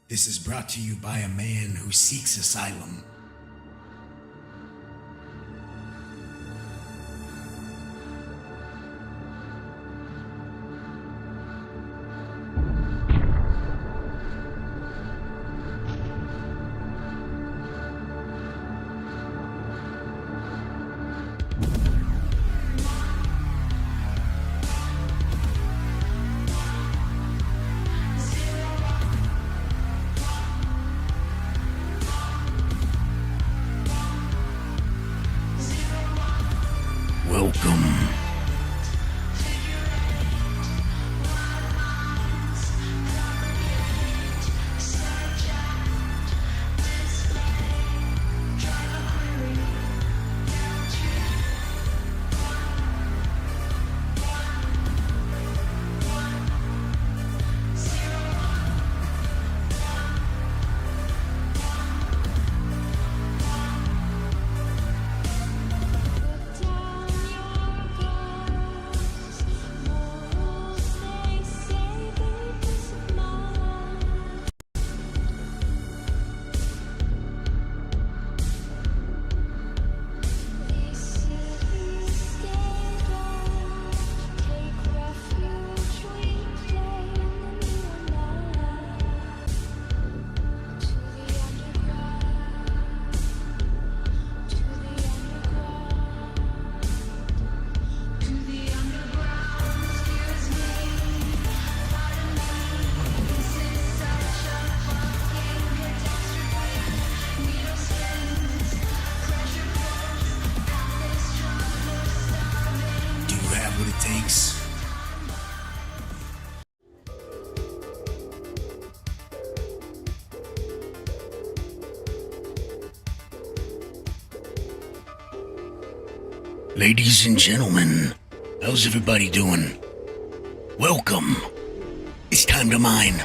This is brought to you by a man who seeks asylum. Welcome. What it takes. Ladies and gentlemen, how's everybody doing? Welcome. It's time to mine.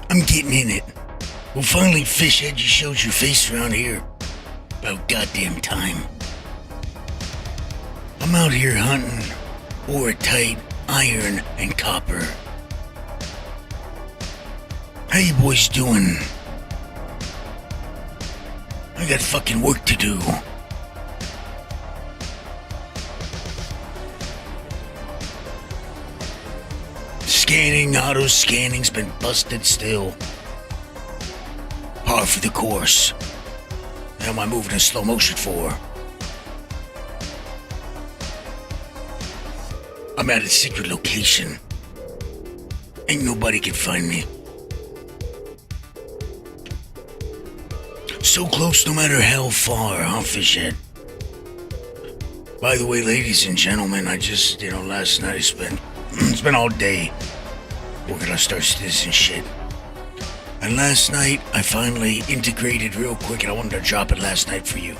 I'm getting in it. Well, finally, Fishhead, you showed your face around here. About goddamn time. I'm out here hunting ore-tight iron and copper. How you boys doing? I got fucking work to do. Scanning, auto-scanning's been busted still. Par for the course. How am I moving in slow motion for? I'm at a secret location. Ain't nobody can find me. So close no matter how far, huh, Fishhead? By the way, ladies and gentlemen, I just, last night it's been all day working on Star Citizen shit. And last night, I finally integrated real quick, and I wanted to drop it last night for you.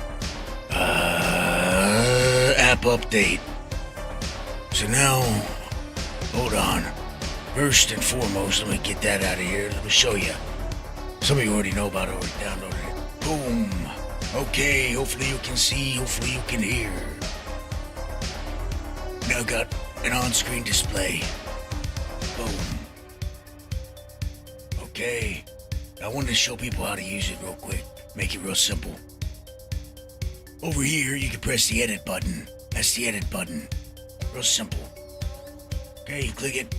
App update. So now, hold on. First and foremost, let me get that out of here. Let me show you. Some of you already know about it, already downloaded it. Boom. Okay, hopefully you can see, hopefully you can hear. Now got an on-screen display. Boom. Okay, I wanted to show people how to use it real quick. Make it real simple. Over here, you can press the edit button. That's the edit button. Real simple. Okay, you click it.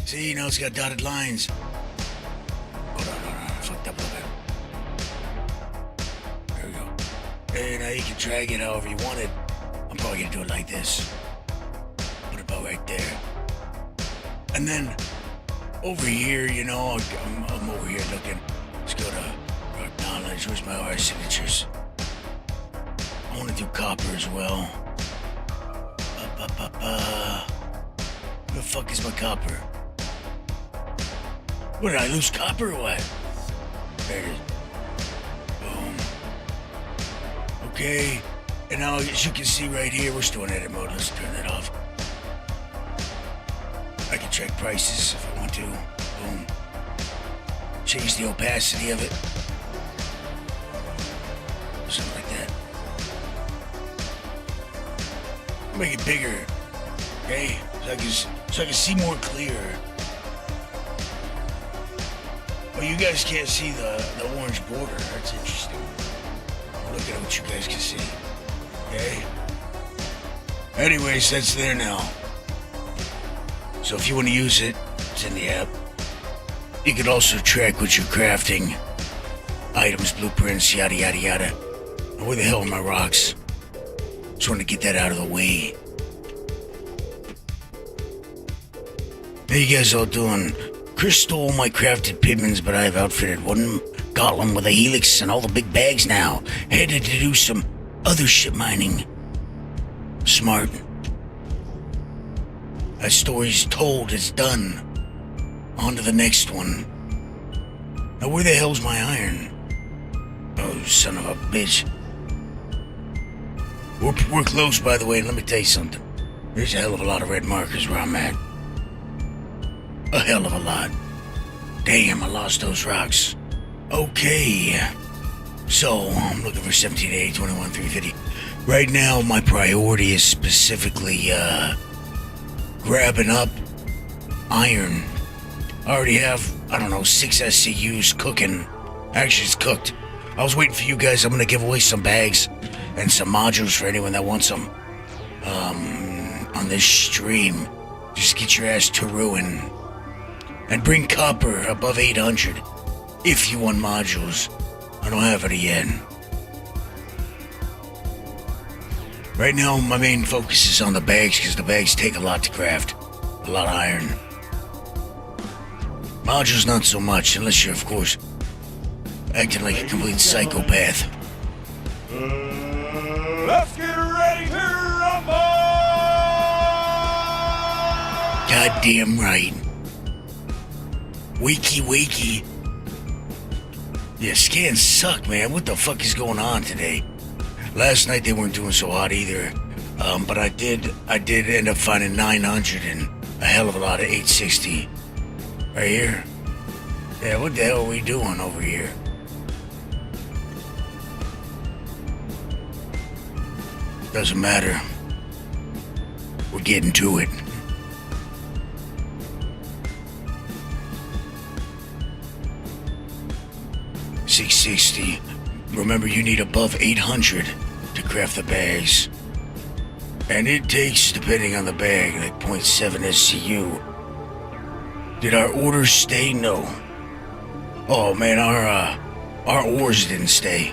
See, now it's got dotted lines. Hold on. I fucked up a little bit. There we go. Okay, now you can drag it however you want it. I'm probably gonna do it like this. Put it about right there. And then, over here, I'm over here looking. Let's go to Rock Knowledge. Where's my art signatures? I want to do copper as well. Where the fuck is my copper? What, did I lose copper or what? There it is. Boom. Okay. And now, as you can see right here, we're still in edit mode. Let's turn that off. I can check prices if I want to. Boom. Change the opacity of it. Something like that. Make it bigger. Okay? So I can see more clear. Oh, you guys can't see the orange border. That's interesting. Look at what you guys can see. Okay? Anyways, that's there now. So if you want to use it, it's in the app. You can also track what you're crafting. Items, blueprints, yada yada yada. Where the hell are my rocks? Just want to get that out of the way. How you guys all doing? Chris stole my crafted pigments, but I've outfitted one golem with a helix and all the big bags now. Headed to do some other shit mining. Smart. That story's told, it's done. On to the next one. Now where the hell's my iron? Oh, son of a bitch. We're close, by the way, and let me tell you something. There's a hell of a lot of red markers where I'm at. A hell of a lot. Damn, I lost those rocks. Okay. So, I'm looking for 17, 21, 350. Right now, my priority is specifically, grabbing up iron. I already have, I don't know, 6 SCUs cooking. Actually, it's cooked. I was waiting for you guys. I'm gonna give away some bags and some modules for anyone that wants them. On this stream. Just get your ass to ruin. And bring copper above 800 if you want modules. I don't have any yet. Right now, my main focus is on the bags because the bags take a lot to craft. A lot of iron. Modules not so much, unless you're, of course, acting like a complete psychopath. Let's get ready to rumble! Goddamn right. Wakey. Yeah, scans suck, man. What the fuck is going on today? Last night they weren't doing so hot either. But I did end up finding 900 and a hell of a lot of 860. Right here. Yeah, what the hell are we doing over here? Doesn't matter. We're getting to it. $660. Remember, you need above 800 to craft the bags. And it takes, depending on the bag, like 0.7 SCU. Did our orders stay? No. Oh man, our ores didn't stay.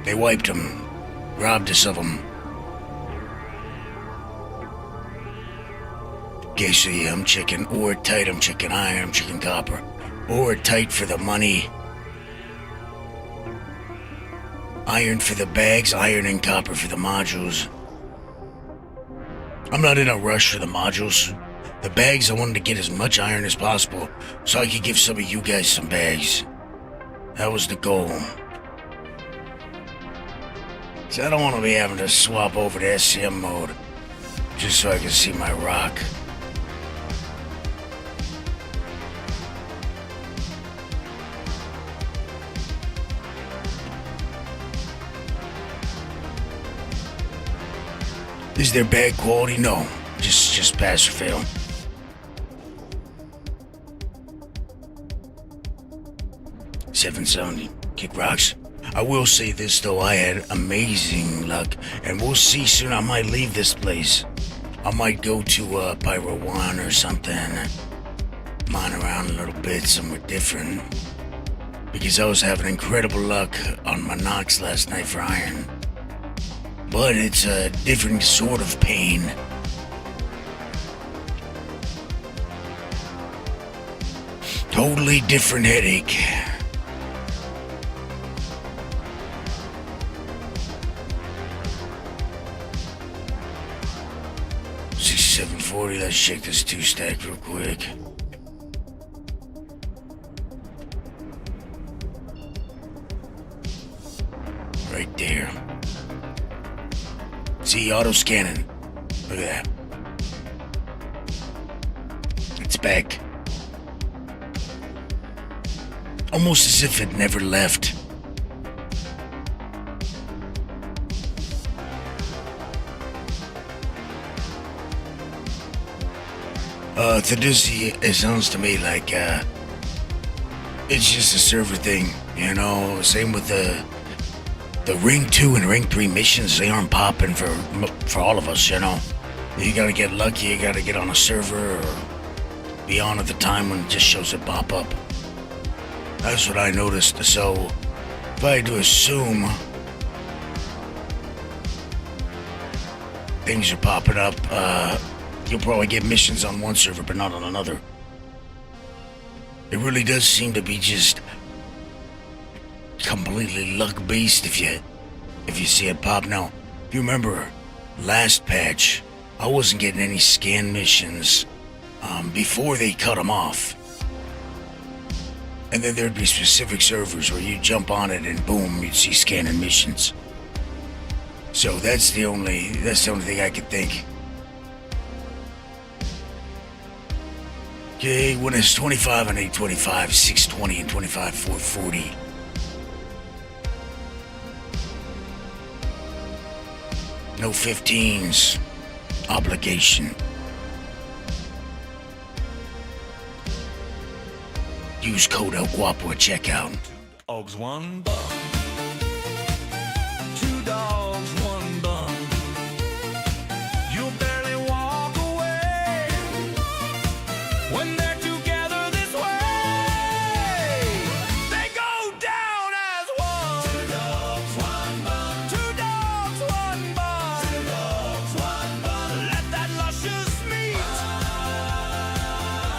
They wiped them. Robbed us of them. Okay, so yeah, I'm checking ore tight, I'm checking iron, I'm checking copper. Ore tight for the money. Iron for the bags, iron and copper for the modules. I'm not in a rush for the modules. The bags, I wanted to get as much iron as possible so I could give some of you guys some bags. That was the goal. So I don't want to be having to swap over to SCM mode just so I can see my rock. Is there bad quality? No. Just pass or fail. $770. Kick rocks. I will say this though, I had amazing luck, and we'll see soon. I might leave this place. I might go to Pyro 1 or something. Mine around a little bit, somewhere different. Because I was having incredible luck on my knocks last night for iron. But it's a different sort of pain. Totally different headache. $67.40, let's check this 2-stack real quick. Right there. See, auto scanning. Look at that. It's back. Almost as if it never left. it sounds to me like, it's just a server thing, you know? Same with the Ring 2 and Ring 3 missions, they aren't popping for all of us, you know? You gotta get lucky, you gotta get on a server, or be on at the time when it just shows it pop up. That's what I noticed, so if I had to assume things are popping up, you'll probably get missions on one server but not on another. It really does seem to be just completely luck-based if you see it pop. Now, if you remember last patch, I wasn't getting any scan missions before they cut them off. And then there'd be specific servers where you'd jump on it and boom, you'd see scanning missions. So that's the only thing I could think. Okay, when it's 25 and 825, 620 and 25, 440. No 15s. Obligation. Use code Elguapoe at checkout. Dogs, one bun. Two dogs, one bun. You'll barely walk away when they're together this way. They go down as one. Two dogs, one bun. Two dogs, one bun. Two dogs, one bun. Let that luscious meat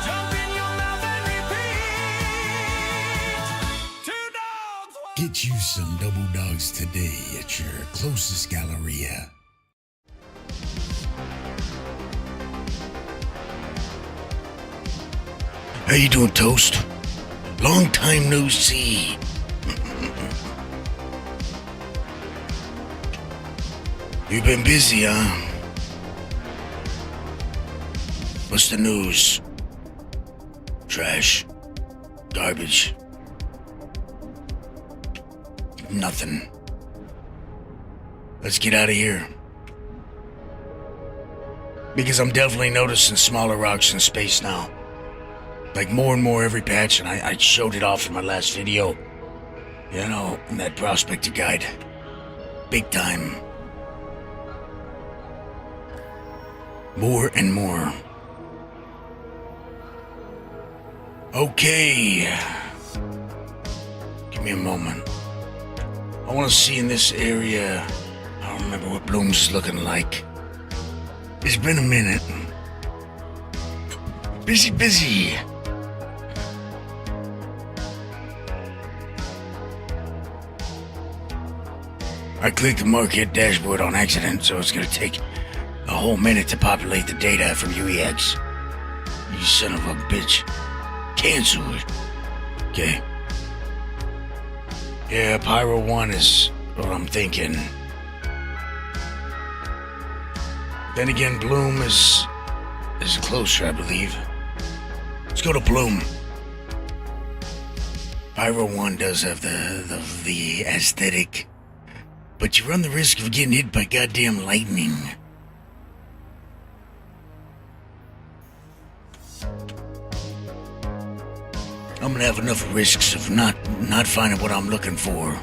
jump in your mouth and repeat. Two dogs, one. Get you some double dogs today at your closest Galleria. How you doing, Toast? Long time no see. You've been busy, huh? What's the news? Trash. Garbage. Nothing. Let's get out of here. Because I'm definitely noticing smaller rocks in space now. Like more and more every patch, and I showed it off in my last video. You know, in that prospector guide. Big time. More and more. Okay. Give me a moment. I want to see in this area. I don't remember what Bloom's is looking like. It's been a minute. Busy. I clicked the market dashboard on accident, so it's gonna take a whole minute to populate the data from UEX. You son of a bitch. Cancel it. Okay. Yeah, Pyro 1 is what I'm thinking. Then again, Bloom is closer, I believe. Let's go to Bloom. Pyro 1 does have the aesthetic, but you run the risk of getting hit by goddamn lightning. I'm gonna have enough risks of not finding what I'm looking for.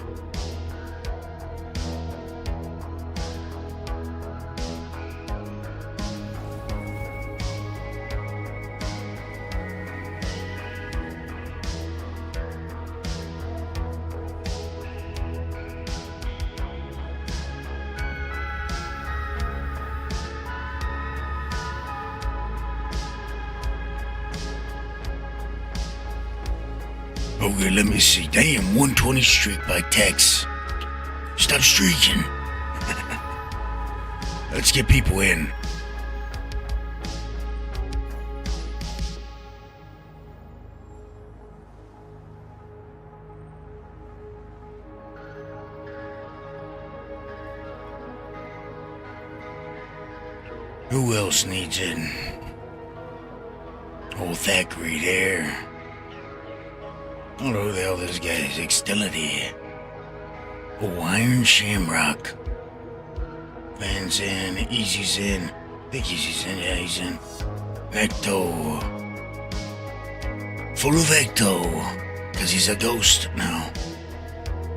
Okay, let me see. Damn, 120 streak by Tex. Stop streaking. Let's get people in. Who else needs it? Old Thackeray there. I don't know who the hell this guy is. Extility. Oh, Iron Shamrock. Van's in. Easy's in. I think Easy's in. Yeah, he's in. Ecto. Full of Ecto. Because he's a ghost now.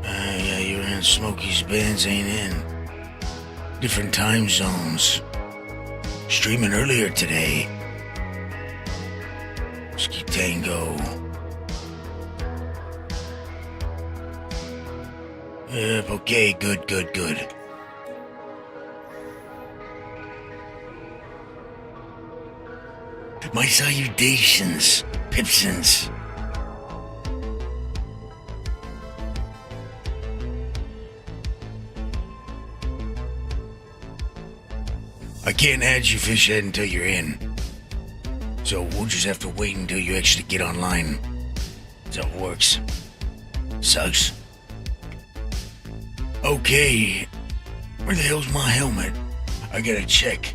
Yeah, you're in Smokey's bands, ain't in. Different time zones. Streaming earlier today. Ski Tango. Yep, okay, good. My salutations, Pipsons. I can't add you Fishhead until you're in. So we'll just have to wait until you actually get online. That's how it works. Sucks. Okay. Where the hell's my helmet? I gotta check.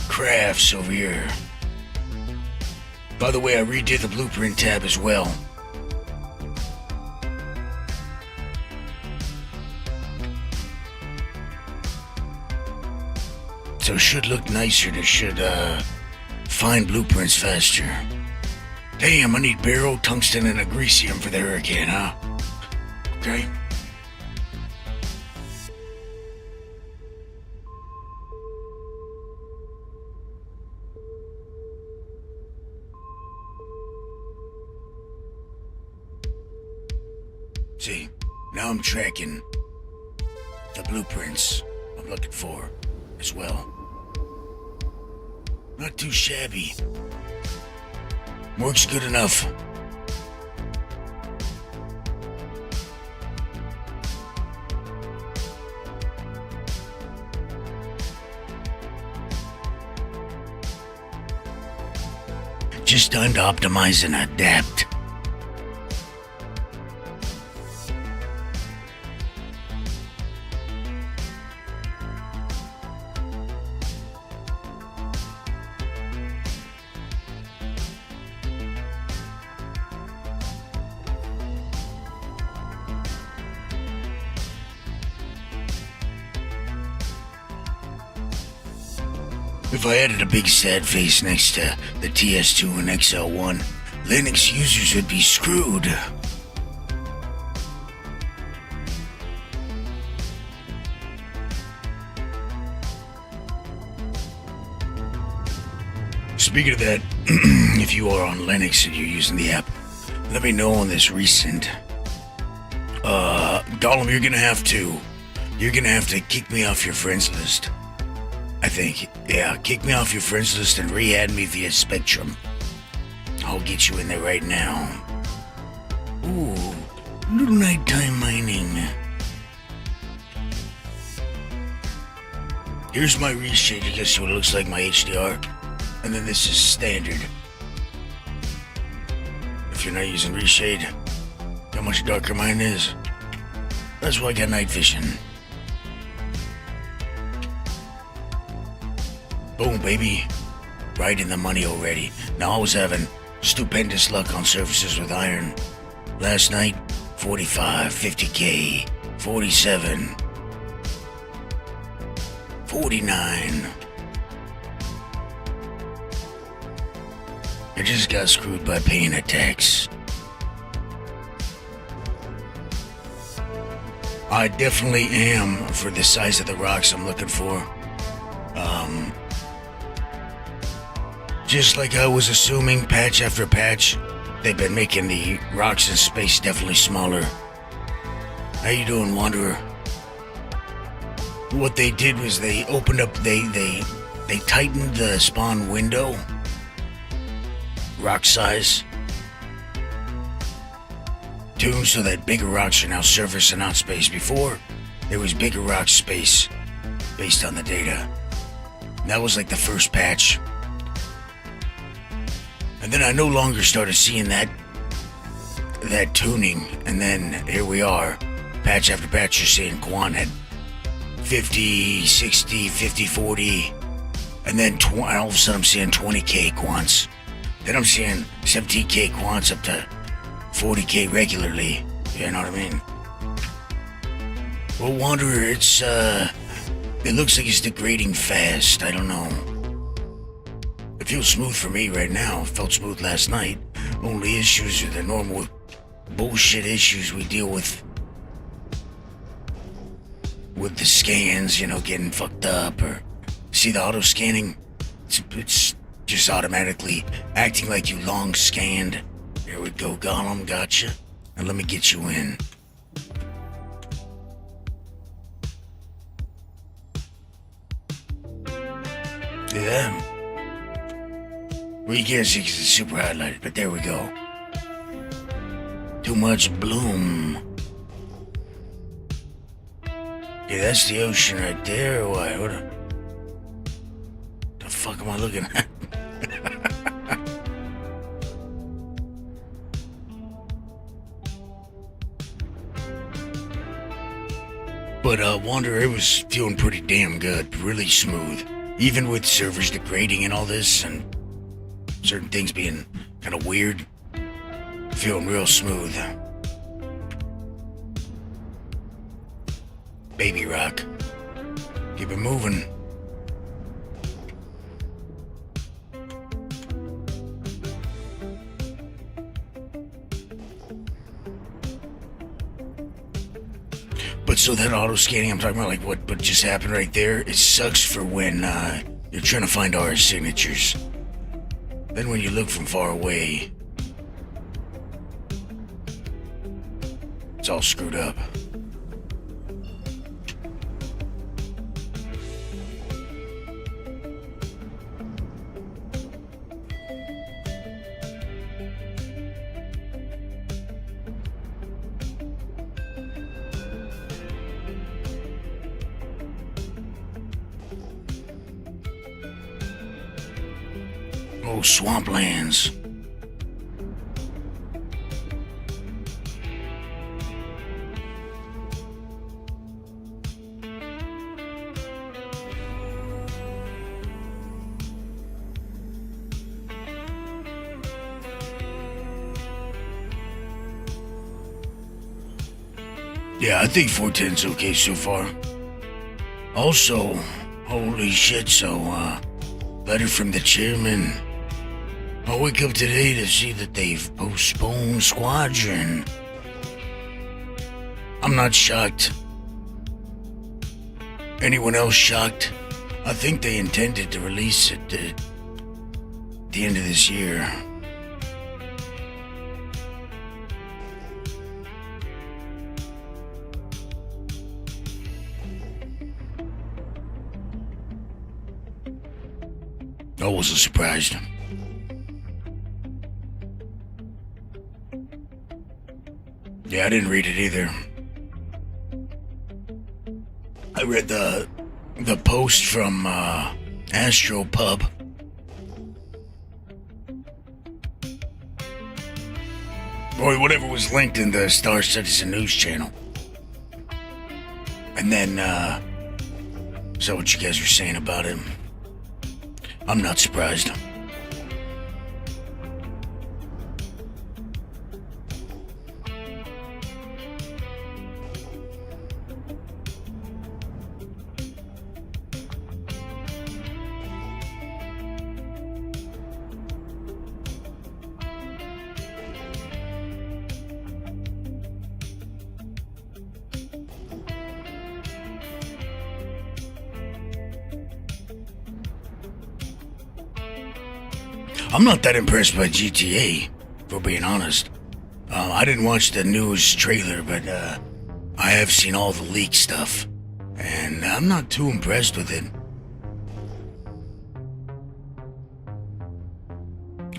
Crafts over here. By the way, I redid the blueprint tab as well. So it should look nicer. It should find blueprints faster. Damn, I need barrel, tungsten, and agresium for the hurricane, huh? Okay. See, now I'm tracking the blueprints I'm looking for as well. Not too shabby. Works good enough. Just time to optimize and adapt. If I added a big sad face next to the TS2 and XL1, Linux users would be screwed. Speaking of that, if you are on Linux and you're using the app, let me know on this recent. Gollum, you're gonna have to kick me off your friends list. I think, yeah, kick me off your friends list and re-add me via Spectrum. I'll get you in there right now. Ooh, little nighttime mining. Here's my reshade, you guys see what it looks like, my HDR. And then this is standard. If you're not using reshade, how much darker mine is. That's why I got night vision. Boom, baby. Right in the money already. Now, I was having stupendous luck on surfaces with iron. Last night, 45, 50k, 47, 49. I just got screwed by paying a tax. I definitely am for the size of the rocks I'm looking for. Just like I was assuming, patch after patch, they've been making the rocks in space definitely smaller. How you doing, Wanderer? What they did was they opened up, they tightened the spawn window, rock size, tuned so that bigger rocks are now surface and not space. Before, there was bigger rock space based on the data. And that was like the first patch. And then I no longer started seeing that tuning, and then here we are, patch after patch. You're seeing Quan at 50, 60, 50, 40, and then all of a sudden I'm seeing 20k Quants. Then I'm seeing 17k Quants up to 40k regularly. You know what I mean? Well, Wanderer, it looks like it's degrading fast. I don't know. It feels smooth for me right now. It felt smooth last night. Only issues are the normal bullshit issues we deal with the scans, you know, getting fucked up, or see the auto scanning. It's just automatically acting like you long scanned. There we go, Gollum, gotcha. Now let me get you in. Yeah. Well, you can't see because it's super highlighted, but there we go. Too much bloom. Yeah, that's the ocean right there, or what? What the fuck am I looking at? But Wanderer was feeling pretty damn good, really smooth. Even with servers degrading and all this, and certain things being kind of weird, feeling real smooth. Baby rock. Keep it moving. But so that auto scanning I'm talking about, like what just happened right there, it sucks for when you're trying to find our signatures. Then when you look from far away, it's all screwed up. Oh, swamplands. Yeah, I think 410's okay so far. Also, holy shit, so, letter from the chairman. I'll wake up today to see that they've postponed Squadron. I'm not shocked. Anyone else shocked? I think they intended to release it at the end of this year. I wasn't surprised. Yeah, I didn't read it either. I read the post from Astro Pub. Or whatever was linked in the Star Citizen News channel. And then, is that what you guys were saying about him? I'm not surprised. I'm not that impressed by GTA, for being honest. I didn't watch the news trailer, but I have seen all the leak stuff, and I'm not too impressed with it.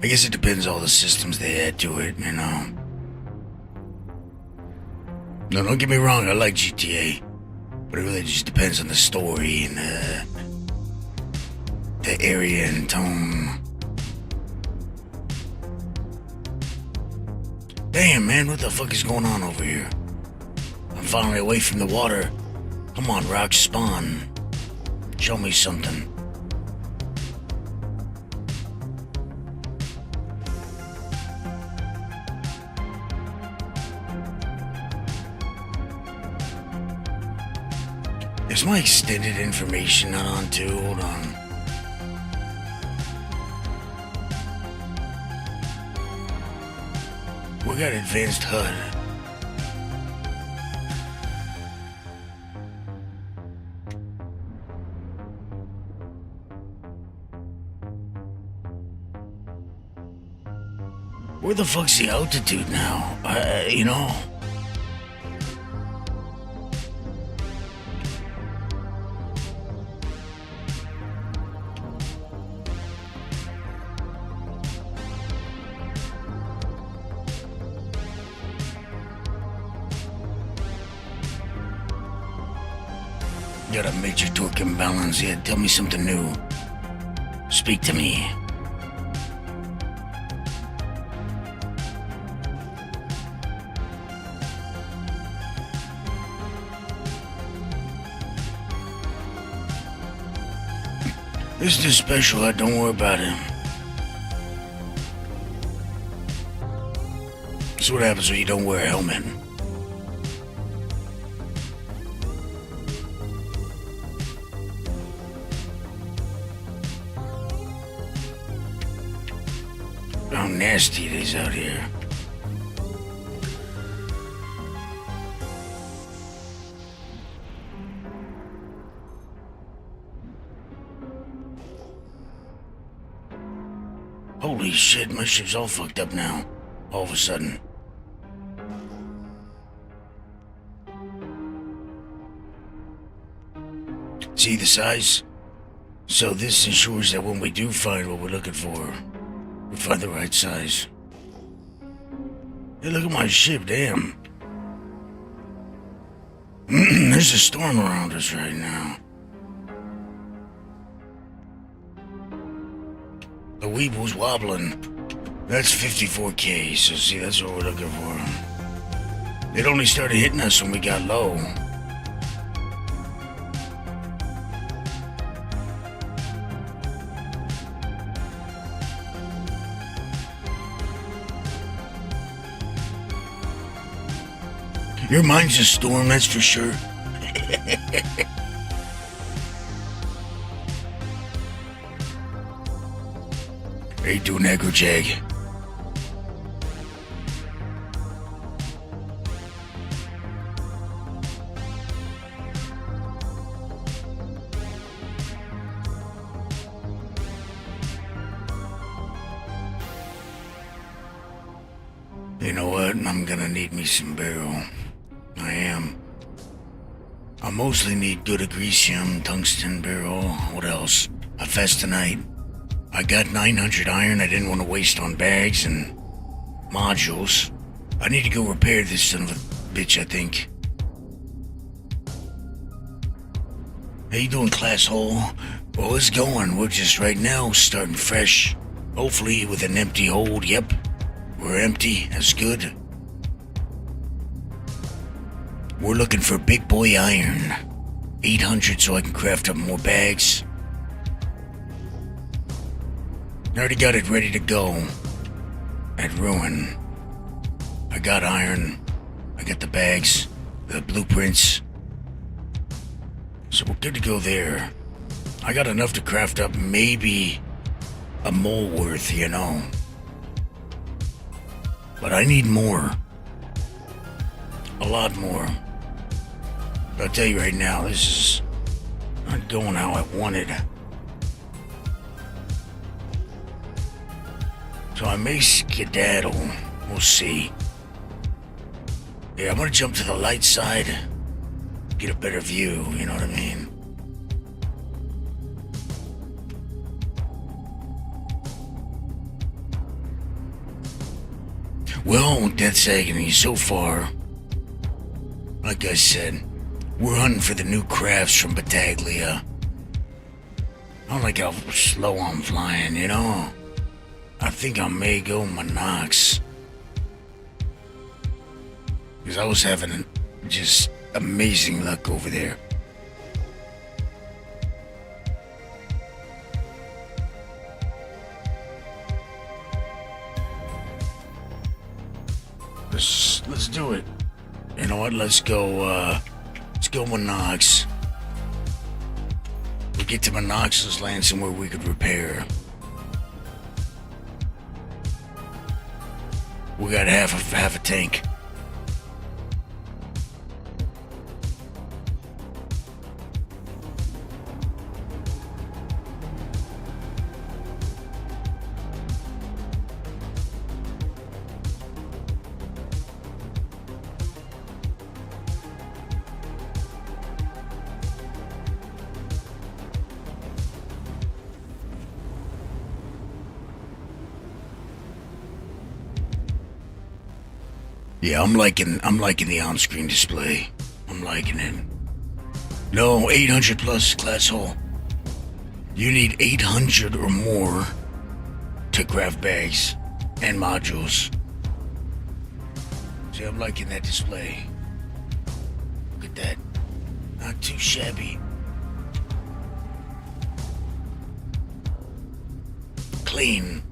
I guess it depends all the systems they add to it, you know. No, don't get me wrong, I like GTA, but it really just depends on the story and the area and tone. Damn, man, what the fuck is going on over here? I'm finally away from the water. Come on, rock, spawn. Show me something. Is my extended information not on too? Hold on. We got advanced HUD. Where the fuck's the altitude now? You know? Got a major torque imbalance. Yeah, tell me something new. Speak to me. This is special, don't worry about it. That's what happens when you don't wear a helmet. How nasty it is out here. Holy shit, my ship's all fucked up now. All of a sudden. See the size? So this ensures that when we do find what we're looking for, we find the right size. Hey, look at my ship, damn. There's a storm around us right now. The Weeble's wobbling. That's 54K, so see, that's what we're looking for. It only started hitting us when we got low. Your mind's a storm, that's for sure. How you doing, Echo Jag? You know what? I'm gonna need me some barrel. I am. I mostly need good agricium, tungsten barrel. What else? A festinite. I got 900 iron I didn't want to waste on bags and modules. I need to go repair this son of a bitch, I think. How you doing, class hole? Well, it's going. We're just right now starting fresh. Hopefully with an empty hold. Yep. We're empty. That's good. We're looking for big boy iron. 800 so I can craft up more bags. I already got it ready to go. At Ruin. I got iron. I got the bags. The blueprints. So we're good to go there. I got enough to craft up maybe a mole worth, you know. But I need more. A lot more. But I'll tell you right now, this is not going how I wanted. So I may skedaddle. We'll see. Yeah, I'm gonna jump to the light side. Get a better view, you know what I mean? Well, Death's Agony, so far, like I said, we're hunting for the new crafts from Battaglia. I don't like how slow I'm flying, you know? I think I may go Monox. Because I was having just amazing luck over there. Let's do it. You know what? Let's go Monox. We get to Monox, let's land somewhere we could repair. We got half a tank. Yeah, I'm liking the on-screen display. I'm liking it. No, 800 plus class hole. You need 800 or more to craft bags and modules. See, I'm liking that display. Look at that. Not too shabby. Clean.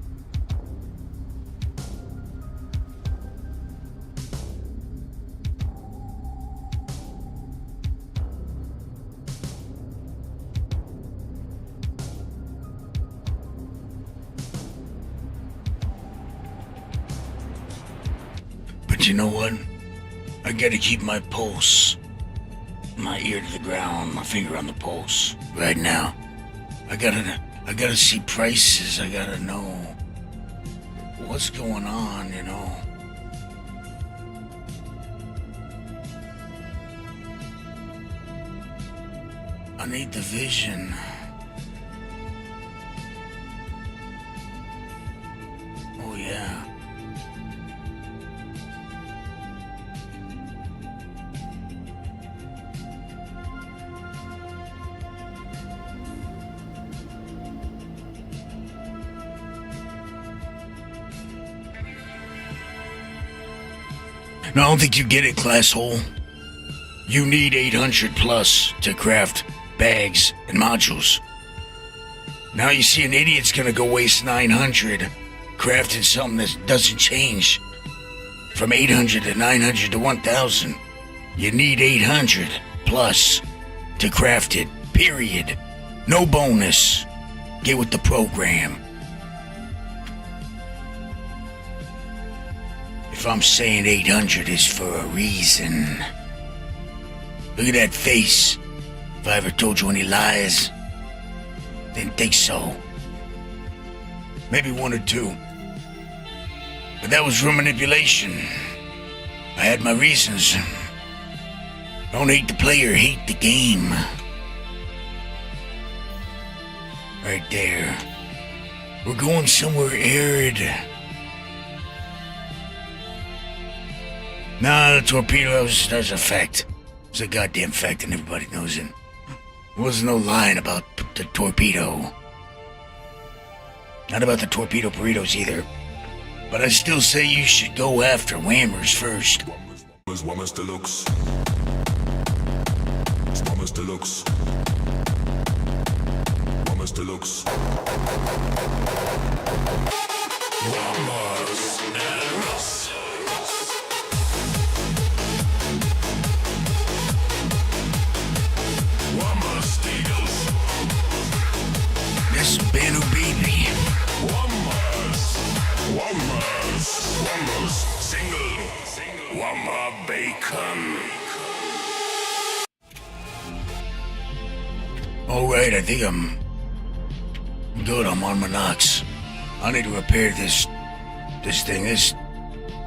But you know what? I gotta keep my pulse, my ear to the ground, my finger on the pulse right now. I gotta see prices. I gotta know what's going on, you know. I need the vision. Oh yeah. No, I don't think you get it, class hole. You need 800 plus to craft bags and modules. Now you see an idiot's gonna go waste 900 crafting something that doesn't change from 800 to 900 to 1000. You need 800 plus to craft it, period. No bonus. Get with the program. If I'm saying 800 is for a reason. Look at that face. If I ever told you any lies, didn't think so. Maybe one or two. But that was room manipulation. I had my reasons. Don't hate the player, hate the game. Right there. We're going somewhere arid. Nah, the torpedoes, that's a fact. It's a goddamn fact and everybody knows it. There wasn't no lying about the torpedo. Not about the torpedo burritos either. But I still say you should go after whammers first. Whammers deluxe. Whammers deluxe. Whammers deluxe. Whammers deluxe. That's Banu baby. Whammers, single, Whammer bacon. Alright, I think I'm good. I'm on my knocks. I need to repair this thing. This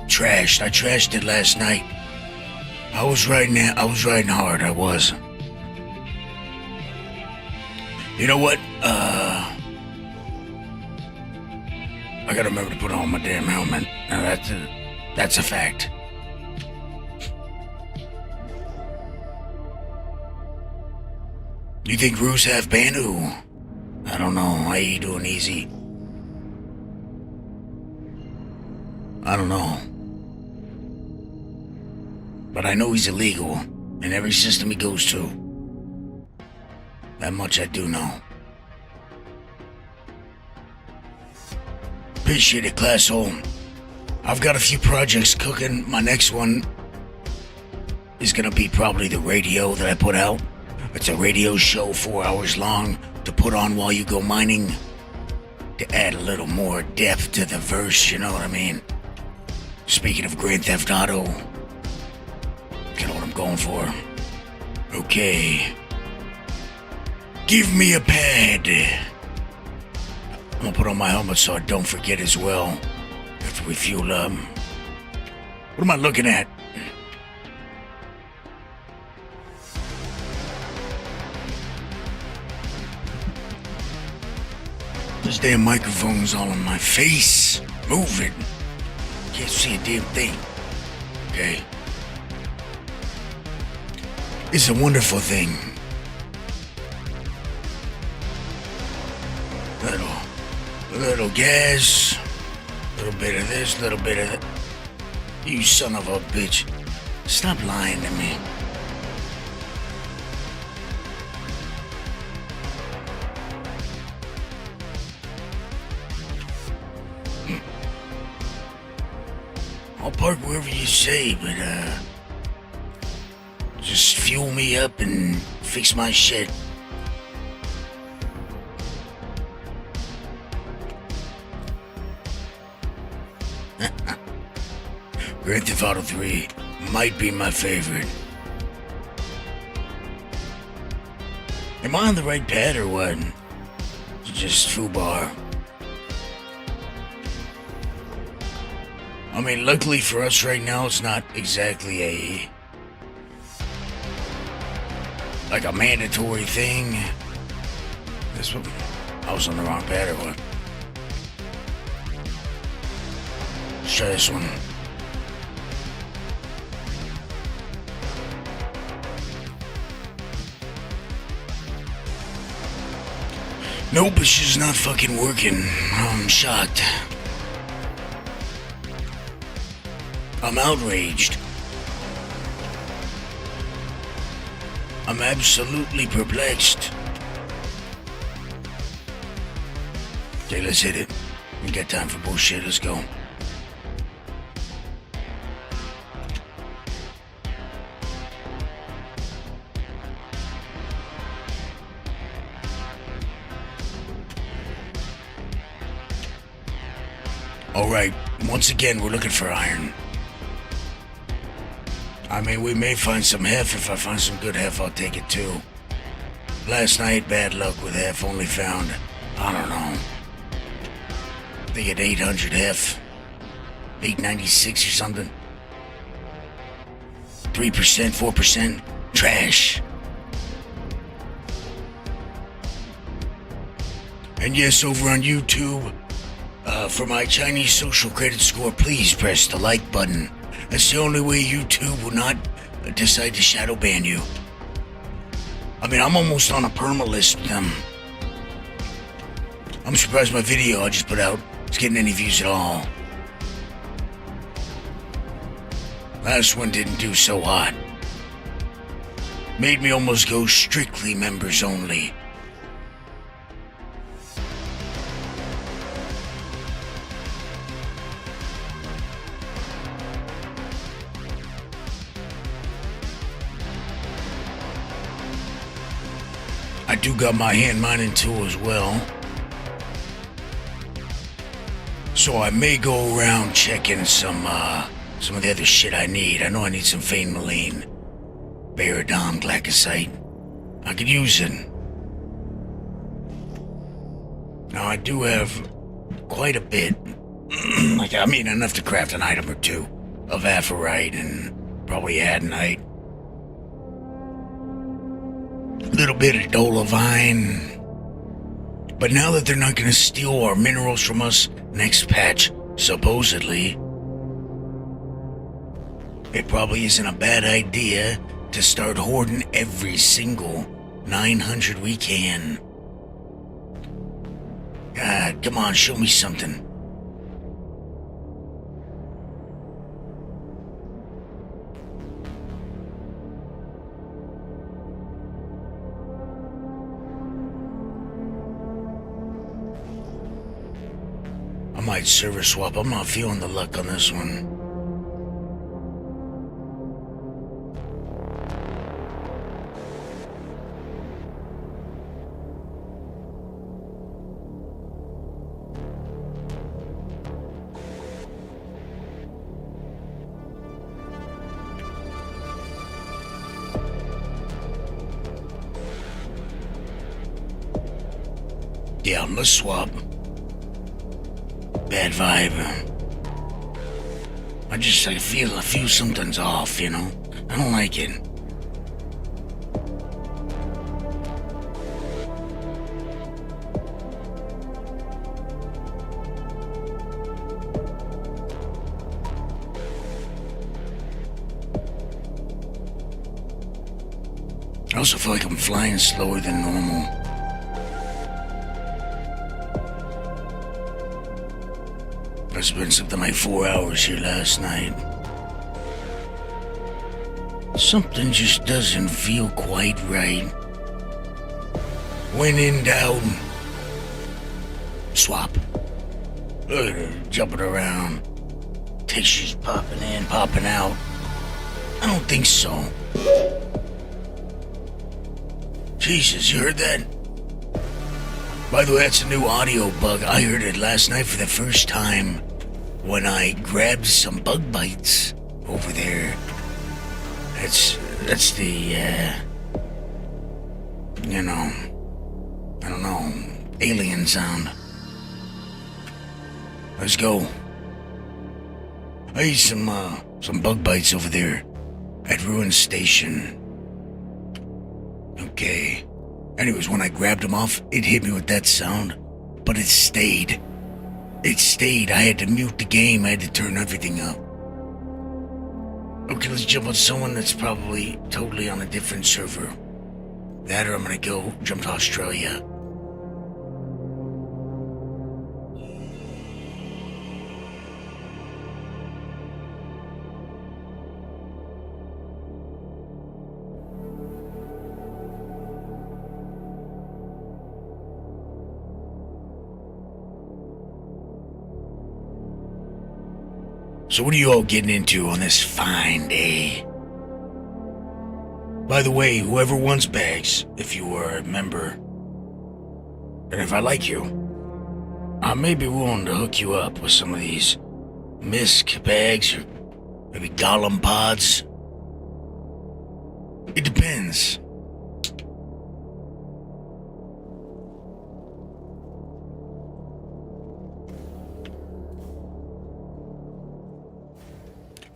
trashed. I trashed it last night. I was riding hard, I was. You know what? I gotta remember to put on my damn helmet. Now that's a fact. You think Roos have Banu? I don't know. How you doing, Easy? I don't know. But I know he's illegal in every system he goes to. That much I do know. Appreciate it, class hole. I've got a few projects cooking. My next one is gonna be probably the radio that I put out. It's a radio show 4 hours long to put on while you go mining. To add a little more depth to the verse, you know what I mean? Speaking of Grand Theft Auto, you know what I'm going for. Okay. Give me a pad. I'm gonna put on my helmet so I don't forget as well. After we fuel up. What am I looking at? This damn microphone's all in my face. Move it. Can't see a damn thing. Okay. It's a wonderful thing. Little gas. Little bit of this, little bit of that. You son of a bitch. Stop lying to me. I'll park wherever you say, but just fuel me up and fix my shit. Grand Theft Auto 3 might be my favorite. Am I on the right pad or what? It's just foobar. I mean, luckily for us right now, it's not exactly like a mandatory thing. This one, I was on the wrong pad or what? Let's try this one. Nope, it's just not fucking working. I'm shocked. I'm outraged. I'm absolutely perplexed. Okay, let's hit it. We got time for bullshit, let's go. Alright, once again, we're looking for iron. I mean, we may find some hef. If I find some good hef, I'll take it too. Last night, bad luck with hef. Only found, I don't know, I think at 800 hef. 896 or something. 3%, 4%. Trash. And yes, over on YouTube, for my Chinese social credit score, please press the like button. That's the only way YouTube will not decide to shadow ban you. I mean, I'm almost on a perma list with them. I'm surprised my video I just put out is getting any views at all. Last one didn't do so hot. Made me almost go strictly members only. I do got my hand mining tool as well. So I may go around checking some of the other shit I need. I know I need some Fain Maline, Baradon, Glycosite. I could use it. Now I do have quite a bit. I mean enough to craft an item or two of Aphorite and probably Adenite. Little bit of Dolovine. But now that they're not gonna steal our minerals from us next patch, supposedly, it probably isn't a bad idea to start hoarding every single 900 we can. God, come on, show me something. I might server swap. I'm not feeling the luck on this one. Yeah, let's swap. Bad vibe. I feel something's off, you know? I don't like it. I also feel like I'm flying slower than normal. I spent something like 4 hours here last night. Something just doesn't feel quite right. When in doubt, swap. Look at her jumping around. Tissues popping in, popping out. I don't think so. Jesus, you heard that? By the way, that's a new audio bug. I heard it last night for the first time when I grabbed some bug bites over there. That's the, you know, I don't know, alien sound. Let's go. I ate some bug bites over there at Ruin Station. Okay. Anyways, when I grabbed them off, it hit me with that sound, but it stayed. It stayed. I had to mute the game. I had to turn everything up. Okay, let's jump on someone that's probably totally on a different server. That or I'm gonna go jump to Australia. So what are you all getting into on this fine day? By the way, whoever wants bags, if you are a member, and if I like you, I may be willing to hook you up with some of these misc bags or maybe golem pods. It depends.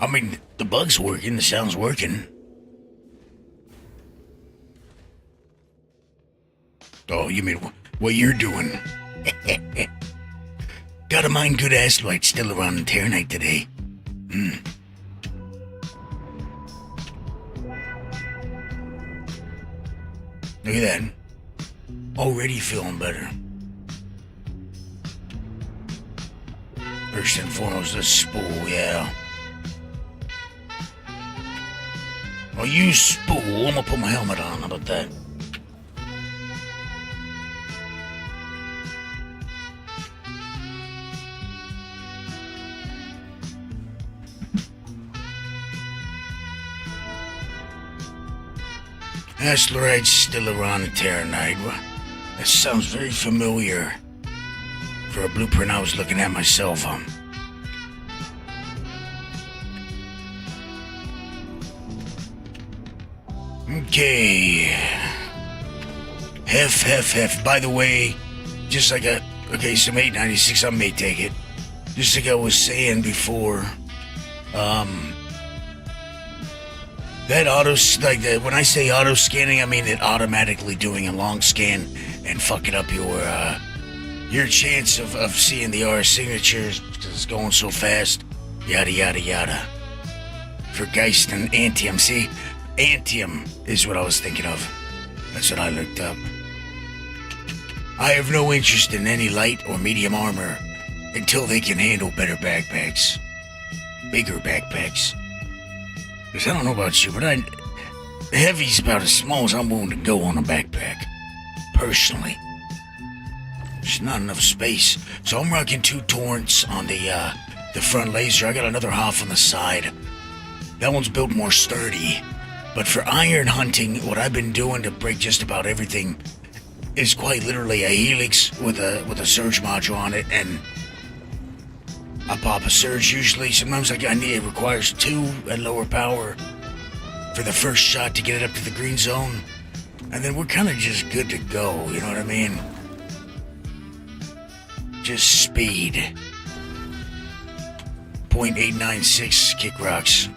I mean, the bug's working, the sound's working. Oh, you mean what you're doing? Gotta mind good asteroids still around in Terranite today. Look at that. Already feeling better. First and foremost, the spool, yeah. I'll use spool. I'm gonna put my helmet on. How about that? Asteroids still around the Terranite. That sounds very familiar for a blueprint I was looking at myself on. Okay. Hef. By the way, just like some 896, I may take it. Just like I was saying before, that when I say auto scanning, I mean it automatically doing a long scan and fucking up your chance of seeing the R signatures because it's going so fast. Yada yada yada. For Geist and Antium, see? Antium is what I was thinking of. That's what I looked up. I have no interest in any light or medium armor until they can handle better backpacks. Bigger backpacks. Because I don't know about you, but heavy's about as small as I'm willing to go on a backpack. Personally. There's not enough space. So I'm rocking 2 torrents on the front laser. I got another half on the side. That one's built more sturdy. But for iron hunting, what I've been doing to break just about everything is quite literally a helix with a surge module on it, and I pop a surge usually. Sometimes it requires 2 at lower power for the first shot to get it up to the green zone, and then we're kind of just good to go. You know what I mean? Just speed. .896 kick rocks.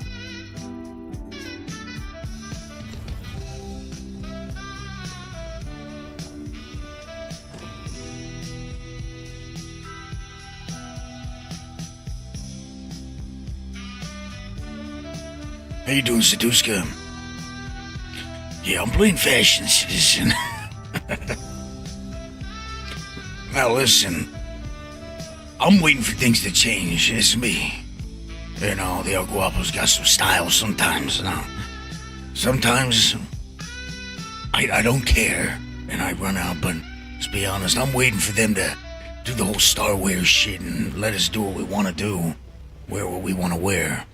How you doing, Saduska? Yeah, I'm playing Fashion Citizen. Now listen, I'm waiting for things to change. It's me. You know, the Elguapoe's got some style sometimes. Sometimes I don't care and I run out, but let's be honest, I'm waiting for them to do the whole Star Wars shit and let us do what we want to do, wear what we want to wear.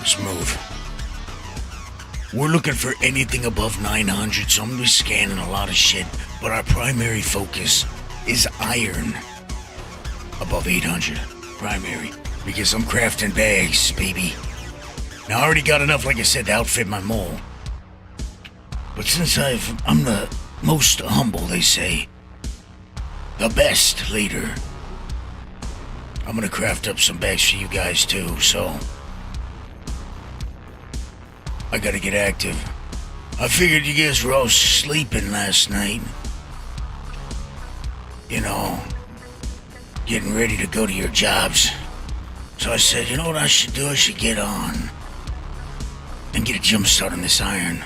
Let's move. We're looking for anything above 900, so I'm gonna be scanning a lot of shit, but our primary focus is iron above 800. Primary. Because I'm crafting bags, baby. Now, I already got enough, like I said, to outfit my mole. But since I'm the most humble, they say, the best leader, I'm gonna craft up some bags for you guys too, so I gotta get active. I figured you guys were all sleeping last night. You know, getting ready to go to your jobs. So I said, you know what I should do? I should get on and get a jump start on this iron.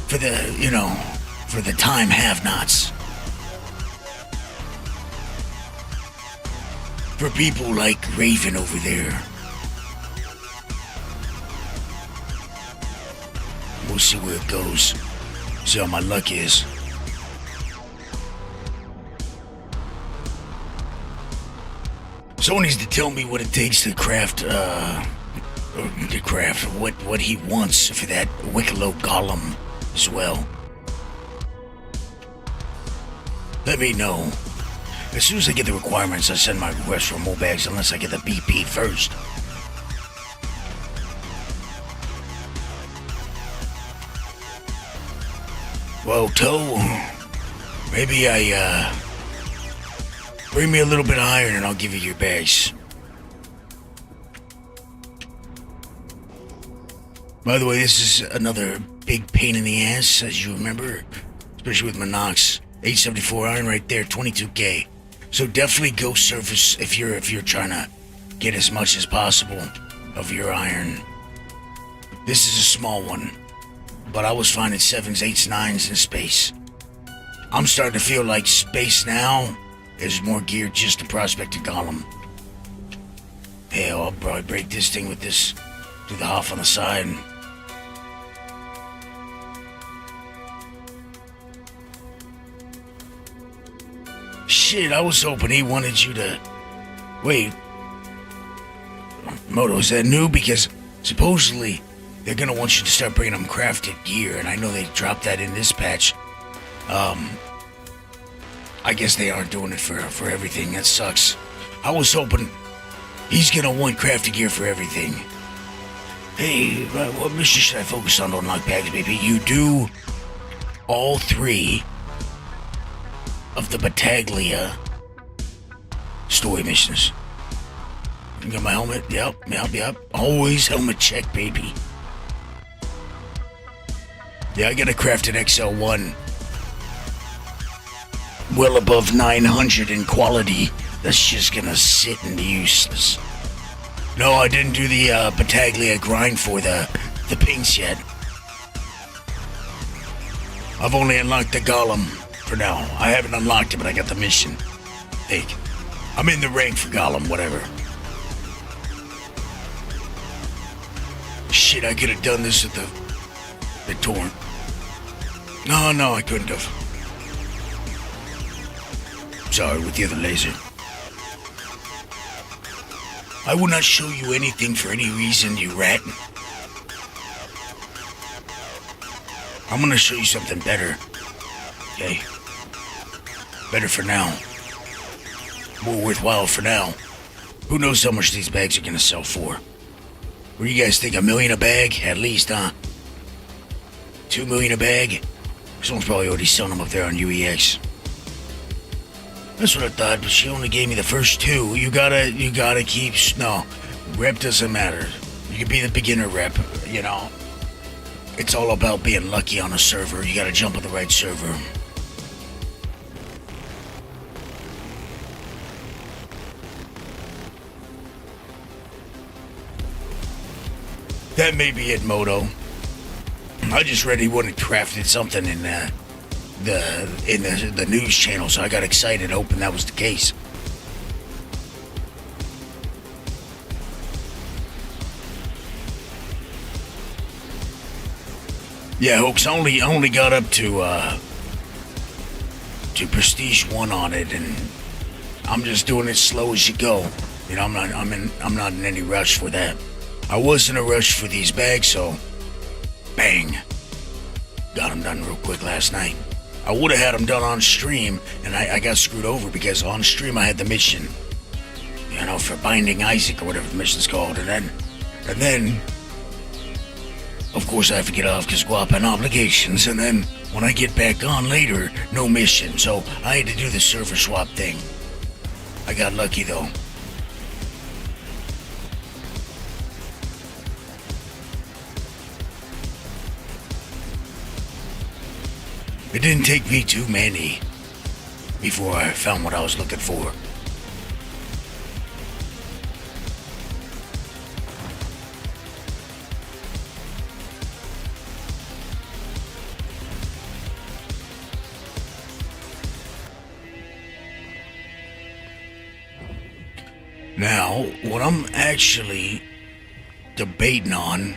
For the time have-nots. For people like Raven over there. We'll see where it goes. See how my luck is. Someone needs to tell me what it takes to craft, what he wants for that Wicklow Golem as well. Let me know. As soon as I get the requirements, I send my request for more bags unless I get the BP first. Well, Toe, maybe bring me a little bit of iron and I'll give you your bags. By the way, this is another big pain in the ass, as you remember, especially with Monox. 874 iron right there, 22k. So definitely go surface if you're trying to get as much as possible of your iron. This is a small one. But I was finding 7s, 8s, 9s in space. I'm starting to feel like space now is more geared just to Prospector Golem. Hell, I'll probably break this thing with this, do the half on the side. Shit, I was hoping he wanted you to... Wait. Moto, is that new? Because supposedly they're gonna want you to start bringing them crafted gear, and I know they dropped that in this patch. I guess they aren't doing it for everything. That sucks. I was hoping he's gonna want crafted gear for everything. Hey, what mission should I focus on to unlock bags, baby? You do all 3 of the Battaglia story missions. You got my helmet? Yep. Always helmet check, baby. Yeah, I got a crafted XL1. Well above 900 in quality. That's just gonna sit and be useless. No, I didn't do the Battaglia grind for the pinks yet. I've only unlocked the Golem for now. I haven't unlocked it, but I got the mission. Hey, I'm in the rank for Golem, whatever. Shit, I could have done this with the torrent. No, I couldn't have. Sorry, with the other laser. I will not show you anything for any reason, you rat. I'm gonna show you something better. Okay? Better for now. More worthwhile for now. Who knows how much these bags are gonna sell for? What do you guys think, $1 million a bag? At least, huh? $2 million a bag? Someone's probably already selling them up there on UEX. That's what I thought, but she only gave me the first two. You gotta keep... No, rep doesn't matter. You can be the beginner rep, you know. It's all about being lucky on a server. You gotta jump on the right server. That may be it, Moto. I just read he wouldn't have crafted something in the news channel, so I got excited hoping that was the case. Yeah, Hoax, I only got up to Prestige 1 on it, and I'm just doing it slow as you go. You know, I'm not in any rush for that. I was in a rush for these bags, so bang, got them done real quick last night. I would have had them done on stream, and I got screwed over because on stream I had the mission, you know, for Binding Isaac or whatever the mission's called, and then of course I have to get off because Guap and obligations, and then when I get back on later, no mission, so I had to do the server swap thing. I got lucky though. It didn't take me too many before I found what I was looking for. Now, what I'm actually debating on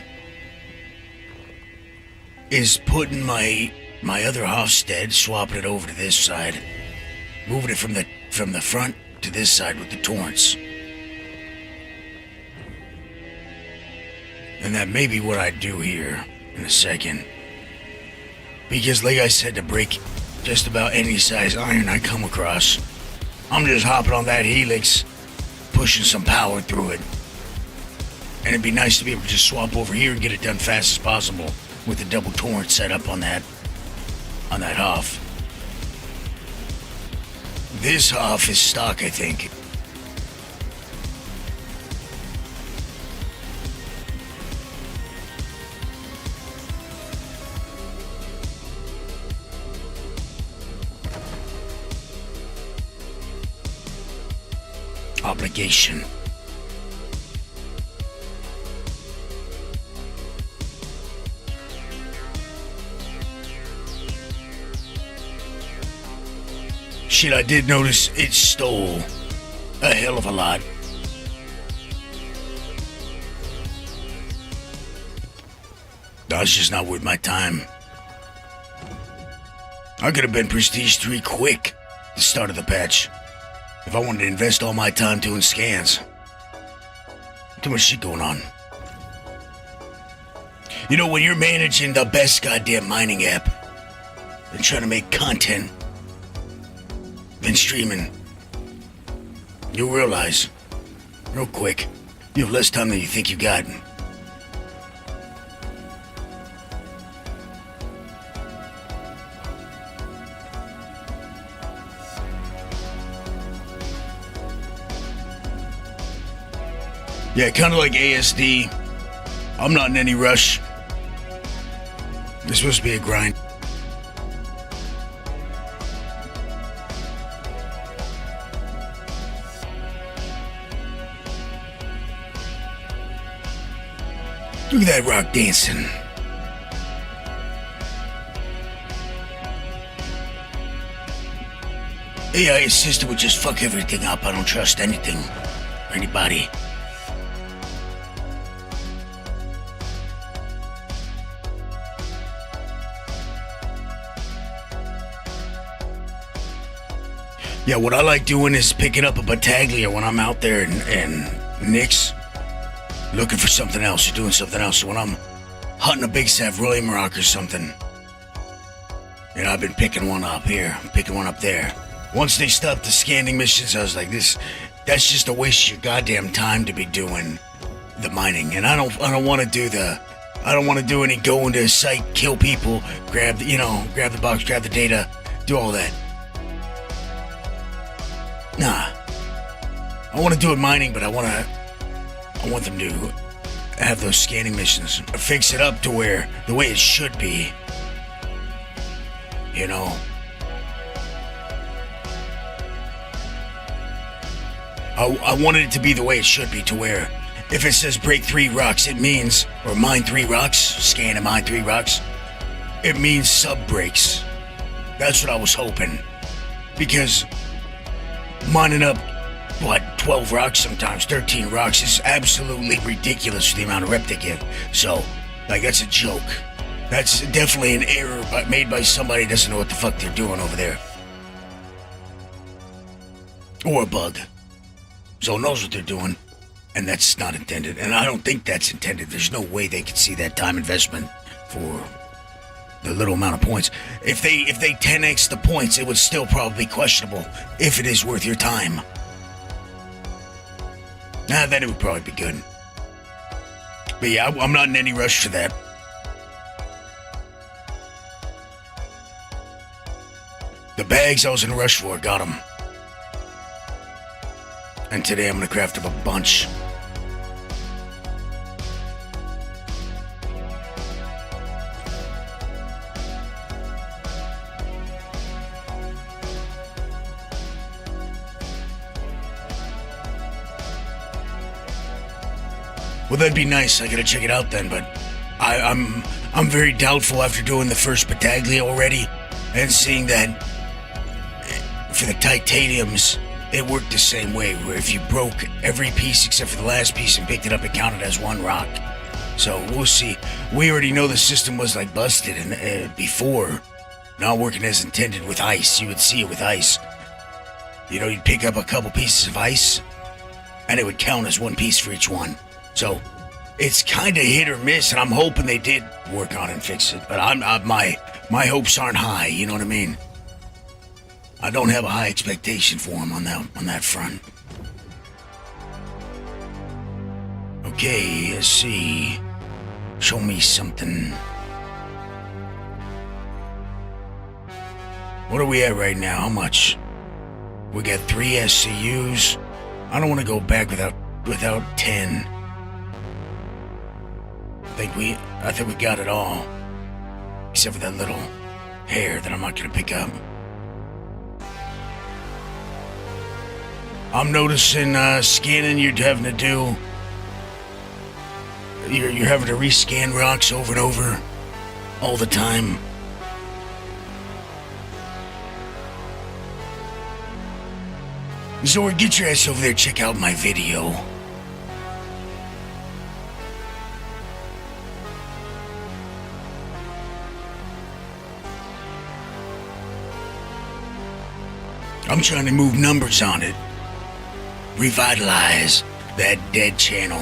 is putting my other Hofstede, swapping it over to this side, moving it from the front to this side with the Torrents. And that may be what I do here in a second. Because like I said, to break just about any size iron I come across, I'm just hopping on that Helix, pushing some power through it. And it'd be nice to be able to just swap over here and get it done fast as possible with the double Torrent set up on that Hoff. This Hoff is stock, I think. Obligation. Shit, I did notice it stole a hell of a lot. That's just not worth my time. I could have been Prestige 3 quick at the start of the patch if I wanted to invest all my time doing scans. Too much shit going on. You know, when you're managing the best goddamn mining app and trying to make content and streaming, you'll realize real quick you have less time than you think you got. Yeah, kind of like ASD. I'm not in any rush. It's supposed to be a grind. Look at that rock dancing. AI assistant would just fuck everything up. I don't trust anything or anybody. Yeah, what I like doing is picking up a Battaglia when I'm out there in Nix, looking for something else or doing something else. So when I'm hunting a big Savroyim rock or something, you know, I've been picking one up here, picking one up there. Once they stopped the scanning missions, I was like, that's just a waste of your goddamn time to be doing the mining. And I don't want to do the I don't want to do any go into a site, kill people, grab the box, grab the data, do all that. Nah. I want to do it mining, but I want them to have those scanning missions. Fix it up to where the way it should be. You know. I wanted it to be the way it should be, to where if it says break 3 rocks, it means, or mine 3 rocks, scan and mine 3 rocks, it means sub breaks. That's what I was hoping. Because mining up, 12 rocks sometimes, 13 rocks is absolutely ridiculous for the amount of rep they give. So, that's a joke. That's definitely an error made by somebody who doesn't know what the fuck they're doing over there. Or a bug. So knows what they're doing, and that's not intended. And I don't think that's intended. There's no way they could see that time investment for the little amount of points. If they 10x the points, it would still probably be questionable if it is worth your time. Then it would probably be good. But yeah, I'm not in any rush for that. The bags I was in a rush for, got them. And today I'm gonna craft up a bunch. Well, that'd be nice. I gotta check it out then, but I'm very doubtful after doing the first Battaglia already and seeing that for the titaniums, it worked the same way, where if you broke every piece except for the last piece and picked it up, it counted as 1 rock. So we'll see. We already know the system was busted and before, not working as intended with ice. You would see it with ice. You'd pick up a couple pieces of ice and it would count as 1 piece for each one. So it's kind of hit or miss, and I'm hoping they did work on it and fix it. But my hopes aren't high. You know what I mean? I don't have a high expectation for them on that front. Okay, let's see. Show me something. What are we at right now? How much? We got 3 SCUs. I don't want to go back without 10. I think we got it all. Except for that little hair that I'm not gonna pick up. I'm noticing scanning you're having to do. You're having to rescan rocks over and over all the time. Zor, get your ass over there, check out my video. I'm trying to move numbers on it. Revitalize that dead channel.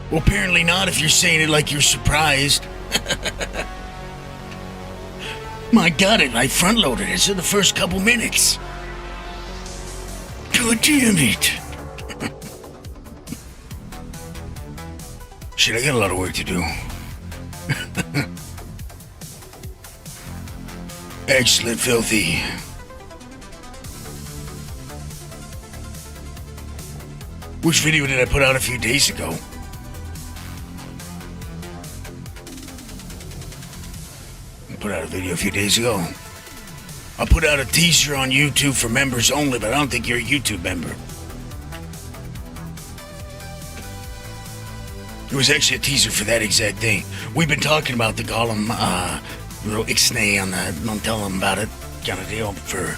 Well, apparently not if you're saying it like you're surprised. My God, I front-loaded it in the first couple minutes. God damn it. Shit, I got a lot of work to do. Excellent, filthy. Which video did I put out a few days ago? I put out a video a few days ago. I put out a teaser on YouTube for members only, but I don't think you're a YouTube member. It was actually a teaser for that exact thing. We've been talking about the Golem, little ixnay on the don't tell them about it kind of deal for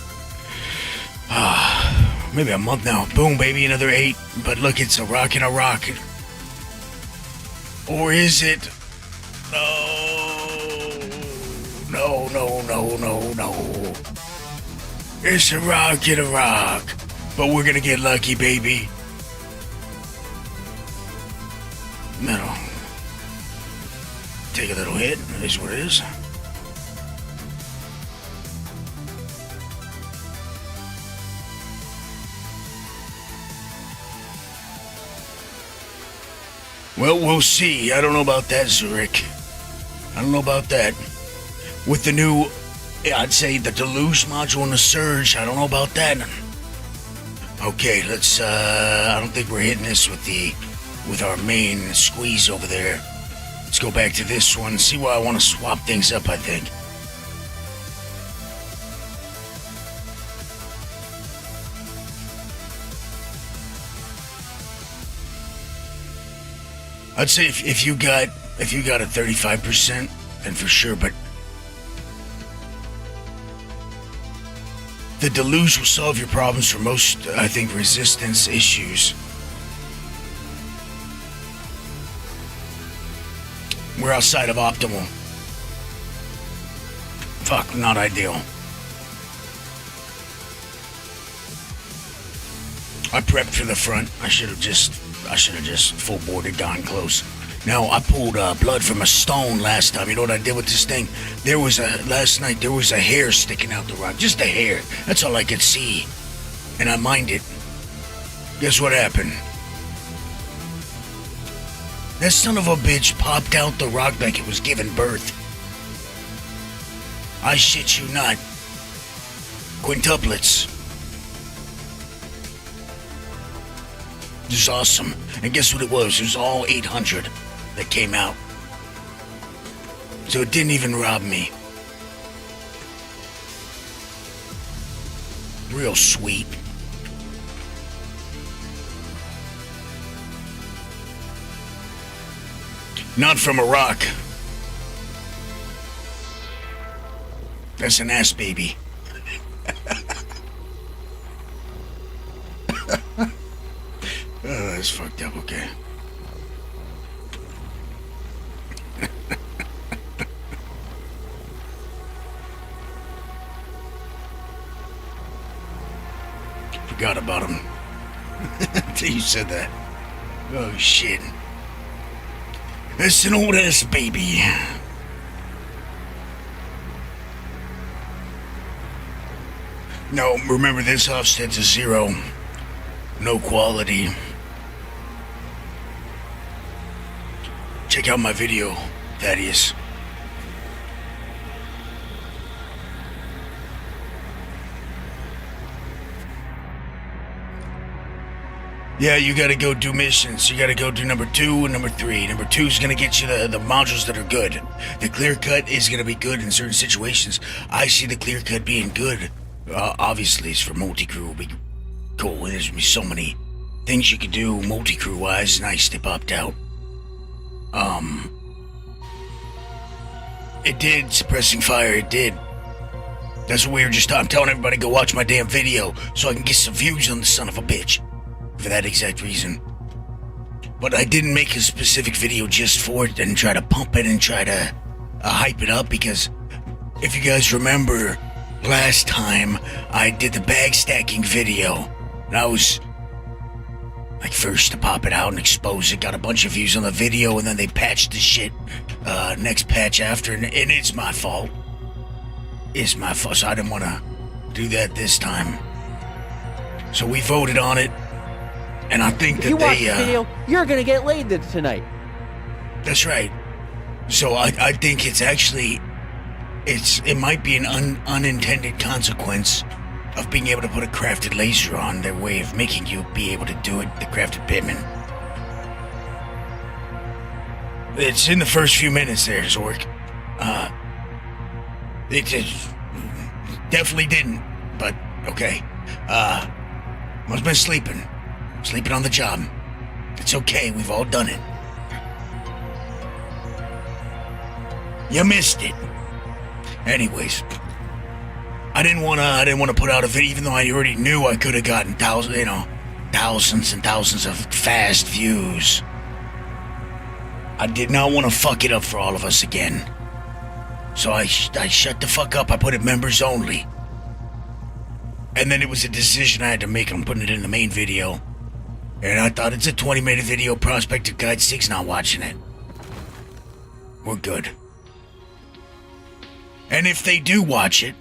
maybe a month now. Boom, baby, another 8. But look, it's a rock and a rock. Or is it? No. It's a rock and a rock. But we're gonna get lucky, baby. No. Take a little hit. It is what it is. Well, we'll see. I don't know about that, Zurich. I don't know about that. With the new, I'd say the deluge module and the surge, I don't know about that. Okay, let's, I don't think we're hitting this with our main squeeze over there. Let's go back to this one, see why I want to swap things up, I think. I'd say if you got a 35%, then for sure, but the deluge will solve your problems for most, I think, resistance issues. We're outside of optimal. Fuck, not ideal. I prepped for the front. I should have just full boarded, gone close. Now, I pulled blood from a stone last time. You know what I did with this thing? Last night, there was a hair sticking out the rock. Just a hair. That's all I could see. And I mined it. Guess what happened? That son of a bitch popped out the rock like it was giving birth. I shit you not. Quintuplets. This is awesome. And guess what it was? It was all 800 that came out. So it didn't even rob me. Real sweet. Not from a rock. That's an ass baby. Oh, that's fucked up, okay. Forgot about him. Until you said that. Oh, shit. That's an old ass baby. No, remember this offset's a 0. No quality. Check out my video, Thaddeus. Yeah, you gotta go do missions. You gotta go do number 2 and number 3. Number 2 is gonna get you the modules that are good. The clear cut is gonna be good in certain situations. I see the clear cut being good. Obviously, it's for multi-crew. It'll be cool. There's gonna be so many things you could do multi-crew wise. Nice, they popped out. It did, suppressing fire, it did. That's what we were just I'm telling everybody go watch my damn video so I can get some views on the son of a bitch. For that exact reason. But I didn't make a specific video just for it and try to pump it and try to hype it up, because if you guys remember last time I did the bag stacking video and I was like first to pop it out and expose it, got a bunch of views on the video, and then they patched the shit next patch after, and it's my fault. It's my fault, so I didn't want to do that this time. So we voted on it. And I think that if you watch the video, you're gonna get laid tonight. That's right. So I think it's actually, it might be an unintended consequence of being able to put a crafted laser on their way of making you be able to do it, the crafted pitman. It's in the first few minutes there, Zork. It just definitely didn't, but okay. Must have been sleeping. Sleeping on the job. It's okay, we've all done it. You missed it. Anyways, I didn't want to put out a video, even though I already knew I could have gotten thousands and thousands of fast views. I did not want to fuck it up for all of us again. So I shut the fuck up. I put it members only. And then it was a decision I had to make. I'm putting it in the main video. And I thought it's a 20-minute video. Prospector Guide 6 not watching it. We're good. And if they do watch it,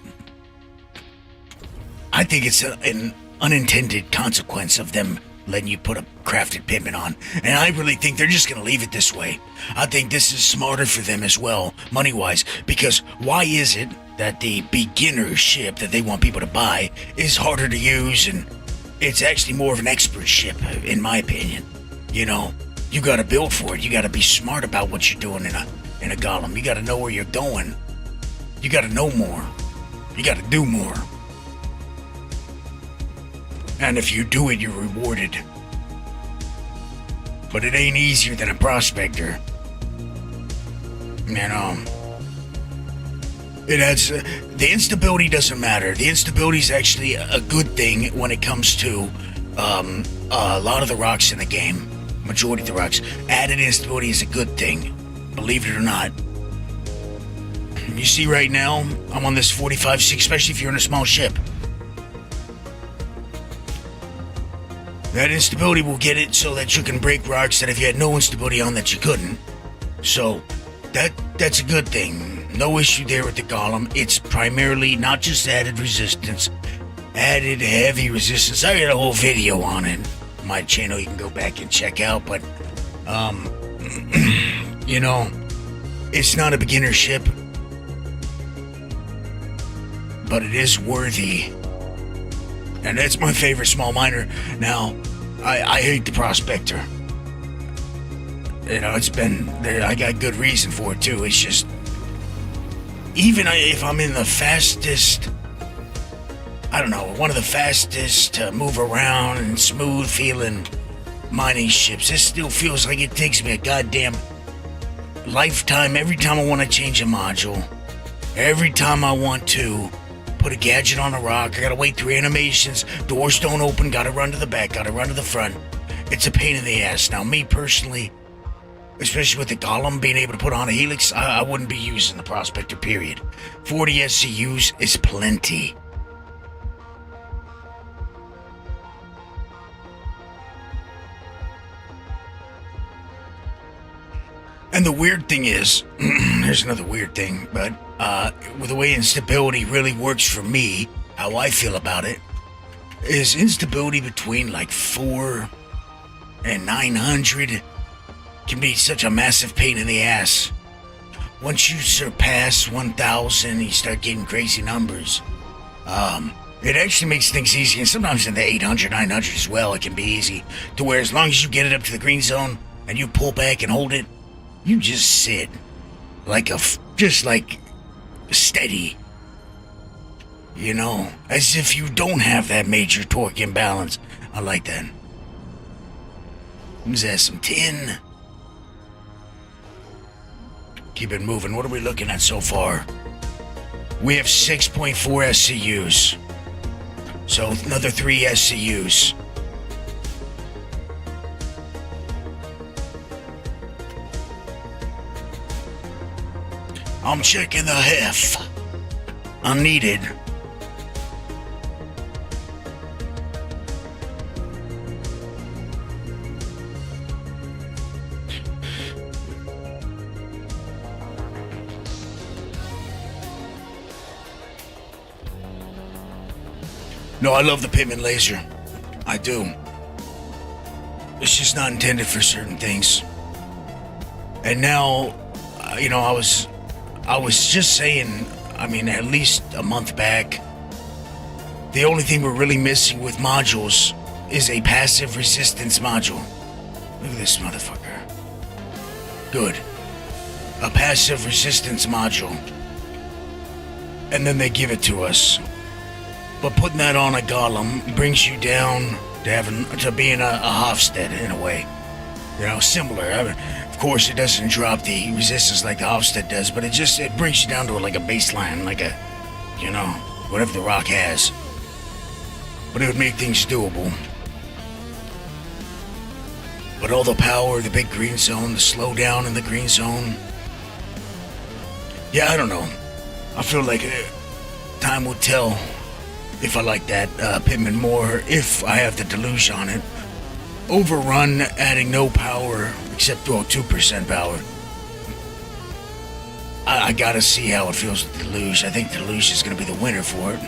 I think it's an unintended consequence of them letting you put a crafted pigment on. And I really think they're just gonna leave it this way. I think this is smarter for them as well, money-wise, because why is it that the beginner ship that they want people to buy is harder to use, and it's actually more of an expert ship, in my opinion. You know, you gotta build for it. You gotta be smart about what you're doing in a golem. You gotta know where you're going. You gotta know more. You gotta do more. And if you do it, you're rewarded. But it ain't easier than a prospector. You know, it adds, the instability doesn't matter. The instability is actually a good thing when it comes to a lot of the rocks in the game. Majority of the rocks. Added instability is a good thing, believe it or not. You see right now, I'm on this 45-6, especially if you're in a small ship. That instability will get it so that you can break rocks that if you had no instability on that you couldn't. So, that's a good thing. No issue there with the golem. It's primarily not just added resistance, added heavy resistance. I got a whole video on it. My channel you can go back and check out, but, you know, it's not a beginner ship, but it is worthy. And that's my favorite small miner. Now, I hate the prospector. You know, it's been there. I got good reason for it too. It's just, even if I'm in the fastest, I don't know, one of the fastest to move around and smooth feeling mining ships, this still feels like it takes me a goddamn lifetime every time I want to change a module. Every time I want to put a gadget on a rock, I gotta wait through animations, doors don't open, gotta run to the back, gotta run to the front. It's a pain in the ass. Now, me personally, especially with the golem being able to put on a helix, I wouldn't be using the prospector, period. 40 SCUs is plenty. And the weird thing is, there's another weird thing, but with the way instability really works for me, how I feel about it, is instability between like 4 and 900 can be such a massive pain in the ass. Once you surpass 1,000, you start getting crazy numbers. It actually makes things easy, and sometimes in the 800, 900 as well, it can be easy, to where as long as you get it up to the green zone and you pull back and hold it, you just sit like just like steady, you know, as if you don't have that major torque imbalance. I like that. Is that some tin? Keep it moving. What are we looking at so far? We have 6.4 SCUs. So another 3 SCUs. I'm checking the hef. Unneeded. No, I love the pigment laser. I do. It's just not intended for certain things. And now, you know, I was just saying, I mean, at least a month back, the only thing we're really missing with modules is a passive resistance module. Look at this motherfucker. Good. A passive resistance module. And then they give it to us. But putting that on a golem brings you down to being a Hofstad in a way. You know, similar. I mean, of course, it doesn't drop the resistance like the Hofstad does, but it brings you down to like a baseline, like a, you know, whatever the rock has. But it would make things doable. But all the power, the big green zone, the slowdown in the green zone. Yeah, I don't know. I feel like time will tell if I like that pigment more, if I have the deluge on it. Overrun, adding no power, except 2% power. I gotta see how it feels with the deluge. I think the deluge is gonna be the winner for it.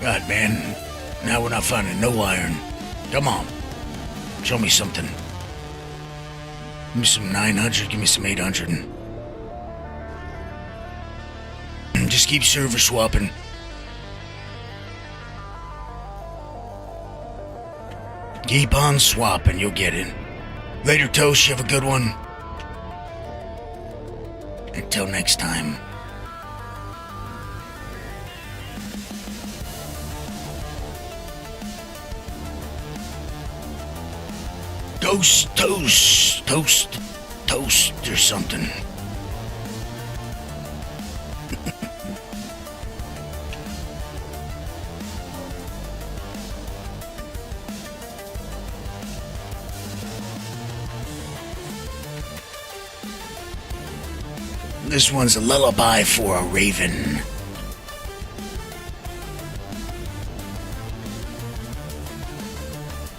God, man. Now we're not finding no iron. Come on. Show me something. Give me some 900, give me some 800. Just keep server swapping. Keep on swapping, you'll get it. Later, Toast, you have a good one. Until next time. Toast or something. This one's a lullaby for a raven.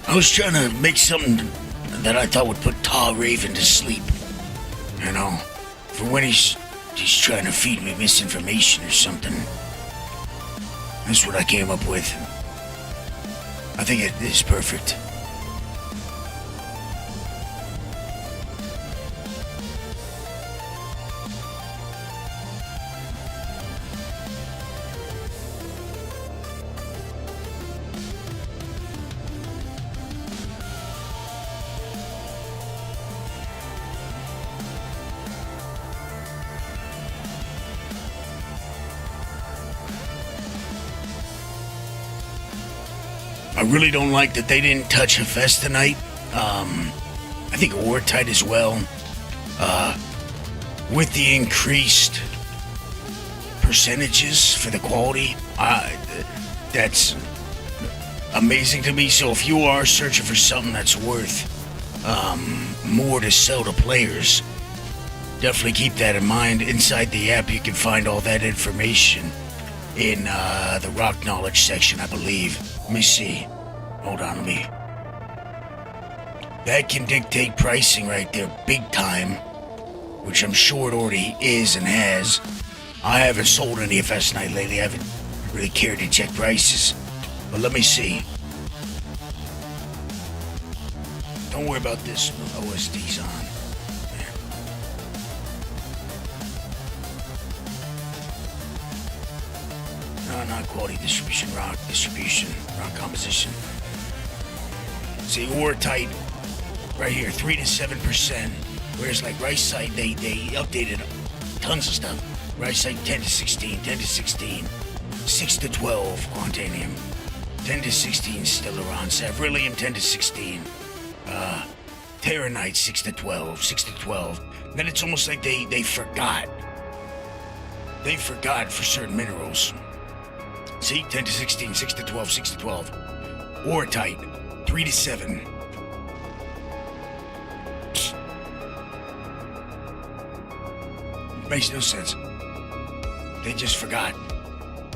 I was trying to make something that I thought would put Tar Raven to sleep. You know, for when he's trying to feed me misinformation or something. That's what I came up with. I think it is perfect. I really don't like that they didn't touch Hephaestus tonight. I think Wartite as well. With the increased percentages for the quality, that's amazing to me. So if you are searching for something that's worth more to sell to players, definitely keep that in mind. Inside the app, you can find all that information in the rock knowledge section, I believe. Let me see. Hold on, that can dictate pricing right there, big time, which I'm sure it already is and has. I haven't sold any FS Night lately. I haven't really cared to check prices. But let me see. Don't worry about this. OSD's on. No, not quality distribution, rock composition. See, Wartite, right here, 3 to 7%. Whereas like Rice Site, they updated tons of stuff. Rice Site 10 to 16, 10 to 16, 6 to 12, Quantanium, 10 to 16, Stellaron, Savrilium 10 to 16, Terranite 6 to 12, 6 to 12. Then it's almost like they forgot. They forgot for certain minerals. See, 10 to 16, 6 to 12, 6 to 12. Wartite, 3 to 7. Makes no sense. They just forgot.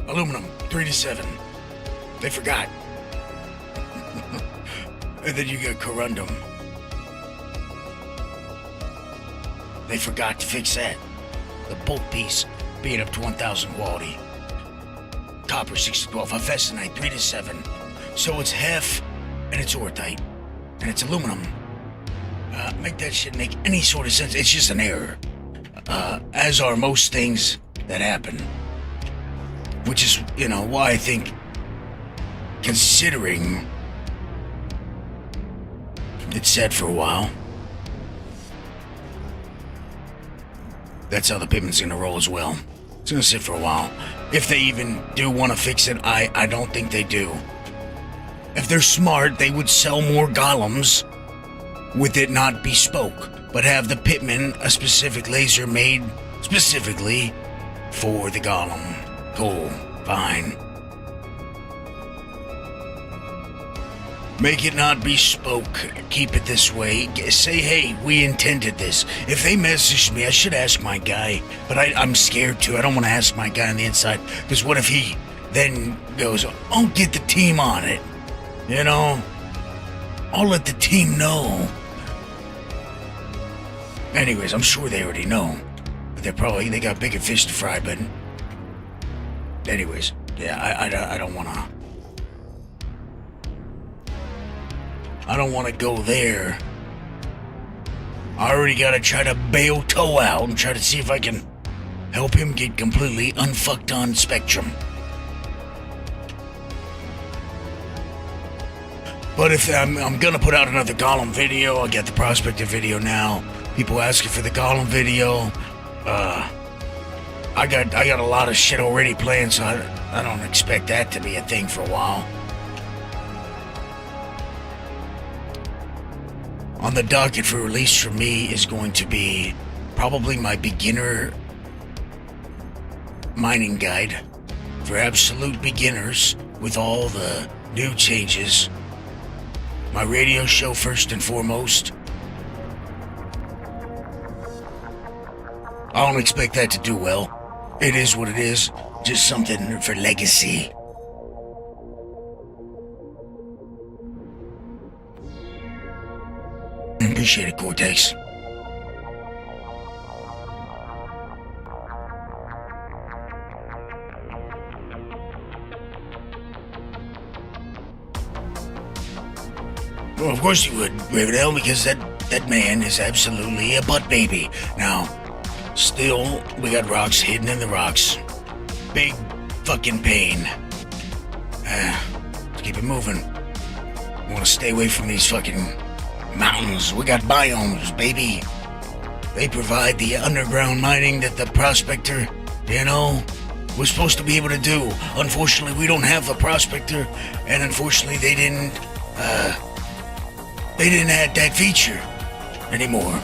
Aluminum, 3 to 7. They forgot. And then you got corundum. They forgot to fix that. The bulk piece being up to 1,000 quality. Copper 6 to 12, Hephaestonite 3 to 7. So it's Hef and it's Ortite and it's aluminum. Make that shit make any sort of sense. It's just an error. As are most things that happen. Which is, why I think, considering it's said for a while, that's how the pigment's gonna roll as well. It's gonna sit for a while. If they even do want to fix it, I don't think they do. If they're smart, they would sell more golems with it not bespoke, but have the pitman a specific laser made specifically for the golem. Cool, fine. Make it not bespoke. Keep it this way. Say, hey, we intended this. If they message me, I should ask my guy, but I'm scared to. I don't want to ask my guy on the inside, because what if he then goes, I'll get the team on it. I'll let the team know. Anyways, I'm sure they already know. But they got bigger fish to fry, but anyways, yeah, I don't want to I don't want to go there. I already gotta try to bail Toe out and try to see if I can help him get completely unfucked on Spectrum. But if I'm gonna put out another Gollum video, I got the Prospector video now. People asking for the Gollum video. I got a lot of shit already planned, so I don't expect that to be a thing for a while. On the docket for release for me is going to be probably my beginner mining guide for absolute beginners with all the new changes. My radio show first and foremost. I don't expect that to do well. It is what it is. Just something for legacy. Appreciate it, Cortex. Well, of course you would, Ravenel, because that man is absolutely a butt baby. Now, still, we got rocks hidden in the rocks. Big fucking pain. Let's keep it moving. I want to stay away from these fucking mountains. We got biomes, baby. They provide the underground mining that the Prospector, was supposed to be able to do. Unfortunately, we don't have the Prospector, and unfortunately, they didn't add that feature anymore.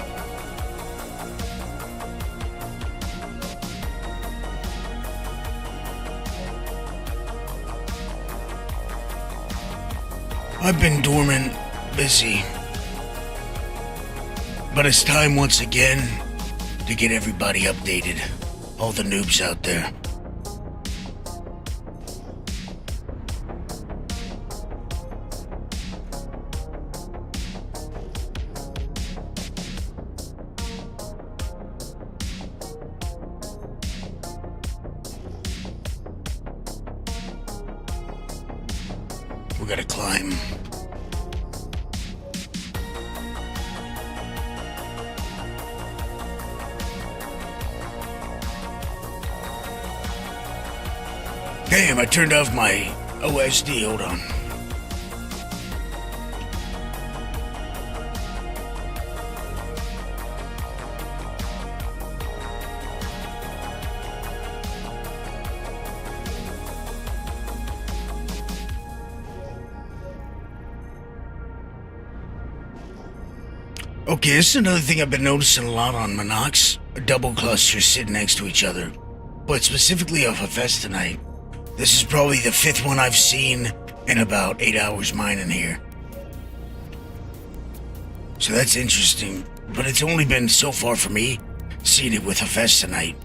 I've been dormant, busy. But it's time once again to get everybody updated. All the noobs out there. We gotta climb. Damn, I turned off my OSD. Hold on. Okay, this is another thing I've been noticing a lot on Monox. Double clusters sitting next to each other. But specifically of Hephaestonite. This is probably the 5th one I've seen in about 8 hours mining here. So that's interesting. But it's only been so far for me seeing it with Hephaestonite.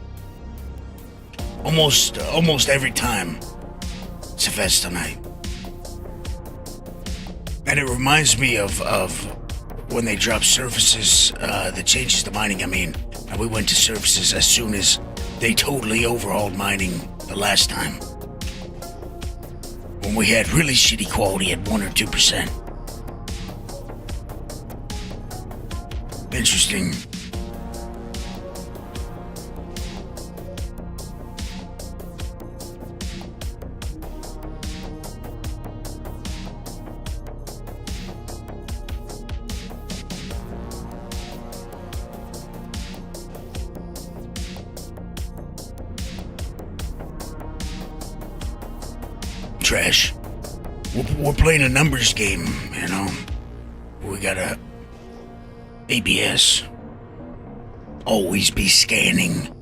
Almost every time it's Hephaestonite. And it reminds me of when they drop surfaces, the changes to mining, and we went to surfaces as soon as they totally overhauled mining the last time. When we had really shitty quality at 1 or 2%. Interesting. Trash. We're playing a numbers game, We gotta ABS. Always be scanning.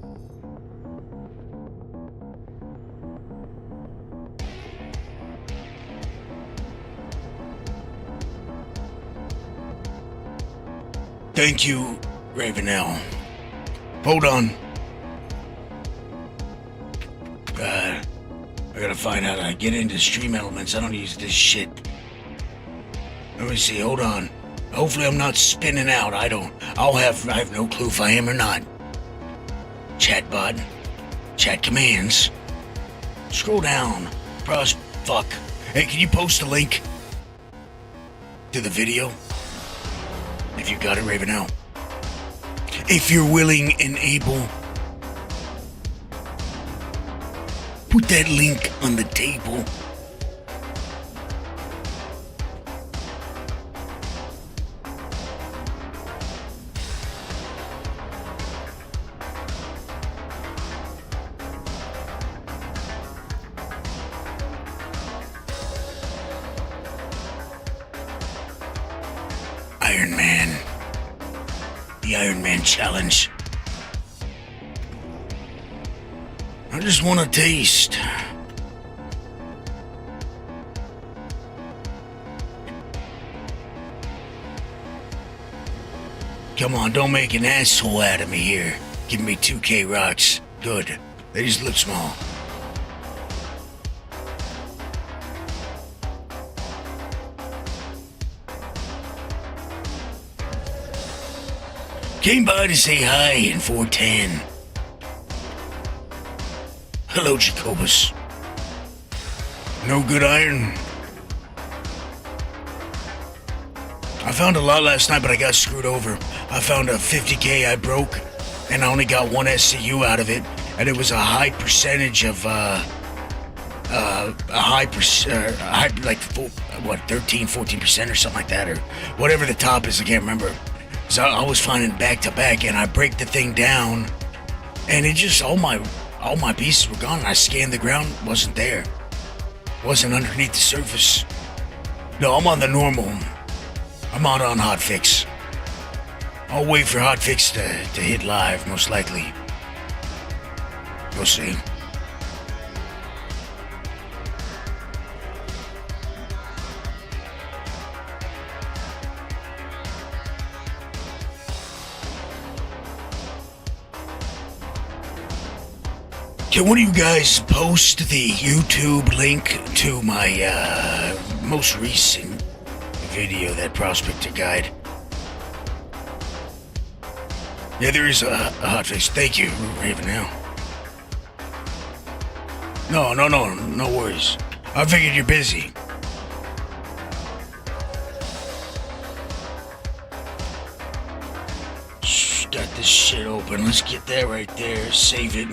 Thank you, Ravenel. Hold on. I gotta find out how to get into Stream Elements. I don't use this shit. Let me see, hold on. Hopefully I'm not spinning out. I have no clue if I am or not. Chatbot. Chat commands. Scroll down. Fuck. Hey, can you post a link? to the video? If you got it, Raven out. If you're willing and able, put that link on the table. Iron Man. The Iron Man challenge. I just want a taste. Come on, don't make an asshole out of me here. Give me 2K rocks. Good. They just look small. Came by to say hi in 410. Hello, Jacobus. No good iron. I found a lot last night, but I got screwed over. I found a 50K I broke, and I only got one SCU out of it, and it was a high percentage of, like, 13, 14% or something like that, or whatever the top is, I can't remember. So I was finding back to back, and I break the thing down, and it just all my pieces were gone. I scanned the ground, wasn't there. Wasn't underneath the surface. No, I'm on the normal. I'm out on hotfix. I'll wait for hotfix to hit live, most likely. We'll see. Can one of you guys post the YouTube link to my most recent video, that prospector guide? Yeah, there is a hotfix. Thank you, Raven now. No worries. I figured you're busy. Got this shit open. Let's get that right there. Save it.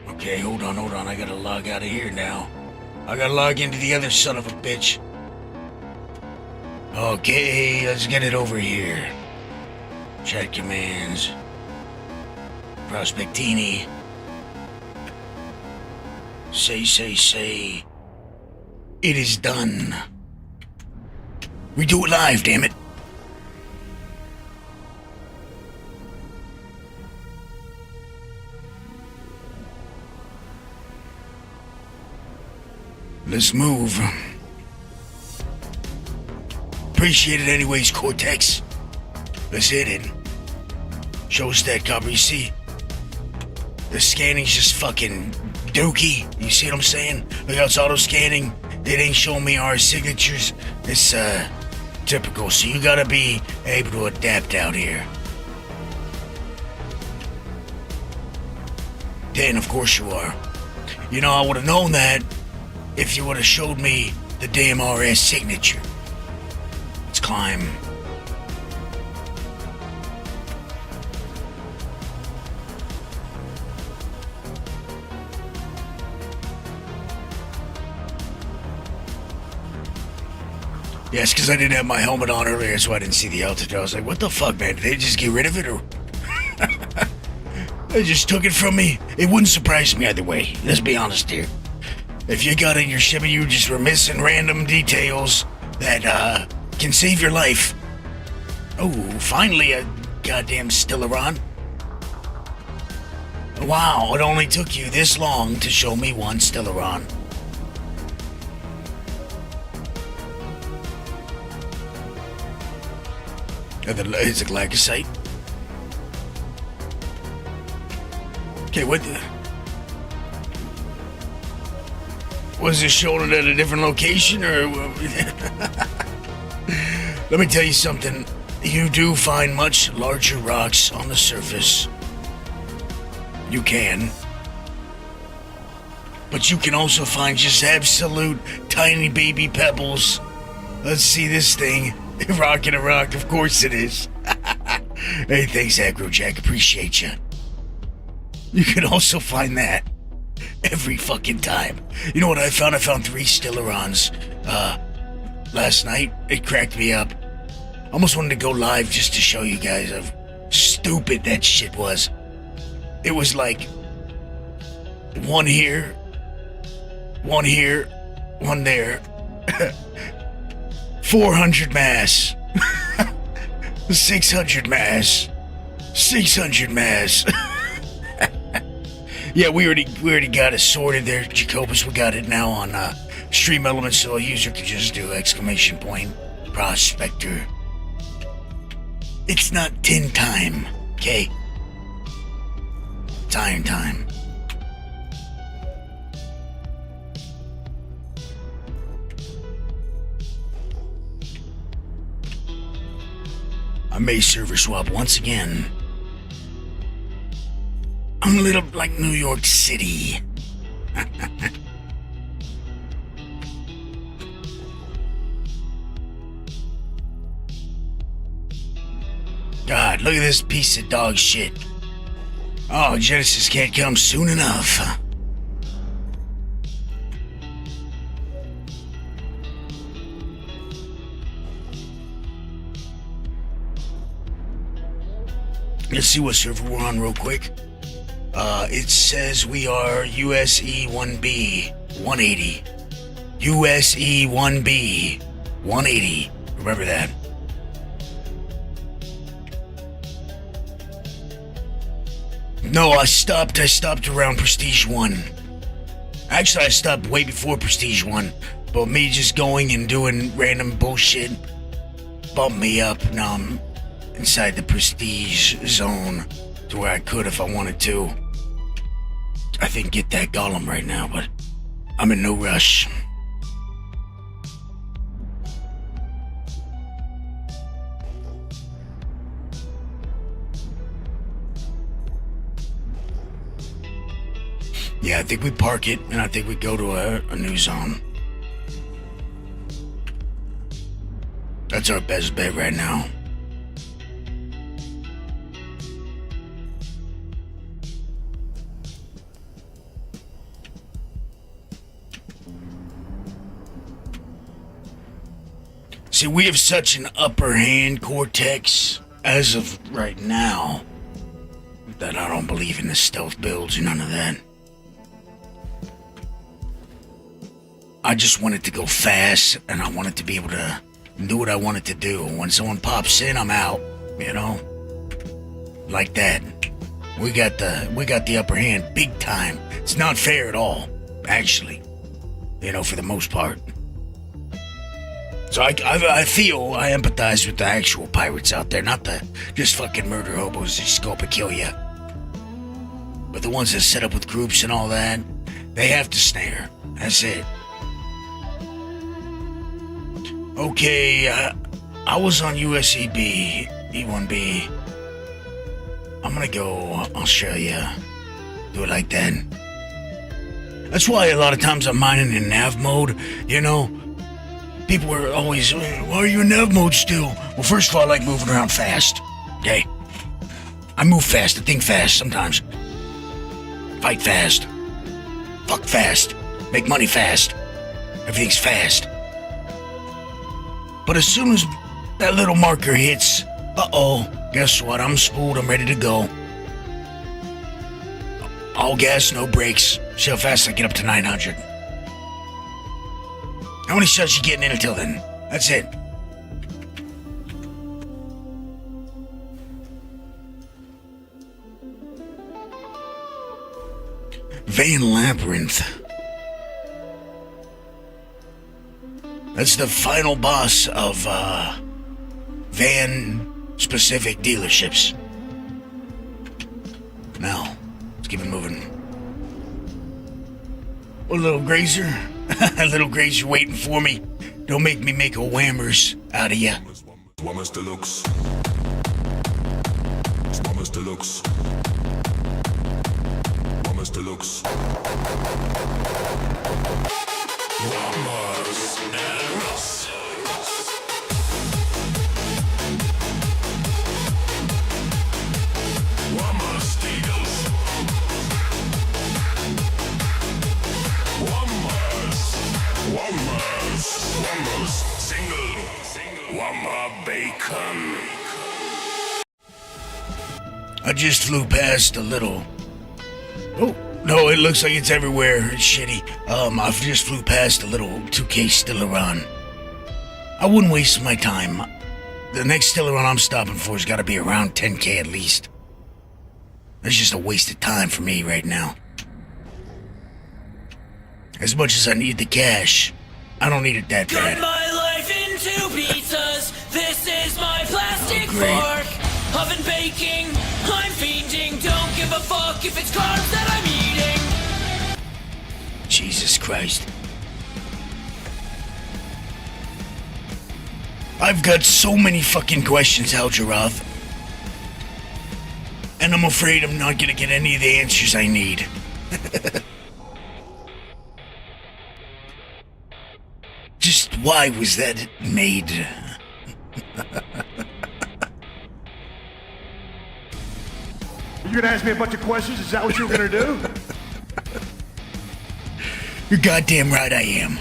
Okay, hold on. I gotta log out of here now. I gotta log into the other son of a bitch. Okay, let's get it over here. Chat commands. Prospectini. Say. It is done. We do it live, damn it. Let's move. Appreciate it anyways, Cortex. Let's hit it. Show us that copper. You see? The scanning's just fucking dookie. You see what I'm saying? Look how it's auto-scanning. It ain't showing me our signatures. It's, typical. So you gotta be able to adapt out here. Dan, of course you are. You know, I would've known that if you would have showed me the damn RS signature. Let's climb. Yes, because I didn't have my helmet on earlier, so I didn't see the altitude. I was like, what the fuck, man? Did they just get rid of it, or... They just took it from me? It wouldn't surprise me either way. Let's be honest here. If you got in your ship and you just were missing random details that can save your life. Oh, finally a goddamn Stellaron. Wow, it only took you this long to show me one Stellaron. It's a glycosite. Okay, what the... Was it shown at a different location, or... Let me tell you something. You do find much larger rocks on the surface. You can. But you can also find just absolute tiny baby pebbles Let's see this thing. Rockin' a rock, of course it is. Hey, thanks, Aggro Jack. Appreciate you. You can also find that every fucking time. You know what I found? I found 3 Stillerons last night. It cracked me up. Almost wanted to go live just to show you guys how stupid that shit was. It was like one here, one there. 400 mass. 600 mass. 600 mass. Yeah, we already got it sorted there, Jacobus. We got it now on Stream Elements, so a user could just do !! Prospector. It's not 10 time, okay? It's iron time. I may server swap once again. I'm a little like New York City. God, look at this piece of dog shit. Oh, Genesis can't come soon enough. Let's see what server we're on real quick. It says we are USE 1B 180. USE 1B 180. Remember that. No, I stopped around Prestige 1. Actually, I stopped way before Prestige 1. But me just going and doing random bullshit bumped me up. Now I'm inside the Prestige zone to where I could if I wanted to. I think get that golem right now, but I'm in no rush. Yeah, I think we park it, and I think we go to a new zone. That's our best bet right now. See, we have such an upper hand, Cortex, as of right now, that I don't believe in the stealth builds or none of that. I just want it to go fast, and I want it to be able to do what I want it to do. When someone pops in, I'm out, you know? Like that. We got the upper hand big time. It's not fair at all, actually. You know, for the most part. So I empathize with the actual pirates out there, not the just fucking murder hobos that just go up and kill you. But the ones that set up with groups and all that, they have to snare. That's it. Okay, I was on USEB, E1B. I'm gonna go Australia. Do it like that. That's why a lot of times I'm mining in nav mode, you know? People were always, why are you in nav mode still? Well, first of all, I like moving around fast, okay? I move fast, I think fast sometimes. Fight fast. Fuck fast. Make money fast. Everything's fast. But as soon as that little marker hits, guess what? I'm spooled, I'm ready to go. All gas, no brakes. See how fast I get up to 900. How many shots you getting in until then? That's it. Van Labyrinth. That's the final boss of van-specific dealerships. Now, let's keep it moving. What, a little grazer? A little grazer waiting for me. Don't make me make a whammers out of ya. Whammers Deluxe. Whammers Deluxe. Whammers Deluxe. Whammers Deluxe. I just flew past a little. Oh, no, it looks like it's everywhere. It's shitty. I just flew past a little 2K Stellaron. I wouldn't waste my time. The next Stellaron I'm stopping for has got to be around 10K at least. That's just a waste of time for me right now. As much as I need the cash, I don't need it that bad. Cut my life into pizzas. This is my plastic great. fork. Oven baking, I'm fiending. Don't give a fuck if it's carbs that I'm eating. Jesus Christ. I've got so many fucking questions, Algerath. And I'm afraid I'm not gonna get any of the answers I need. Just why was that made? You're gonna ask me a bunch of questions? Is that what you were gonna do? You're goddamn right I am.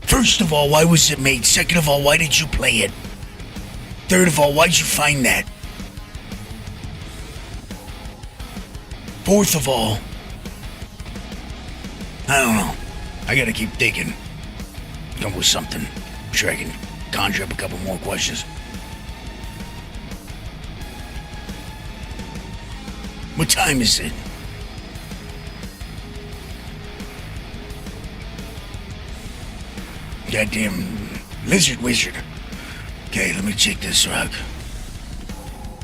First of all, why was it made? Second of all, why did you play it? Third of all, why'd you find that? Fourth of all, I don't know. I gotta keep thinking. Come with something. I'm sure I can conjure up a couple more questions. What time is it? Goddamn lizard wizard. Okay, let me check this rock.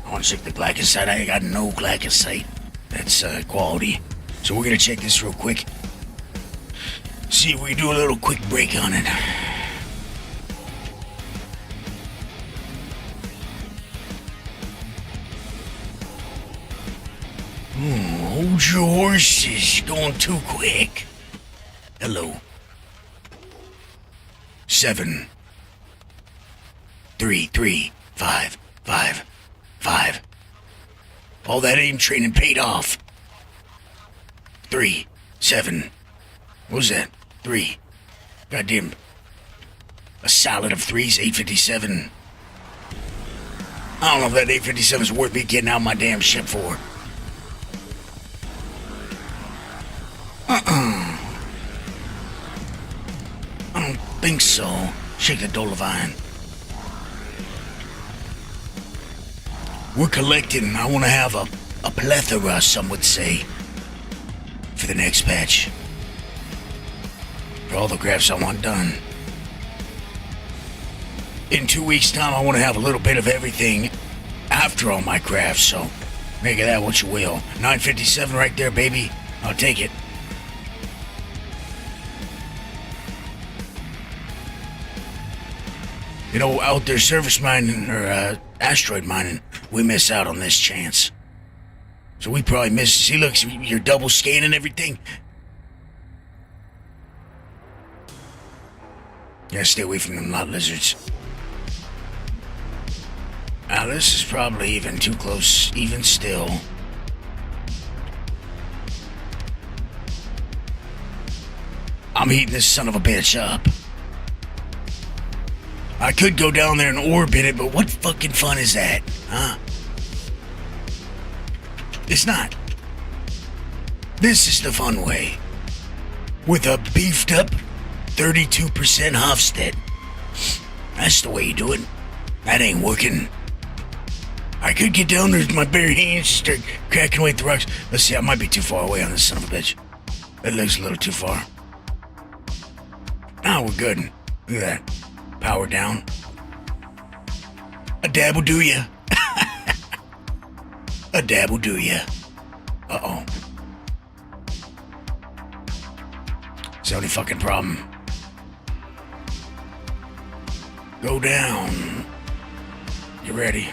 I want to check the glaicosite. I got no glaicosite. That's quality. So we're gonna check this real quick. See if we do a little quick break on it. Hold your horses. You're going too quick. Hello. 7 3 3 5 5 5. All that aim training paid off. 3 7. What was that? 3. Goddamn. A salad of 3s, 857. I don't know if that 857 is worth me getting out my damn ship for. I don't think so. Shake the Dolovine. We're collecting. I want to have a plethora, some would say, for the next patch. For all the crafts I want done. In 2 weeks' time, I want to have a little bit of everything after all my crafts, so make of that what you will. 957 right there, baby. I'll take it. You know, out there surface mining, or asteroid mining, we miss out on this chance. So we probably miss. See, look, you're double scanning everything. Yeah, stay away from them lot lizards. Now, this is probably even too close, even still. I'm heating this son of a bitch up. I could go down there and orbit it, but what fucking fun is that, huh? It's not. This is the fun way. With a beefed up 32% Hofstede. That's the way you do it. That ain't working. I could get down there with my bare hands, start cracking away at the rocks. Let's see, I might be too far away on this son of a bitch. That looks a little too far. Ah, we're good. Look at that. Power down. A dab will do ya. A dab will do ya. Uh-oh. It's the only fucking problem. Go down. You ready?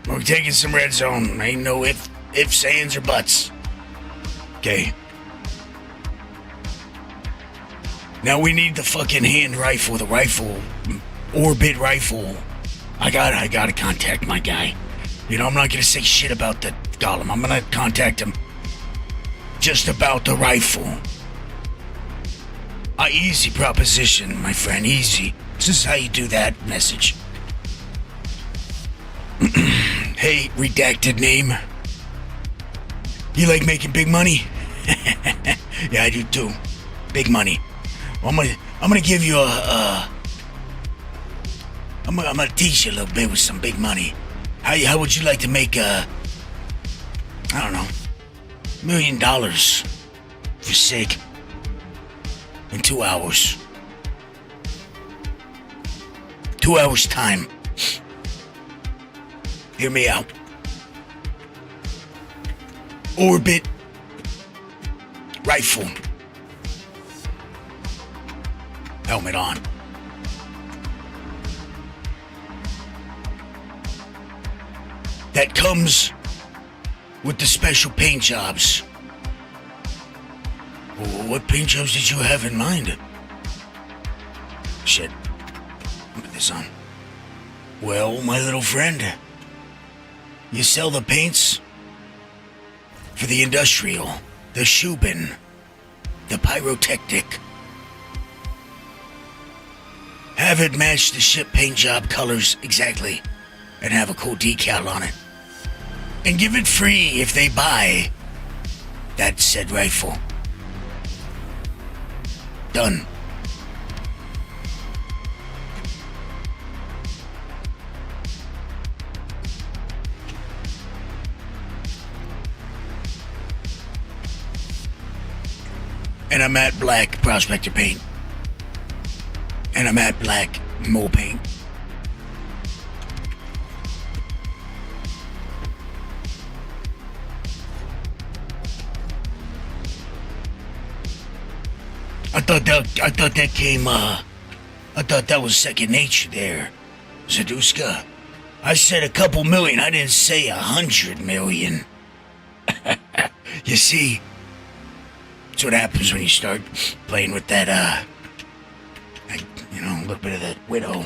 We're taking some red zone. Ain't no ifs, ands, or buts. Okay. Now we need the fucking hand rifle, the rifle, orbit rifle. I gotta contact my guy. You know, I'm not gonna say shit about the golem. I'm gonna contact him just about the rifle. Easy proposition, my friend, easy. This is how you do that message. Hey, redacted name. You like making big money? Yeah, I do too. Big money. Well, I'm gonna give you I'm gonna teach you a little bit with some big money. How would you like to make I don't know, $1 million if you're sick in 2 hours? 2 hours time. Hear me out. Orbit rifle. Helmet on. That comes with the special paint jobs. What paint jobs did you have in mind? Shit. Put this on. Well, my little friend, you sell the paints for the industrial, the Shubin, the pyrotechnic. Have it match the ship paint job colors exactly, and have a cool decal on it. And give it free if they buy that said rifle. Done. And a matte black prospector paint. And a matte black mole paint. I thought that was second nature there, Zaduska. I said a couple million, I didn't say 100 million. You see, that's what happens when you start playing with that, a little bit of that widow.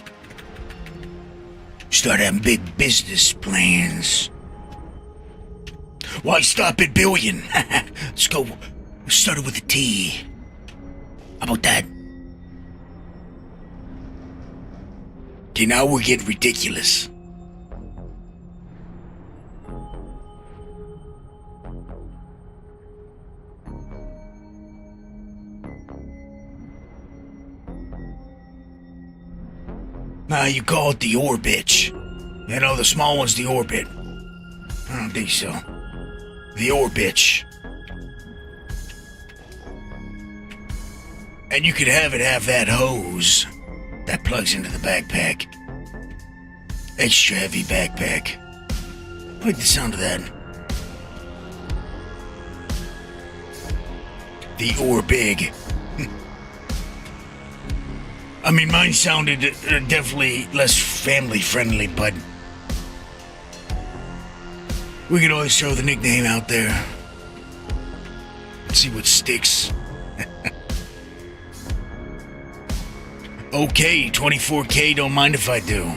Start having big business plans. Why stop at billion? Let's go. Start it with a T. How about that? Okay, now we're getting ridiculous. Nah, you call it the orbit. You know, the small one's the orbit. I don't think so. The orbit. And you could have that hose that plugs into the backpack. Extra heavy backpack. I like the sound of that. The Orbig. I mean, mine sounded definitely less family friendly, but we could always throw the nickname out there. See what sticks. Okay, 24K, don't mind if I do.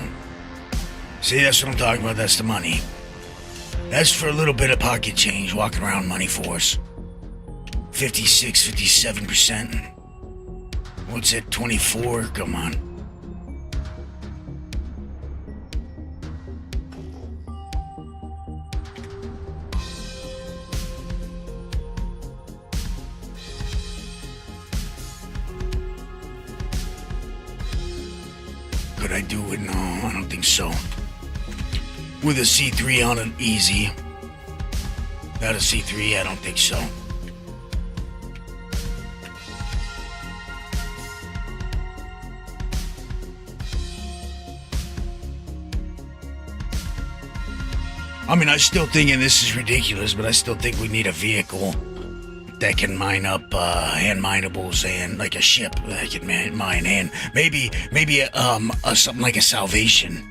See, that's what I'm talking about, that's the money. That's for a little bit of pocket change, walking around money for us. 56, 57%. What's it, 24? Come on. Could I do it? No, I don't think so. With a C3 on it, easy. Without a C3, I don't think so. I mean, I still think, and this is ridiculous, but I still think we need a vehicle that can mine up hand minables and like a ship that can mine and maybe something like a Salvation,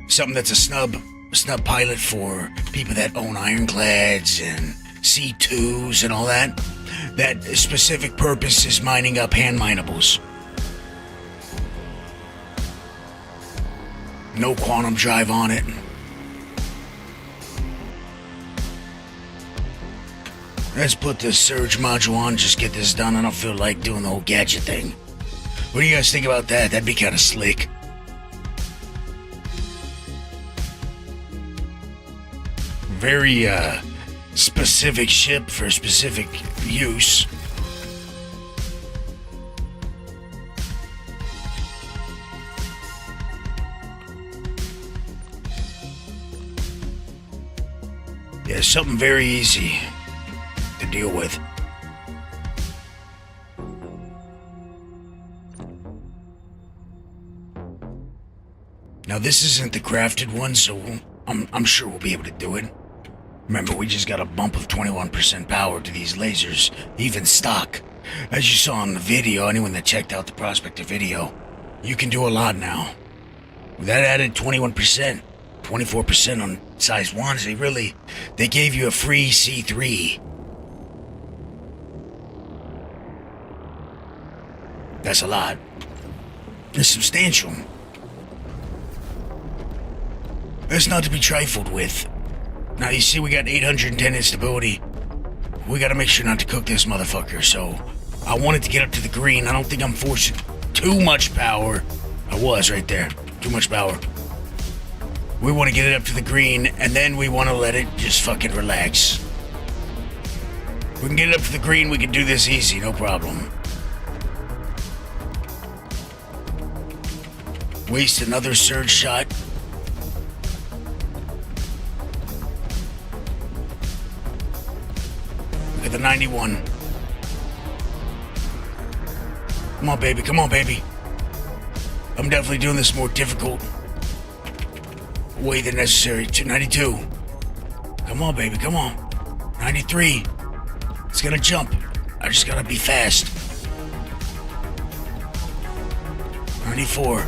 something that's a snub pilot for people that own ironclads and C2s and all that. That specific purpose is mining up hand minables. No quantum drive on it. Let's put the surge module on, just get this done. I don't feel like doing the whole gadget thing. What do you guys think about that? That'd be kind of slick. Very, specific ship for specific use. Yeah, something very easy to deal with. Now this isn't the crafted one, so I'm sure we'll be able to do it. Remember, we just got a bump of 21% power to these lasers, even stock. As you saw in the video, anyone that checked out the Prospector video, you can do a lot now. With that added 21%, 24% on size 1s, they gave you a free C3. That's a lot. It's substantial. That's not to be trifled with. Now you see we got 810 instability. We gotta make sure not to cook this motherfucker, so I wanted to get up to the green. I don't think I'm forcing too much power. I was right there. Too much power. We want to get it up to the green, and then we want to let it just fucking relax. We can get it up to the green, we can do this easy, no problem. Waste another surge shot. Look at the 91. Come on, baby, come on, baby. I'm definitely doing this more difficult way than necessary. 92. Come on, baby, come on. 93. It's gonna jump. I just gotta be fast. 94.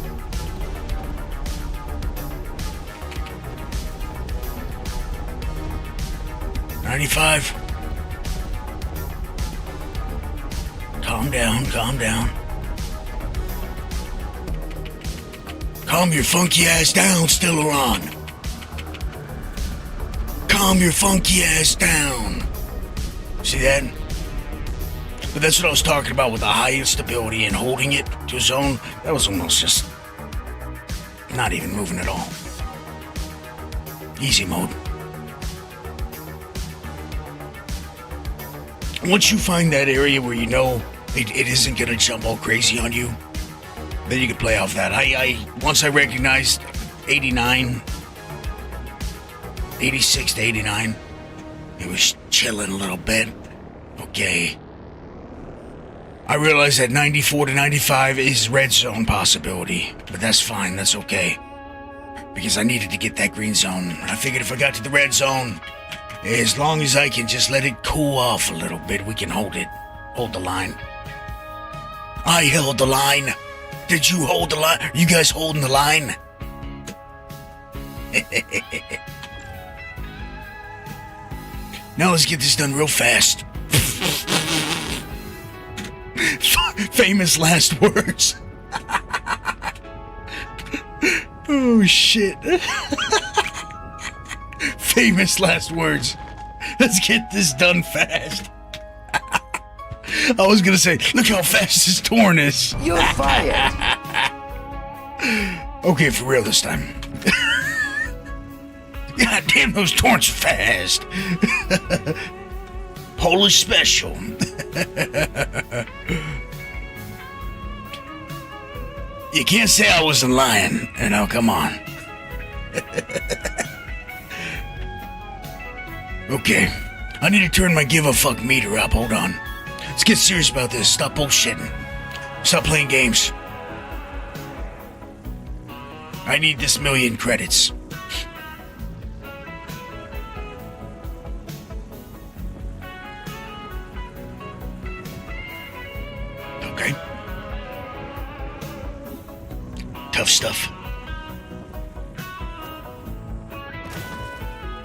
$95. Calm down, calm down. Calm your funky ass down, Stellaron. Calm your funky ass down. See that? But that's what I was talking about with the high instability and holding it to a zone. That was almost just not even moving at all. Easy mode. Once you find that area where you know it isn't gonna jump all crazy on you, then you can play off that. Once I recognized 89, 86 to 89, it was chilling a little bit. Okay. I realized that 94 to 95 is red zone possibility, but that's fine, that's okay. Because I needed to get that green zone. I figured if I got to the red zone, as long as I can just let it cool off a little bit, we can hold it. Hold the line. I held the line. Did you hold the line? Are you guys holding the line? Now let's get this done real fast. Famous last words. Oh shit. Famous last words. Let's get this done fast. I was gonna say, look how fast this torn is. You're fired. Okay, for real this time. God damn, those torns fast. Polish special. You can't say I wasn't lying. You know, come on. Okay, I need to turn my give a fuck meter up. Hold on. Let's get serious about this. Stop bullshitting. Stop playing games. I need this 1,000,000 credits. Okay. Tough stuff.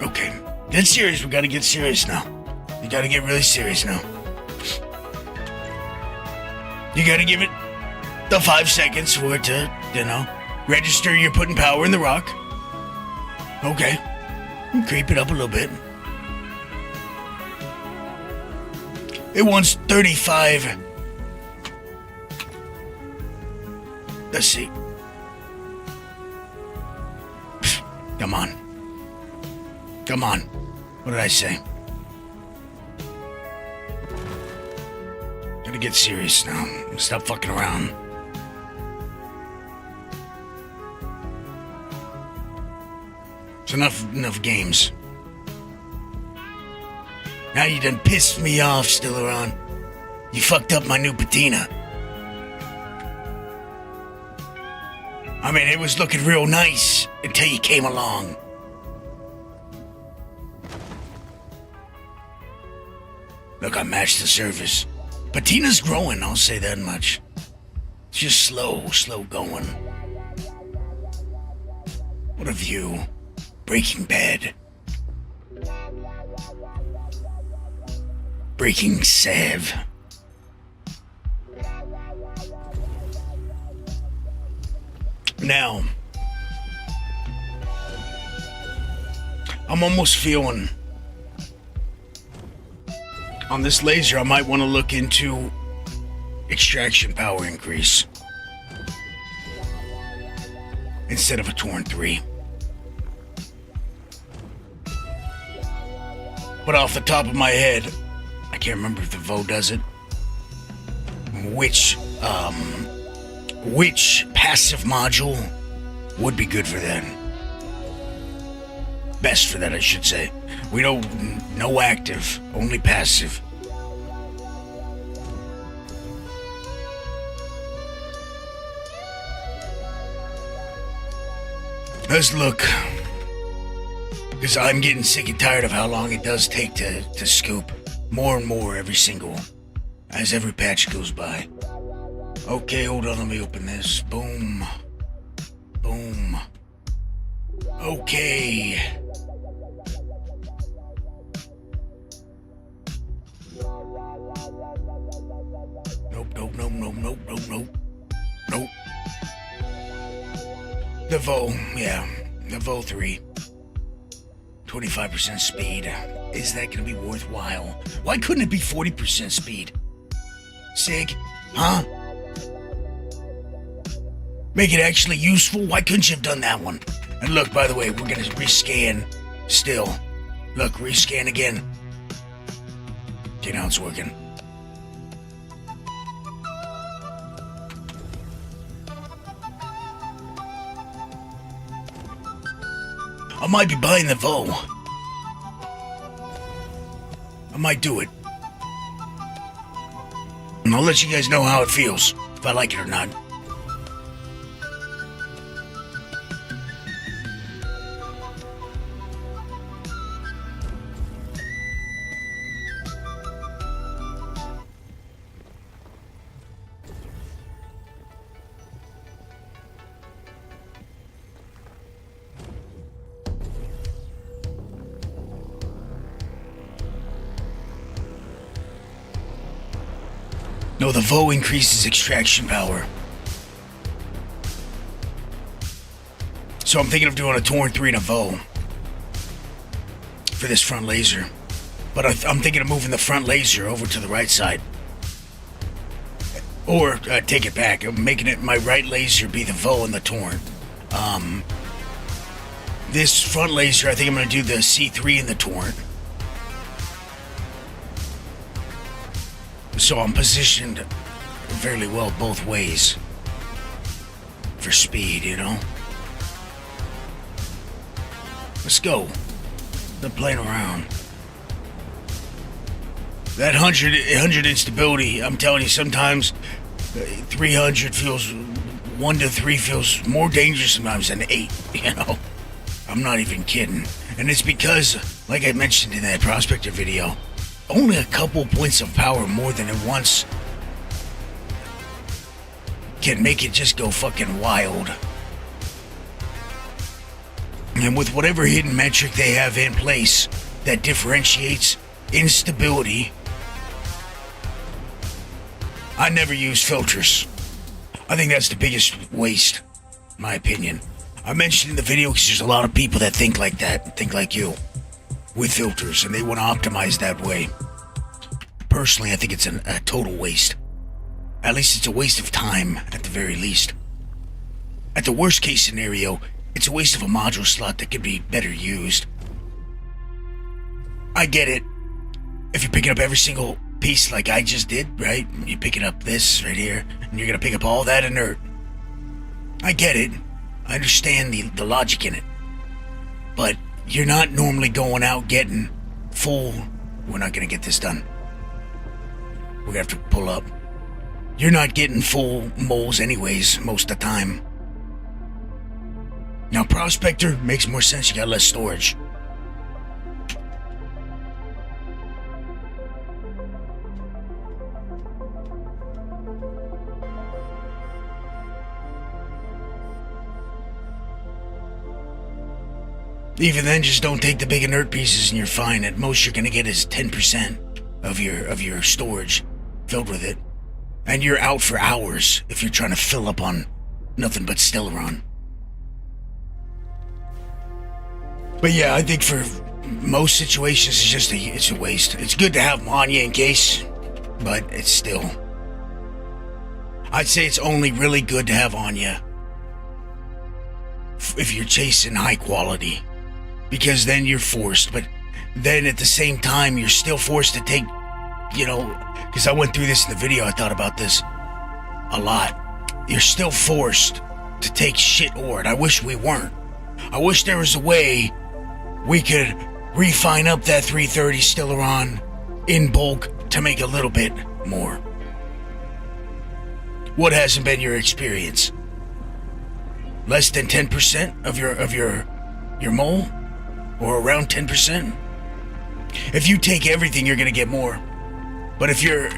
Okay. Get serious. We gotta get serious now. You gotta get really serious now. You gotta give it the 5 seconds for it to, register you're putting power in the rock. Okay. Creep it up a little bit. It wants 35. Let's see. Come on. Come on. What did I say? Gotta get serious now. Stop fucking around. It's enough games. Now you done pissed me off, Stillaron. You fucked up my new patina. I mean, it was looking real nice until you came along. Look, I matched the surface. Patina's growing, I'll say that much. It's just slow going. What a view. Breaking Bad. Breaking Sav. Now, I'm almost feeling on this laser I might want to look into extraction power increase instead of a Torn 3. But off the top of my head, I can't remember if the VO does it. Which passive module would be good for that? Best for that, I should say. We don't, no active, only passive. Let's look. Because I'm getting sick and tired of how long it does take to scoop. More and more as every patch goes by. Okay, hold on, let me open this. Boom. Boom. Okay. Nope. The VO, yeah. The VO 3. 25% speed. Is that gonna be worthwhile? Why couldn't it be 40% speed? Sig? Huh? Make it actually useful? Why couldn't you have done that one? And look, by the way, we're gonna rescan still. Look, rescan again. Okay, now it's working. I might be buying the VO. I might do it. And I'll let you guys know how it feels, if I like it or not. No, the VO increases extraction power. So I'm thinking of doing a Torn 3 and a VO for this front laser. But I'm thinking of moving the front laser over to the right side. Or take it back. I'm making it my right laser be the VO and the Torn. This front laser, I think I'm going to do the C3 and the Torn. So I'm positioned fairly well both ways for speed, you know? Let's go. They're playing around. That 100 instability, I'm telling you, sometimes 300 feels, 1 to 3 feels more dangerous sometimes than 8, you know? I'm not even kidding. And it's because, like I mentioned in that prospector video, only a couple points of power more than it once can make it just go fucking wild. And with whatever hidden metric they have in place that differentiates instability, I never use filters. I think that's the biggest waste, in my opinion. I mentioned in the video because there's a lot of people that think like that, think like you, with filters, and they want to optimize that way. personally, I think it's a total waste. At least it's a waste of time, at the very least. At the worst case scenario, it's a waste of a module slot that could be better used. I get it. If you're picking up every single piece like I just did, right? You're picking up this right here, and you're gonna pick up all that inert. I get it. I understand the logic in it. But you're not normally going out getting full... We're not gonna get this done. We're gonna have to pull up. You're not getting full moles anyways, most of the time. Now, Prospector makes more sense. You got less storage. Even then, just don't take the big inert pieces and you're fine. At most, you're gonna get is 10% of your storage filled with it. And you're out for hours if you're trying to fill up on nothing but Stellaron. But yeah, I think for most situations, it's a waste. It's good to have Anya in case, but it's still... I'd say it's only really good to have Anya if you're chasing high quality. Because then you're forced, but then at the same time, you're still forced to take, because I went through this in the video, I thought about this a lot. You're still forced to take shit ore, and I wish we weren't. I wish there was a way we could refine up that 330 Stellaron in bulk to make a little bit more. What hasn't been your experience? Less than 10% of your mole? Or around 10%? If you take everything, you're gonna get more. But if you're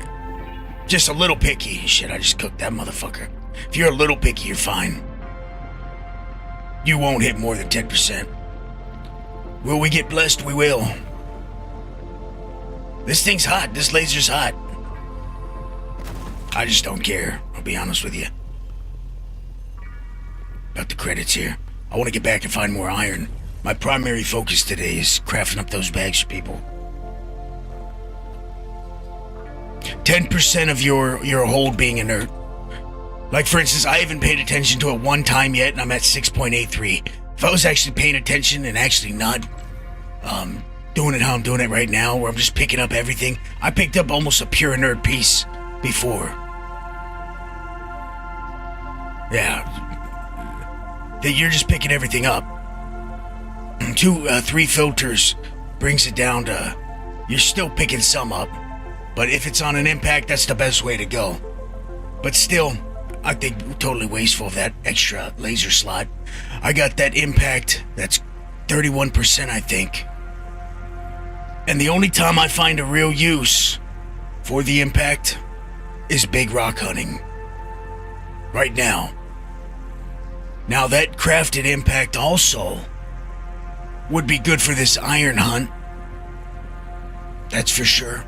just a little picky... Shit, I just cooked that motherfucker. If you're a little picky, you're fine. You won't hit more than 10%. Will we get blessed? We will. This thing's hot. This laser's hot. I just don't care. I'll be honest with you. Got the credits here. I want to get back and find more iron. My primary focus today is crafting up those bags for people. 10% of your hold being inert. Like, for instance, I haven't paid attention to it one time yet, and I'm at 6.83. If I was actually paying attention and actually not doing it how I'm doing it right now, where I'm just picking up everything, I picked up almost a pure inert piece before. Yeah. That you're just picking everything up. 3 filters brings it down to you're still picking some up, but if it's on an impact, that's the best way to go. But still, I think totally wasteful of that extra laser slot. I got that impact, that's 31%, I think. And the only time I find a real use for the impact is big rock hunting. Right now. Now that crafted impact also would be good for this iron hunt. That's for sure.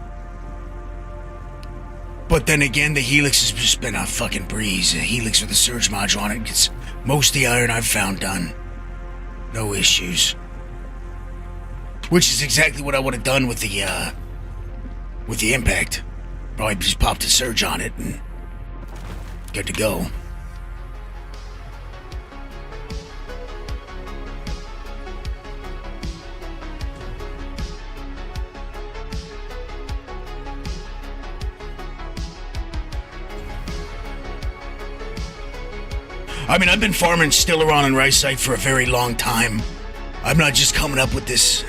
But then again, the Helix has just been a fucking breeze. A Helix with a surge module on it gets most of the iron I've found done. No issues. Which is exactly what I would have done with the impact. Probably just popped a surge on it and good to go. I mean, I've been farming Stellaron and Ricite for a very long time. I'm not just coming up with this,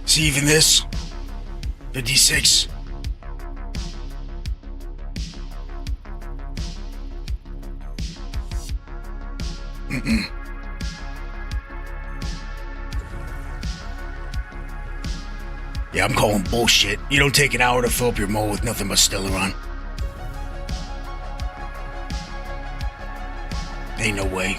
See, even this? 56. Yeah, I'm calling bullshit. You don't take an hour to fill up your mole with nothing but Stellaron. Ain't no way.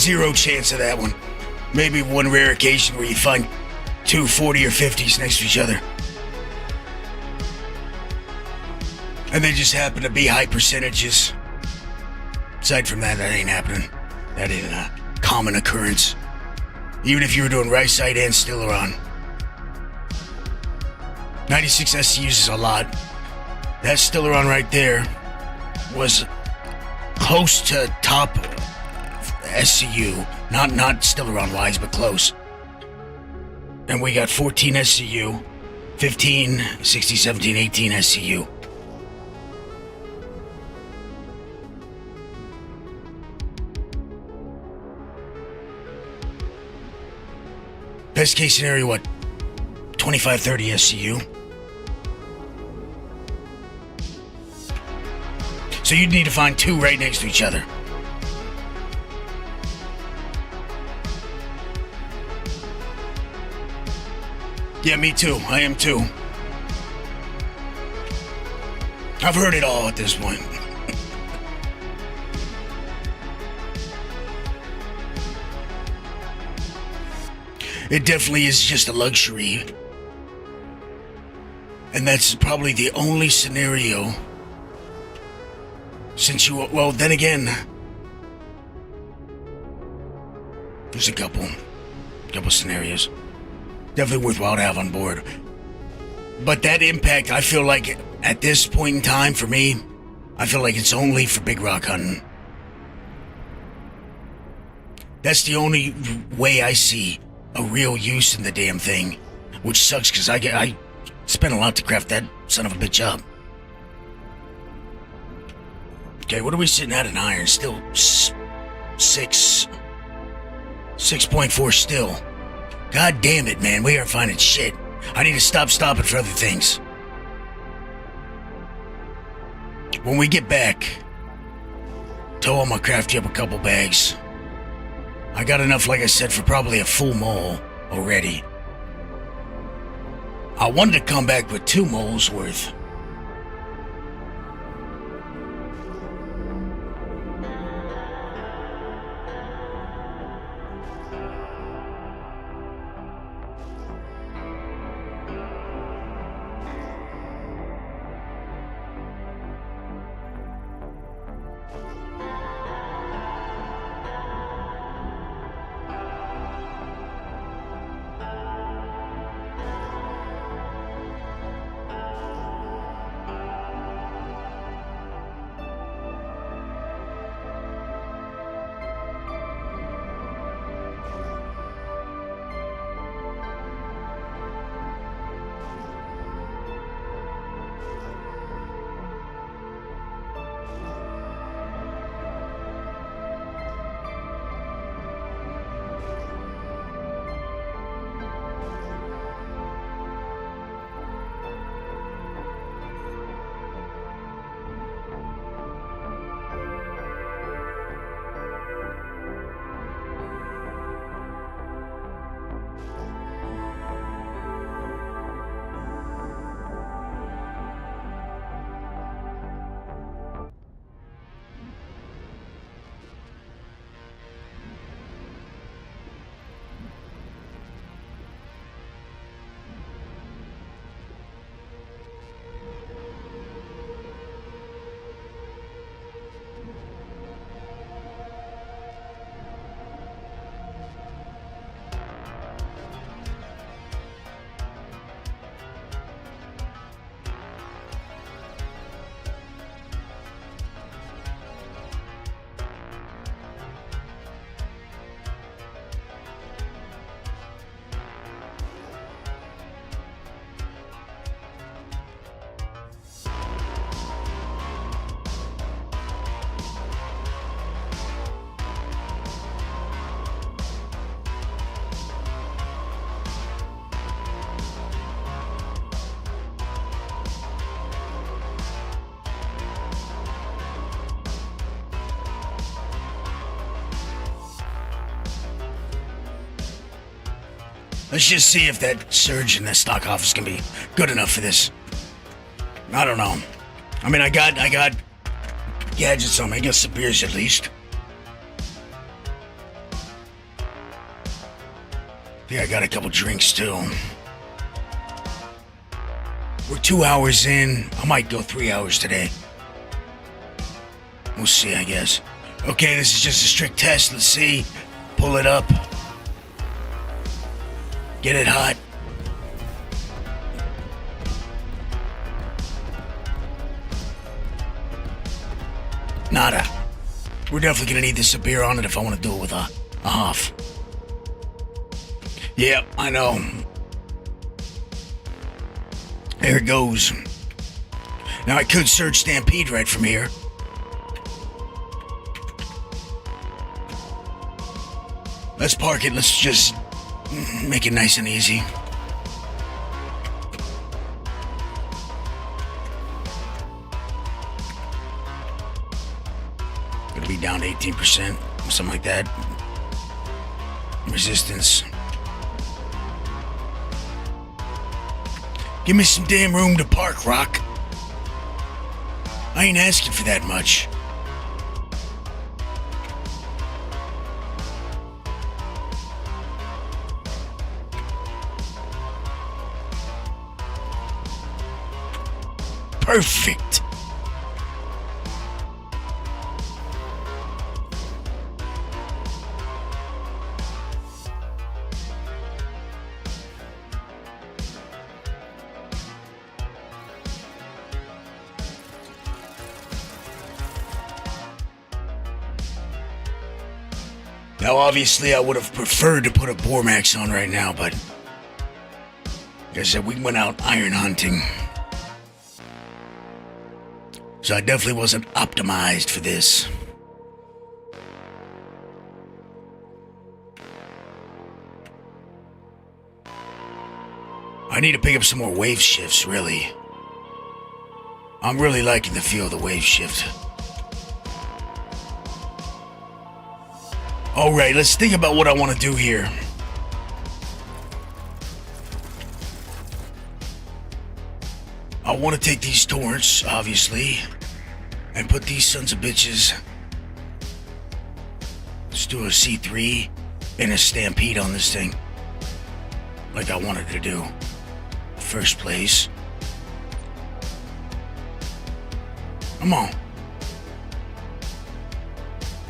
zero chance of that one. Maybe one rare occasion where you find two 40 or 50s next to each other. And they just happen to be high percentages. Aside from that, that ain't happening. That ain't a common occurrence. Even if you were doing right side and Stellaron. 96 SCUs is a lot. That Stellaron right there was close to top SCU. Not Stellaron wise, but close. And we got 14 SCU, 15, 16, 17, 18 SCU. Best case scenario, what? 25, 30 SCU. So you'd need to find two right next to each other. Yeah, me too. I am too. I've heard it all at this point. It definitely is just a luxury. And that's probably the only scenario since you... Well, then again, there's a couple scenarios. Definitely worthwhile to have on board. But that impact, I feel like at this point in time, for me, I feel like it's only for big rock hunting. That's the only way I see a real use in the damn thing, which sucks because I spent a lot to craft that son of a bitch up. Okay, what are we sitting at in iron? Still 6.4 still. God damn it, man, we aren't finding shit. I need to stop stopping for other things. When we get back, Toe, I'm gonna craft you up a couple bags. I got enough, like I said, for probably a full mole already. I wanted to come back with 2 moles worth. Let's just see if that surge in the stock office can be good enough for this. I don't know. I mean, I got gadgets on me. I got some beers at least. think I got a couple drinks too. We're 2 hours in. I might go 3 hours today. We'll see, I guess. Okay, this is just a strict test. Let's see. Pull it up. Get it hot. Nada. We're definitely gonna need this beer on it if I want to do it with a half. Yep, I know. There it goes. Now I could search Stampede right from here. Let's park it. Let's just make it nice and easy. Gonna be down to 18%, something like that. Resistance. Give me some damn room to park, Rock. I ain't asking for that much. Perfect. Now, obviously, I would have preferred to put a Bormax on right now, but like I said, we went out iron hunting. So I definitely wasn't optimized for this. I need to pick up some more wave shifts, really. I'm really liking the feel of the wave shift. Alright, let's think about what I want to do here. I want to take these torrents, obviously, and put these sons of bitches. Let's do a C3 and a Stampede on this thing. Like I wanted to do. First place. Come on.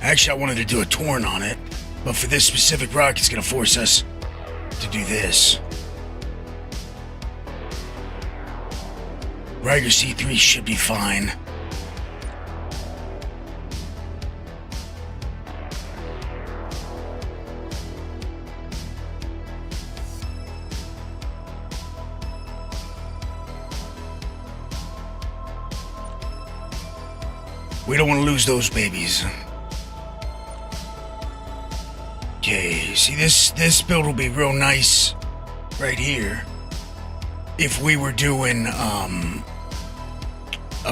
Actually, I wanted to do a Torn on it, but for this specific rock, it's going to force us to do this. Riger C3 should be fine. We don't want to lose those babies. Okay, see this build will be real nice right here if we were doing a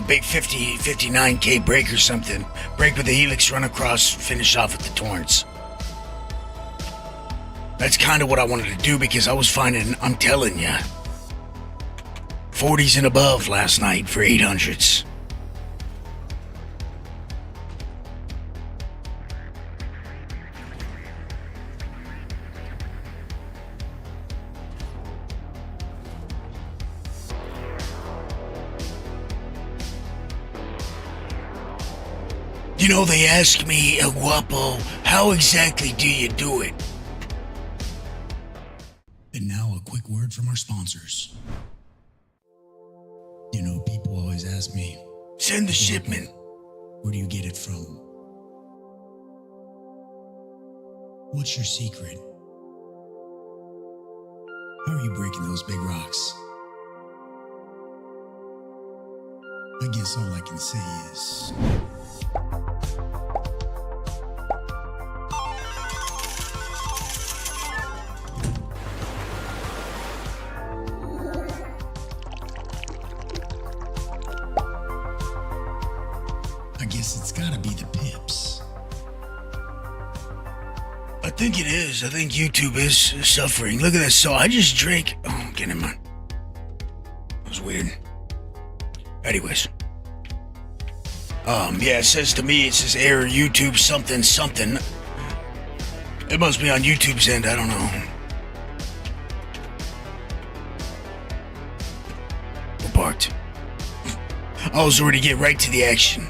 big 59k break or something. Break with the helix, run across, finish off with the torrents. That's kind of what I wanted to do because I was finding, I'm telling ya, 40s and above last night for 800s. You know, they ask me, Elguapoe, how exactly do you do it? And now a quick word from our sponsors. You know, people always ask me, send the shipment. Where do you get it from? What's your secret? How are you breaking those big rocks? I guess all I can say is... it's gotta be the pips. I think it is. I think YouTube is suffering. Look at this. So I just drank. Oh, get in mind. That was weird. Anyways. Yeah, it says to me, it says error YouTube something something. It must be on YouTube's end. I don't know. I was ready to get right to the action.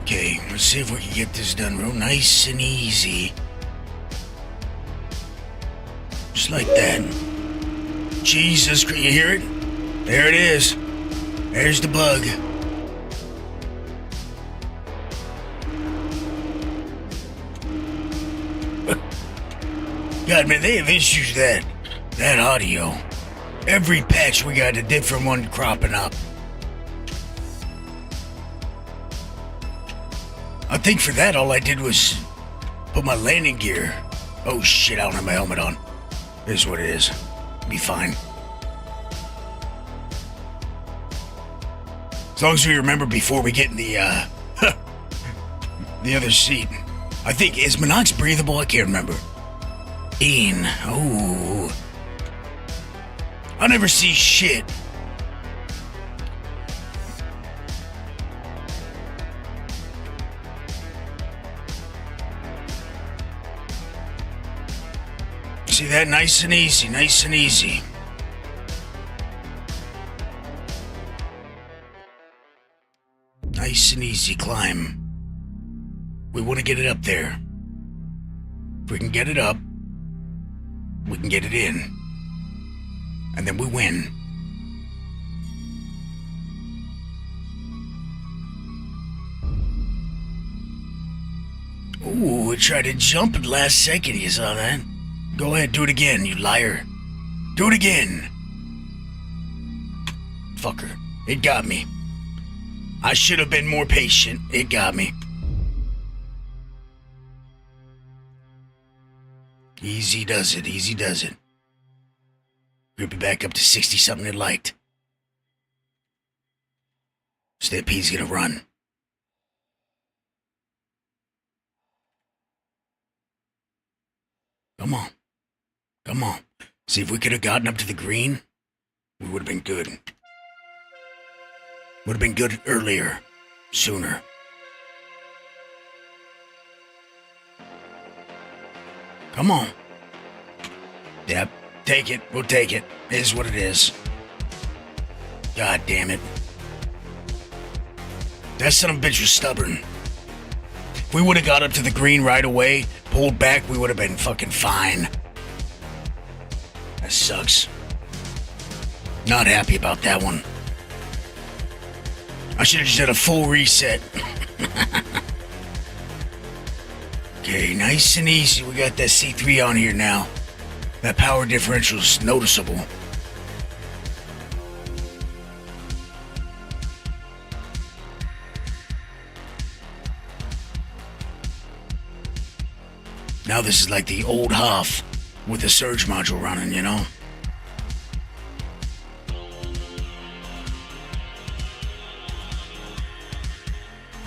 Okay, let's see if we can get this done real nice and easy. Just like that. Jesus Christ, you hear it? There it is. There's the bug. God, man, they have issues with that audio. Every patch we got a different one cropping up. I think for that, all I did was put my landing gear. Oh shit, I don't have my helmet on. This is what it is. Be fine. As long as we remember before we get in the other seat. I think, is Monox breathable? I can't remember. Ian. Oh. I never see shit. See that? Nice and easy, nice and easy. Nice and easy climb. We want to get it up there. If we can get it up, we can get it in. And then we win. Ooh, we tried to jump at the last second, you saw that? Go ahead, do it again, you liar. Do it again. Fucker, it got me. I should have been more patient. It got me. Easy does it, easy does it. We'll be back up to 60-something it liked. Stampede's gonna run. Come on. Come on. See, if we could have gotten up to the green, we would have been good. Would have been good earlier. Sooner. Come on. Yep. Take it. We'll take it. It is what it is. God damn it. That son of a bitch was stubborn. If we would have got up to the green right away, pulled back, we would have been fucking fine. That sucks. Not happy about that one. I should have just done a full reset. Okay, nice and easy. We got that C3 on here now. That power differential is noticeable. Now this is like the old Hoff with the surge module running, you know?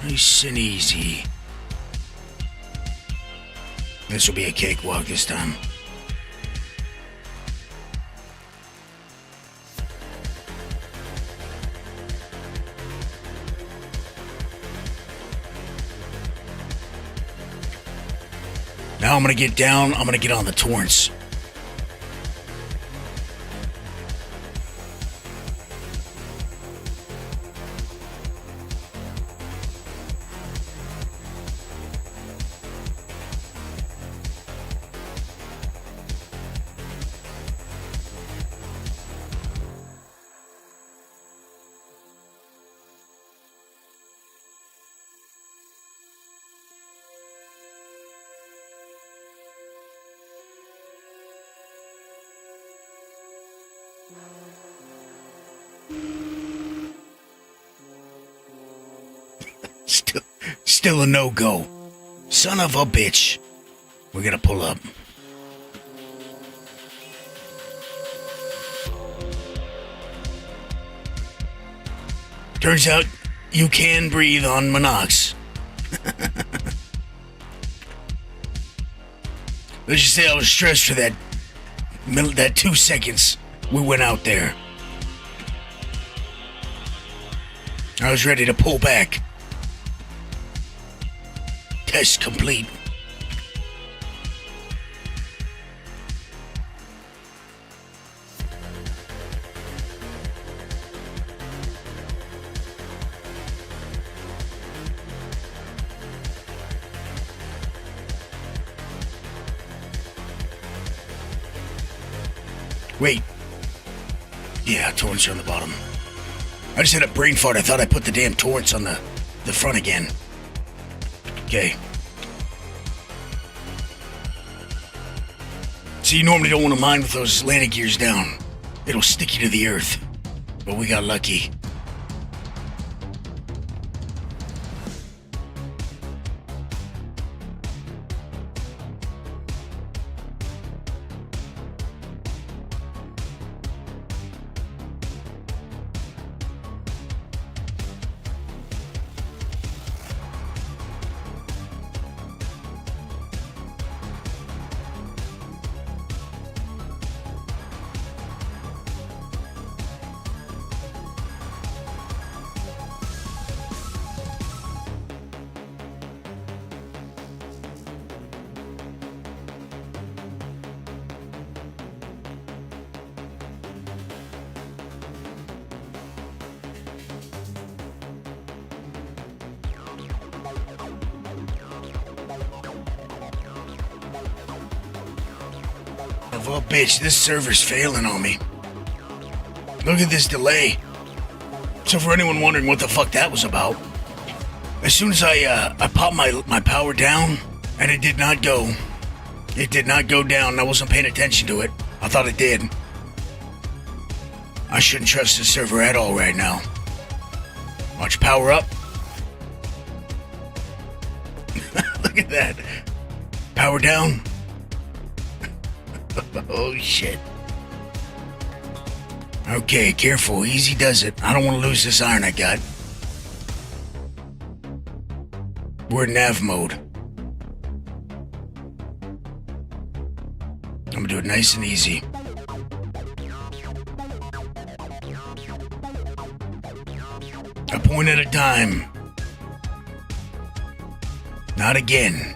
Nice and easy. This will be a cakewalk this time. Now I'm gonna get down, I'm gonna get on the Torrents. Still a no-go. Son of a bitch. We're gonna pull up. Turns out you can breathe on Monox. Let's just say I was stressed for that that 2 seconds we went out there. I was ready to pull back. Test complete. Wait. Yeah, torrents are on the bottom. I just had a brain fart. I thought I put the damn torrents on the front again. Okay. So you normally don't want to mine with those landing gears down. It'll stick you to the earth. But we got lucky. Well, bitch, this server's failing on me. Look at this delay. So for anyone wondering what the fuck that was about, as soon as I popped my power down, and it did not go. It did not go down. I wasn't paying attention to it. I thought it did. I shouldn't trust the server at all right now. Watch power up. Look at that. Power down. Oh, shit. Okay, careful. Easy does it. I don't want to lose this iron I got. We're in nav mode. I'm gonna do it nice and easy. A point at a time. Not again.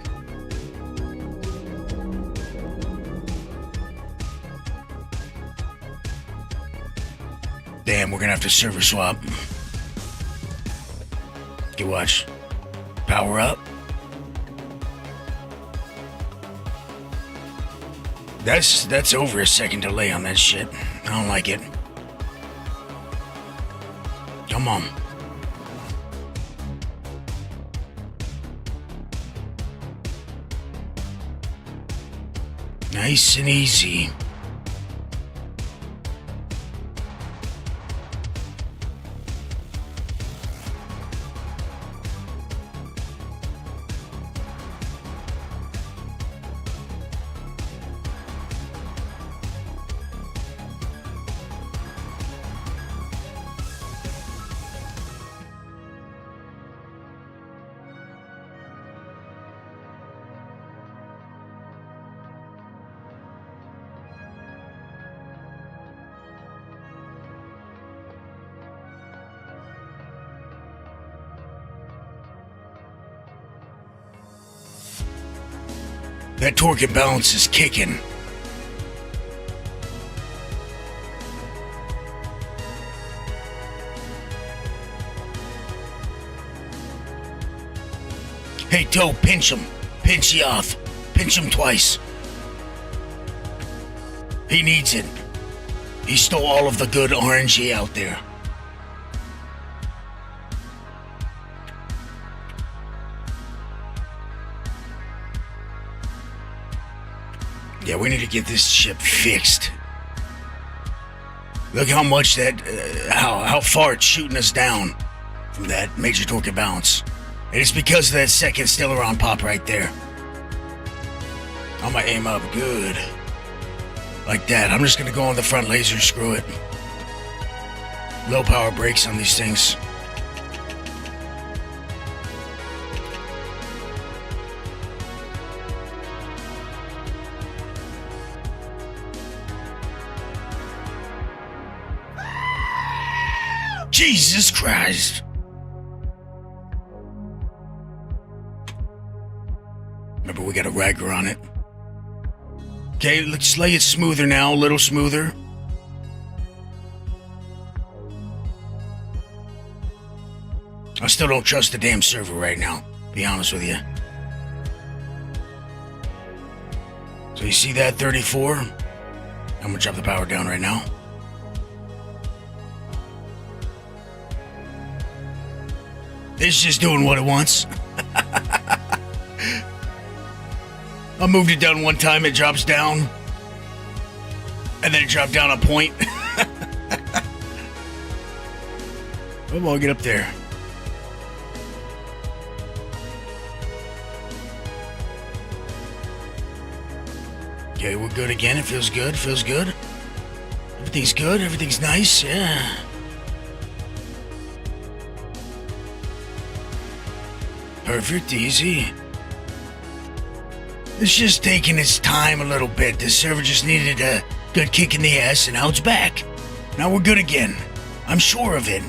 Damn, we're gonna have to server swap. Okay, watch. Power up. That's over a second delay on that shit. I don't like it. Come on. Nice and easy. That torque and balance is kicking. Hey, Toe, pinch him. Pinch the off. Pinch him twice. He needs it. He stole all of the good RNG out there. Yeah, we need to get this ship fixed. Look how much that, how far it's shooting us down from that major torque and bounce. And it's because of that second still-around pop right there. I'm gonna aim up good. Like that. I'm just gonna go on the front laser, screw it. Low power brakes on these things. Jesus Christ. Remember, we got a ragger on it. Okay, let's lay it smoother now, a little smoother. I still don't trust the damn server right now, be honest with you. So you see that, 34? I'm gonna drop the power down right now. It's just doing what it wants. I moved it down one time, it drops down. And then it dropped down a point. Come on, get up there. Okay, we're good again. It feels good. Feels good. Everything's good. Everything's nice. Yeah. Perfect. Easy. It's just taking its time a little bit. The server just needed a good kick in the ass, and now it's back. Now we're good again. I'm sure of it.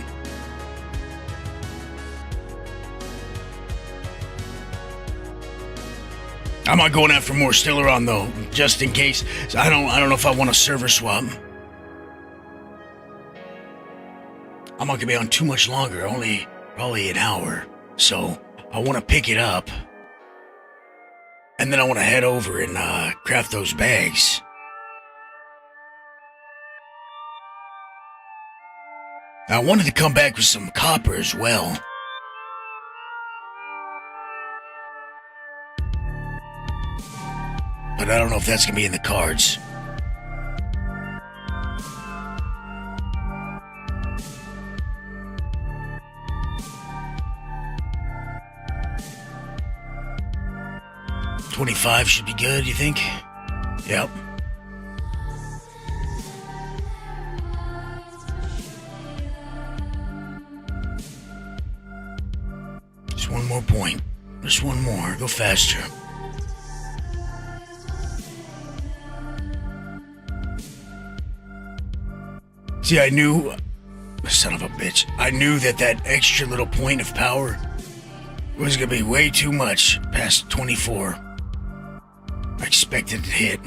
I'm not going after more Stellaron though, just in case. So I don't know if I want a server swap. I'm not gonna be on too much longer, only probably an hour. So I want to pick it up, and then I want to head over and craft those bags. I wanted to come back with some copper as well. But I don't know if that's going to be in the cards. $25 should be good, you think? Yep. Just one more point. Just one more. Go faster. See, I knew... Son of a bitch. I knew that extra little point of power was going to be way too much past 24. I expected it to hit.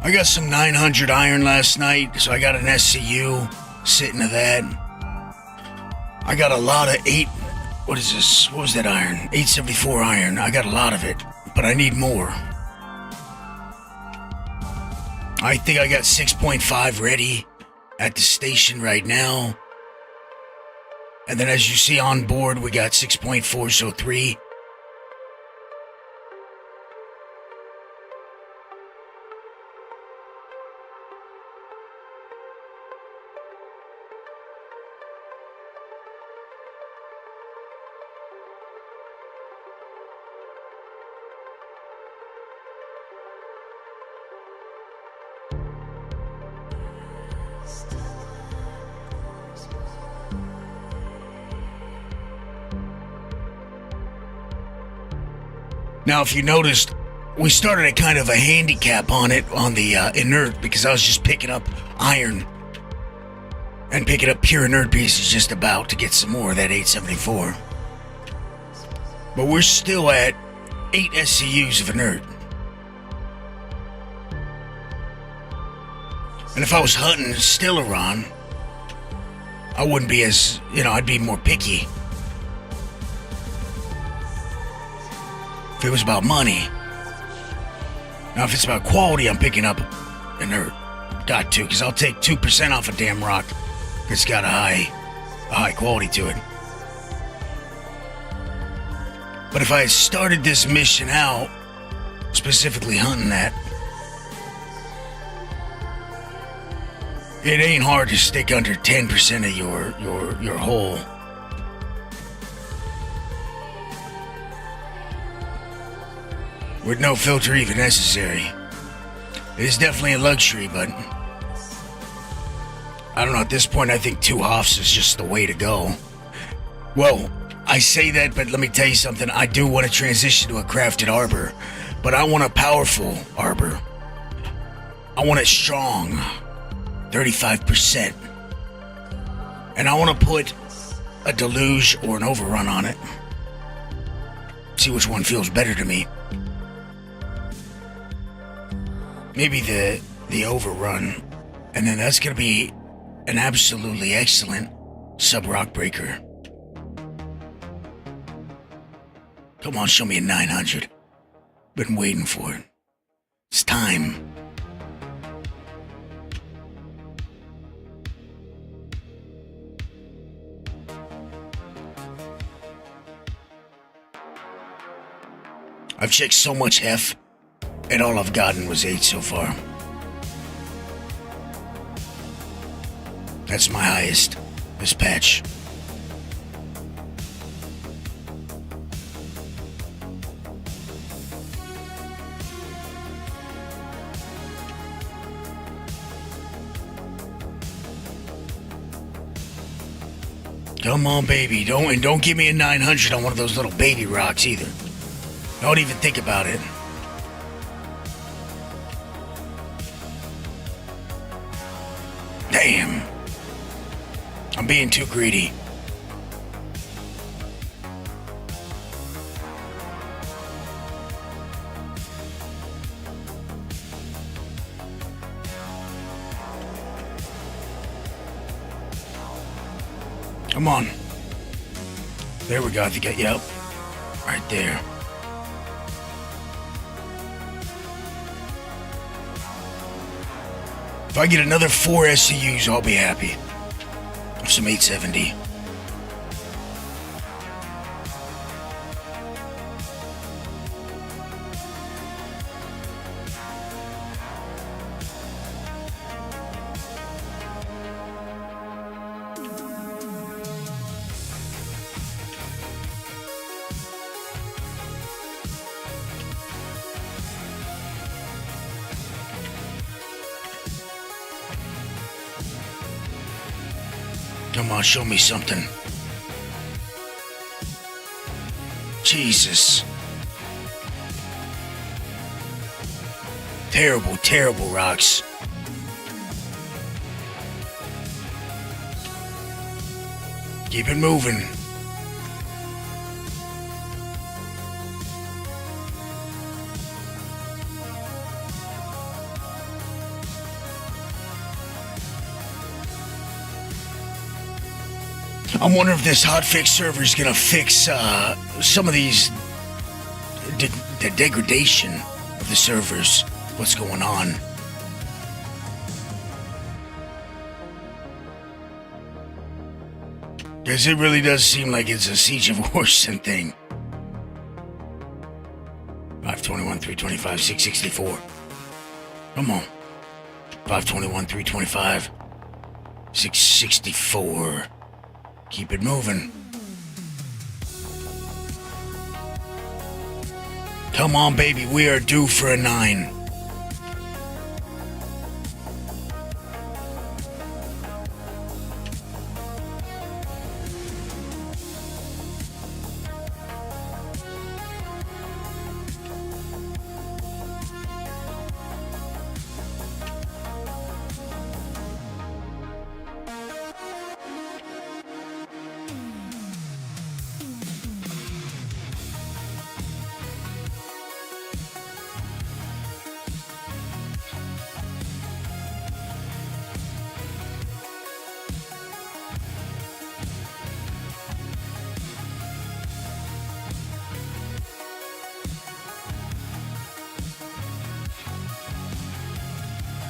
I got some 900 iron last night, so I got an SCU sitting to that. I got a lot of what is this? What was that iron? 874 iron. I got a lot of it, but I need more. I think I got 6.5 ready at the station right now. And then as you see on board, we got 6.4, so 3. Now, if you noticed, we started at kind of a handicap on it, on the inert, because I was just picking up iron and picking up pure inert pieces just about to get some more of that 874. But we're still at 8 SCUs of inert. And if I was hunting Stellaron, I wouldn't be as, I'd be more picky. If it was about money. Now, if it's about quality, I'm picking up inert. Got to, because I'll take 2% off a damn rock if it's got a high quality to it. But if I had started this mission out, specifically hunting that, it ain't hard to stick under 10% of your hull. With no filter even necessary. It is definitely a luxury, but I don't know, at this point I think 2 Hoffs is just the way to go. Well, I say that, but let me tell you something. I do want to transition to a crafted arbor, but I want a powerful arbor. I want it strong, 35%. And I want to put a deluge or an overrun on it. See which one feels better to me. Maybe the overrun, and then that's going to be an absolutely excellent sub-rock breaker. Come on, show me a 900. Been waiting for it. It's time. I've checked so much hef, and all I've gotten was 8 so far. That's my highest this patch. Come on, baby. Don't give me a 900 on one of those little baby rocks either. Don't even think about it. Damn. I'm being too greedy. Come on. There we go. I think yep. Right there. If I get another 4 SCUs, I'll be happy. Some 870. Come on, show me something. Jesus. Terrible, terrible rocks. Keep it moving. I'm wondering if this hotfix server is gonna fix some of these the degradation of the servers. What's going on? Because it really does seem like it's a Siege of Orson thing. 521, 325, 664. Come on. 521, 325, 664. Keep it moving. Come on, baby. We are due for a 9.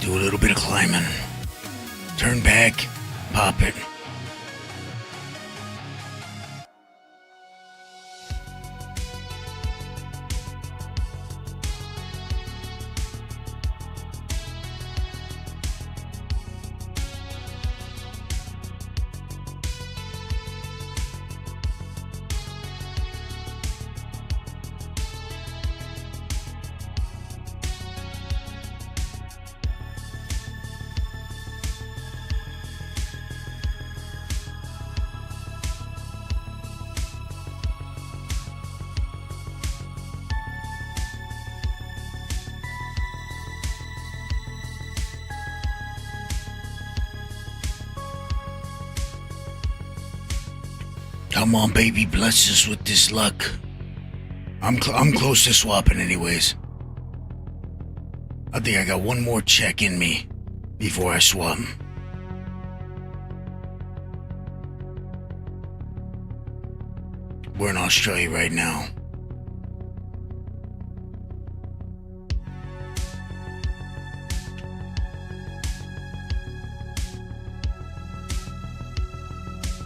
Do a little bit of climbing. Turn back, pop it. Come on, baby, bless us with this luck. I'm close to swapping anyways. I think I got one more check in me before I swap. We're in Australia right now.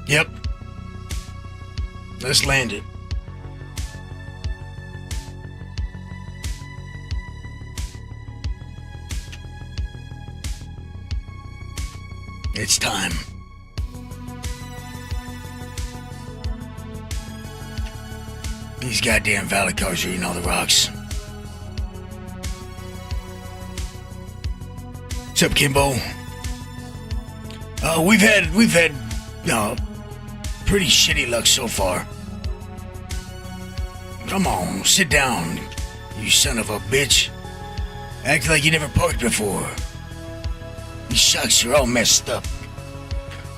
Yep. Let's land it. It's time. These goddamn valley cars are eating all the rocks. What's up, Kimbo? We've had pretty shitty luck so far. Come on, sit down, you son of a bitch. Act like you never parked before. These shocks are all messed up.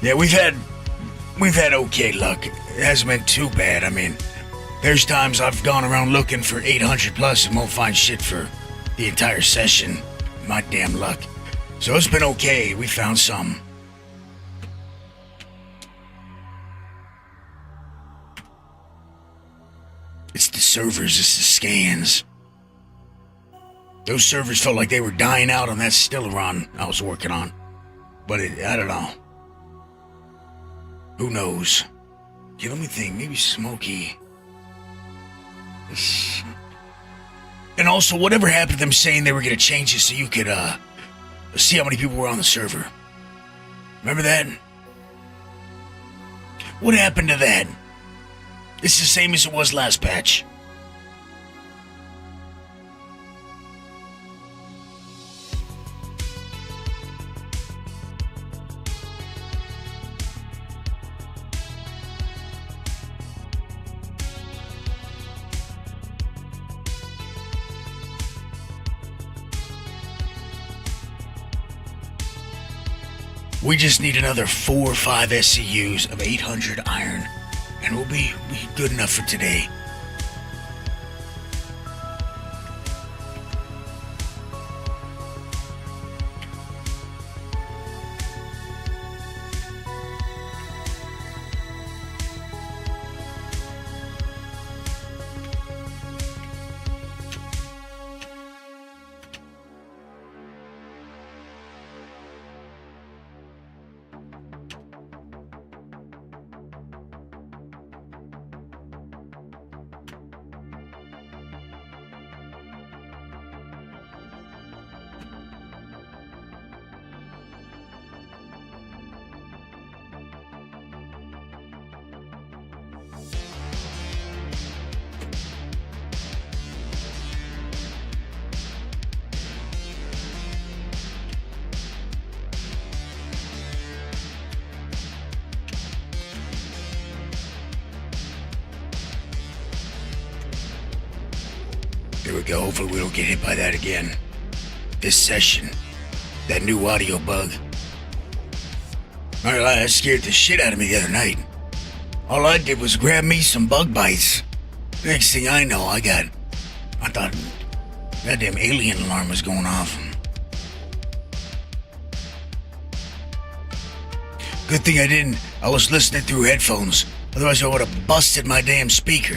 Yeah, we've had okay luck. It hasn't been too bad. I mean, there's times I've gone around looking for 800 plus and won't find shit for the entire session. My damn luck. So it's been okay. We found some. It's the servers, it's the scans. Those servers felt like they were dying out on that still run I was working on. But I don't know. Who knows? Okay, let me think. Maybe Smokey. And also, whatever happened to them saying they were going to change it so you could see how many people were on the server? Remember that? What happened to that? It's the same as it was last patch. We just need another 4 or 5 SCUs of 800 iron, and we'll be good enough for today. There we go. Hopefully we don't get hit by that again. This session. That new audio bug. Alright, that scared the shit out of me the other night. All I did was grab me some bug bites. Next thing I know, I thought that damn alien alarm was going off. Good thing I didn't. I was listening through headphones. Otherwise I would have busted my damn speaker.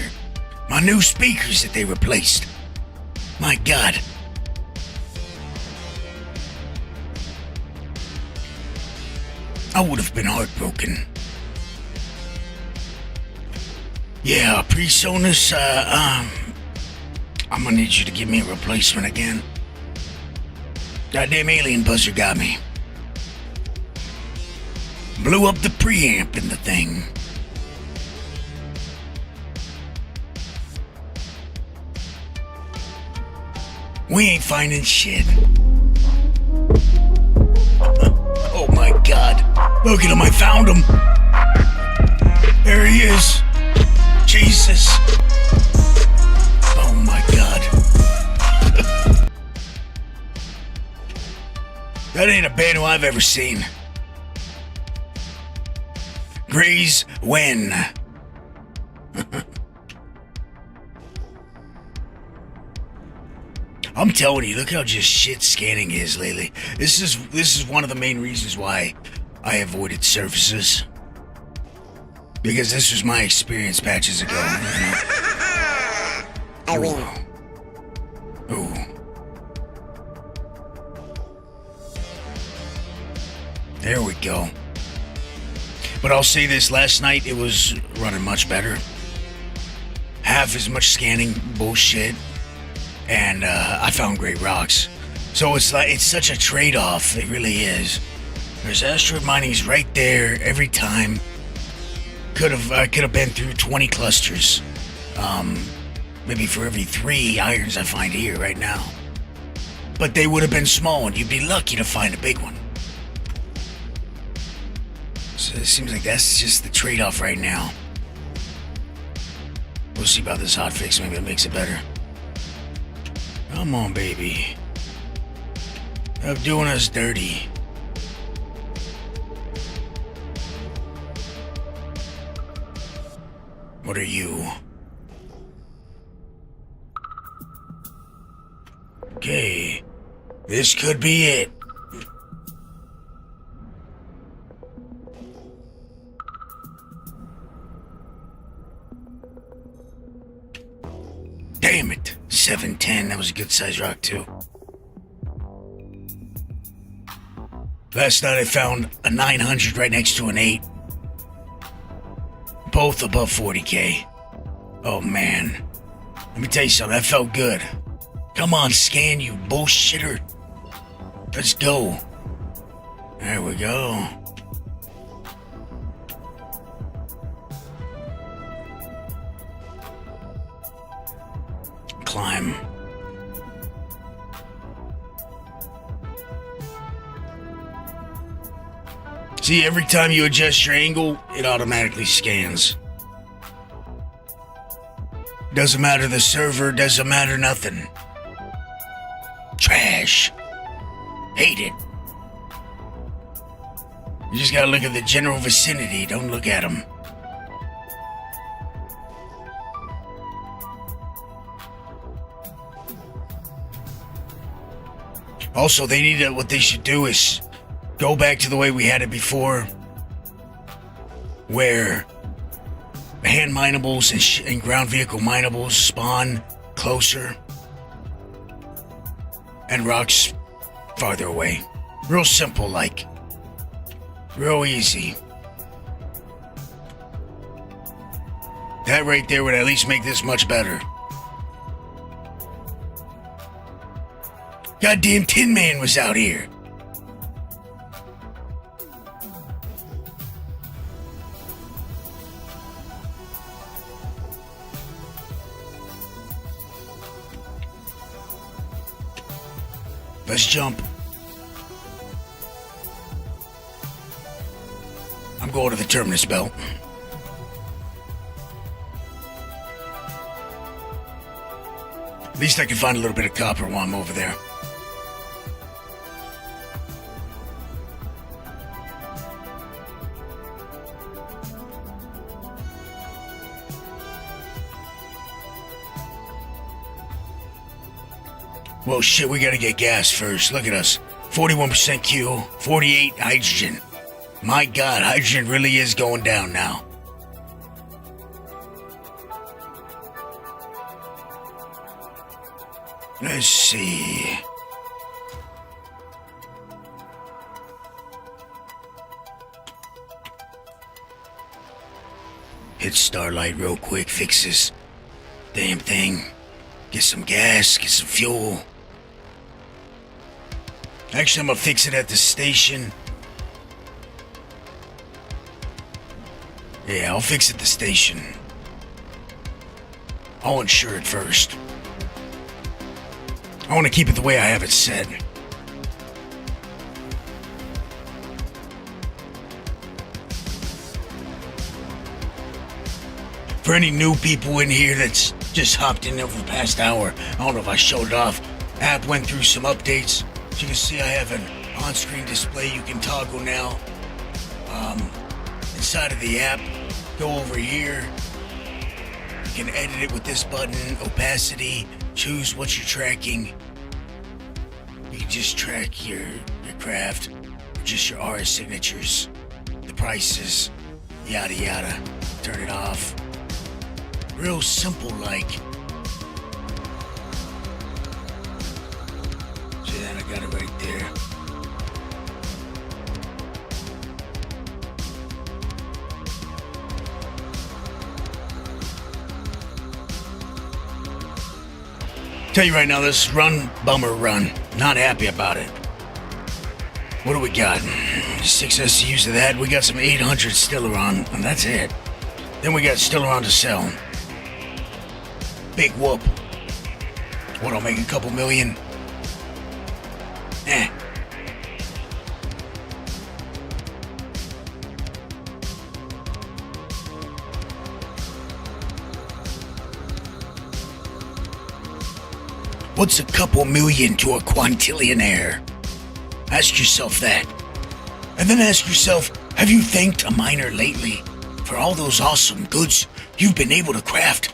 My new speakers that they replaced. My God. I would have been heartbroken. Yeah, PreSonus, I'm gonna need you to give me a replacement again. That damn alien buzzer got me. Blew up the preamp in the thing. We ain't finding shit. Oh my God. Look at him, I found him. There he is. Jesus. Oh my God. That ain't a Banu I've ever seen. Graze when? I'm telling you, look how just shit scanning is lately. This is one of the main reasons why I avoided services. Because this was my experience patches ago. I win. Ooh. There we go. But I'll say this, last night it was running much better. Half as much scanning bullshit. And I found great rocks. So it's such a trade-off, it really is. There's asteroid mining's right there every time. I could have been through 20 clusters. Maybe for every 3 irons I find here right now. But they would have been small and you'd be lucky to find a big one. So it seems like that's just the trade-off right now. We'll see about this hotfix, maybe it makes it better. Come on, baby. Stop doing us dirty. What are you? Okay. This could be it. Damn it. 710. That was a good size rock, too. Last night I found a 900 right next to an 8. Both above 40k. Oh, man. Let me tell you something. That felt good. Come on, scan, you bullshitter. Let's go. There we go. Climb. See, every time you adjust your angle, it automatically scans. Doesn't matter the server, doesn't matter nothing. Trash. Hate it. You just gotta look at the general vicinity, don't look at them. Also, what they should do is go back to the way we had it before, where hand minables and ground vehicle minables spawn closer and rocks farther away. Real simple, like. Real easy. That right there would at least make this much better. Goddamn Tin Man was out here. Let's jump. I'm going to the terminus belt. At least I can find a little bit of copper while I'm over there. Well, shit, we gotta get gas first. Look at us. 41% Q, 48 hydrogen. My God, hydrogen really is going down now. Let's see. Hit Starlight real quick, fix this damn thing. Get some gas, get some fuel. Actually, I'm gonna fix it at the station. Yeah, I'll fix it at the station. I'll insure it first. I want to keep it the way I have it set. For any new people in here that's just hopped in over the past hour, I don't know if I showed it off. App went through some updates. As you can see, I have an on-screen display you can toggle now. Inside of the app, go over here. You can edit it with this button, opacity, choose what you're tracking. You can just track your craft, just your RS signatures, the prices, yada yada. Turn it off. Real simple like. See that? I got it right there. Tell you right now, this run, bummer run. Not happy about it. What do we got? 6 SCUs of that. We got some 800 Stellaron, and that's it. Then we got Stellaron to sell. Big whoop. What, I'll make a couple million? Eh. What's a couple million to a quintillionaire? Ask yourself that. And then ask yourself, have you thanked a miner lately for all those awesome goods you've been able to craft?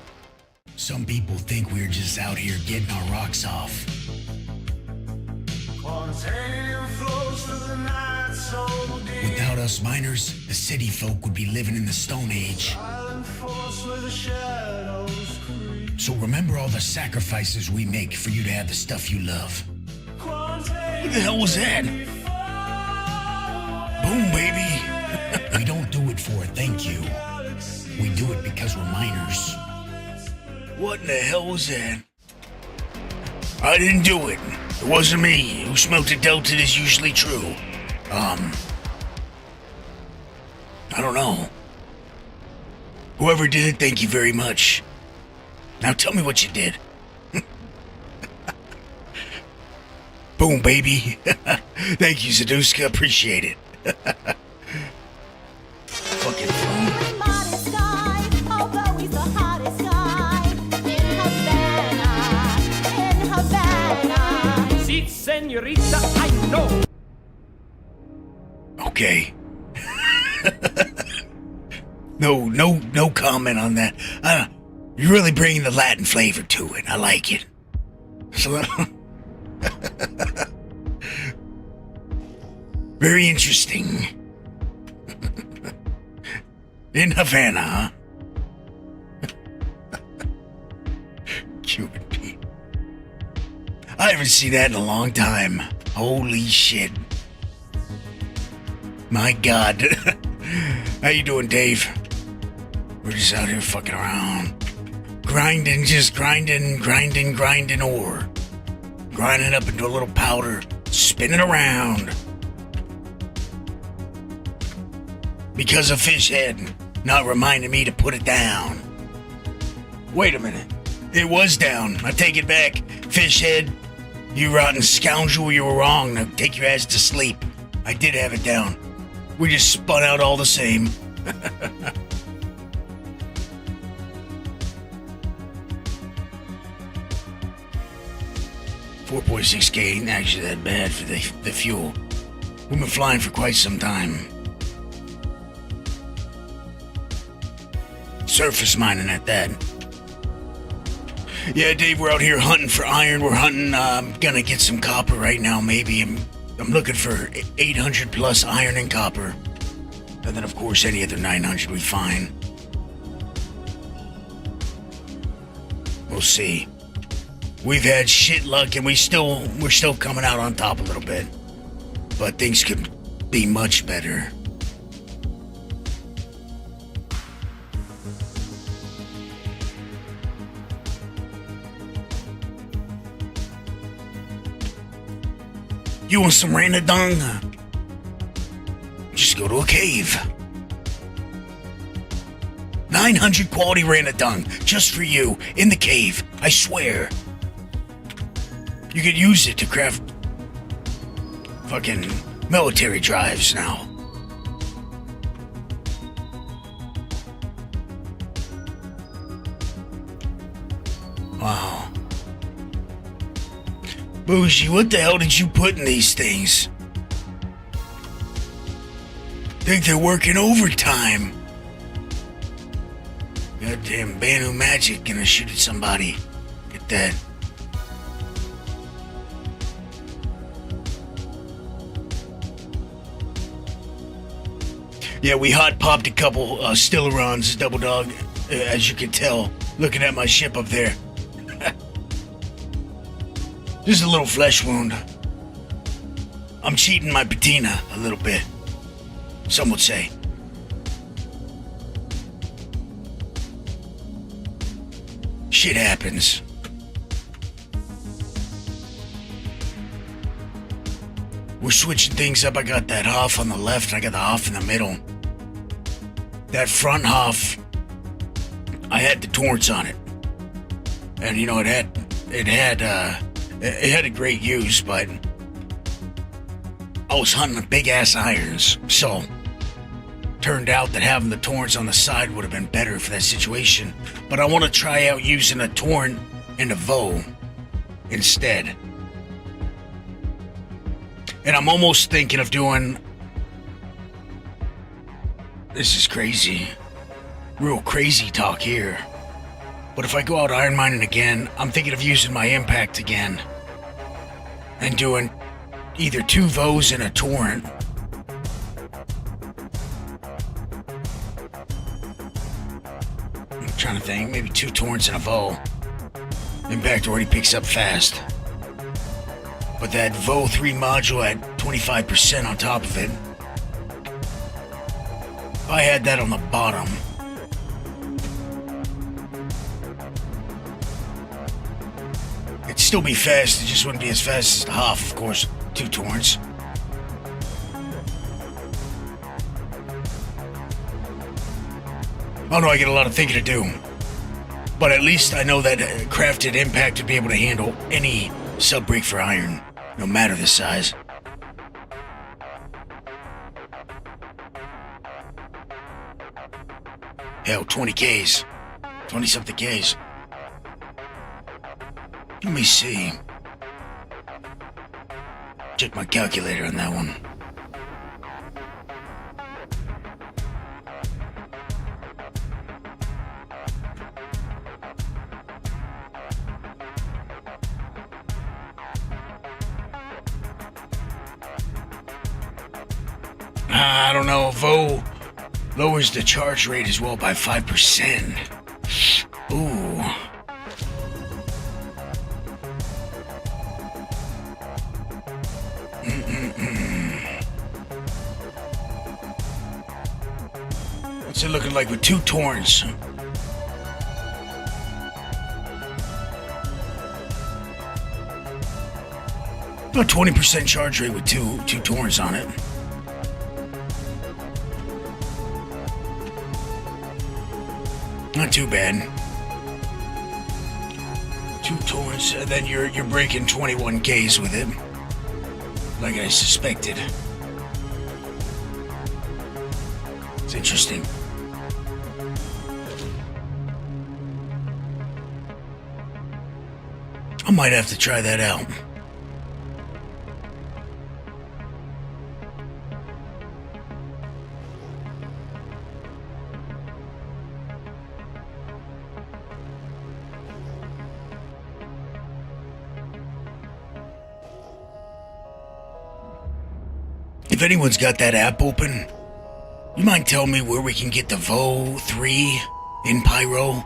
Some people think we're just out here getting our rocks off. Without us miners, the city folk would be living in the Stone Age. So remember all the sacrifices we make for you to have the stuff you love. What the hell was that? Boom, baby. We don't do it for a thank you. We do it because we're miners. What in the hell was that? I didn't do it. It wasn't me. Who smelt it dealt it is usually true. I don't know. Whoever did it, thank you very much. Now tell me what you did. Boom, baby. Thank you, Zaduska. Appreciate it. Fucking phone. Modest guy, although he's the hottest guy in Havana. Si, senorita, I know. Okay. No comment on that. You're really bringing the Latin flavor to it. I like it. So, very interesting. In Havana, huh? Cuban Pete. I haven't seen that in a long time. Holy shit. My God. How you doing, Dave? We're just out here fucking around. Grinding ore. Grinding up into a little powder. Spinning around. Because of fish head not reminding me to put it down. Wait a minute. It was down. I take it back. Fish head, you rotten scoundrel, you were wrong. Now take your ass to sleep. I did have it down. We just spun out all the same. 4.6K ain't actually that bad for the fuel. We've been flying for quite some time. Surface mining at that. Yeah, Dave, we're out here hunting for iron. We're hunting, gonna get some copper right now, maybe. I'm looking for 800 plus iron and copper. And then, of course, any other 900 we find. We'll see. We've had shit luck, and we're still coming out on top a little bit. But things could be much better. You want some ranadung? Just go to a cave. 900 quality ranadung, just for you, in the cave, I swear. You could use it to craft fucking military drives now. Wow. Bougie, what the hell did you put in these things? Think they're working overtime. Goddamn Banu Magic gonna shoot at somebody. Get that. Yeah, we hot popped a couple Stillerons, Double Dog, as you can tell, looking at my ship up there. Just a little flesh wound. I'm cheating my patina a little bit, some would say. Shit happens. We're switching things up. I got that Hoff on the left, and I got the Hoff in the middle. That front Hoff, I had the Torrents on it, and you know it had a great use, but I was hunting big ass irons, so turned out that having the Torrents on the side would have been better for that situation. But I want to try out using a Torrent and a Vo instead. And I'm almost thinking of doing... This is crazy. Real crazy talk here. But if I go out iron mining again, I'm thinking of using my impact again. And doing either 2 Vos and a Torrent. I'm trying to think, maybe 2 Torrents and a Vo. Impact already picks up fast. But that Vo 3 module at 25% on top of it. If I had that on the bottom, it'd still be fast, it just wouldn't be as fast as the Hoff, of course. 2 Torrents. Oh no, I get a lot of thinking to do. But at least I know that crafted impact would be able to handle any sub-break for iron, no matter the size. Hell, 20 Ks. 20-something Ks. Let me see. Check my calculator on that one. I don't know. Vo lowers the charge rate as well by 5%. Ooh. What's it looking like with 2 Torrents? About 20% charge rate with two Torrents on it. Not too bad. 2 Torrents, and then you're breaking 21 Ks with it, like I suspected. It's interesting. I might have to try that out. If anyone's got that app open, you mind telling me where we can get the Vo 3 in Pyro?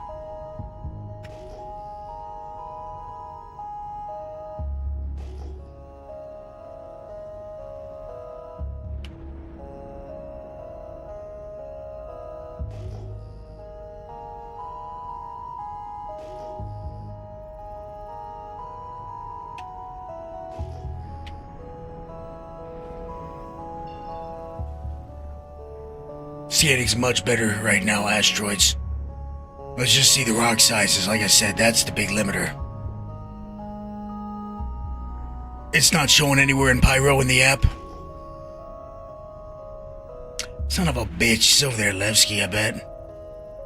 Scannings's much better right now, asteroids. Let's just see the rock sizes. Like I said, that's the big limiter. It's not showing anywhere in Pyro in the app. Son of a bitch, it's over there, Levski, I bet.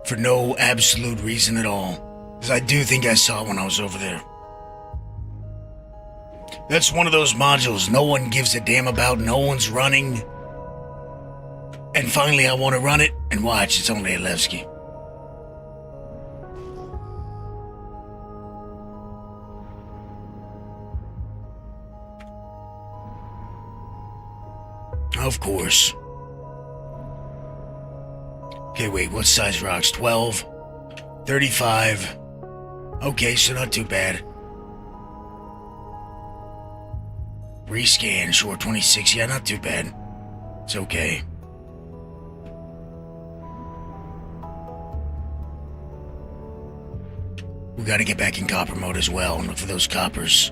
For no absolute reason at all. Because I do think I saw it when I was over there. That's one of those modules no one gives a damn about, no one's running. And finally I want to run it, and watch, it's only a Levski. Of course. Okay, wait, what size rocks? 12? 35? Okay, so not too bad. Rescan, sure, 26. Yeah, not too bad. It's okay. We gotta get back in copper mode as well and look for those coppers.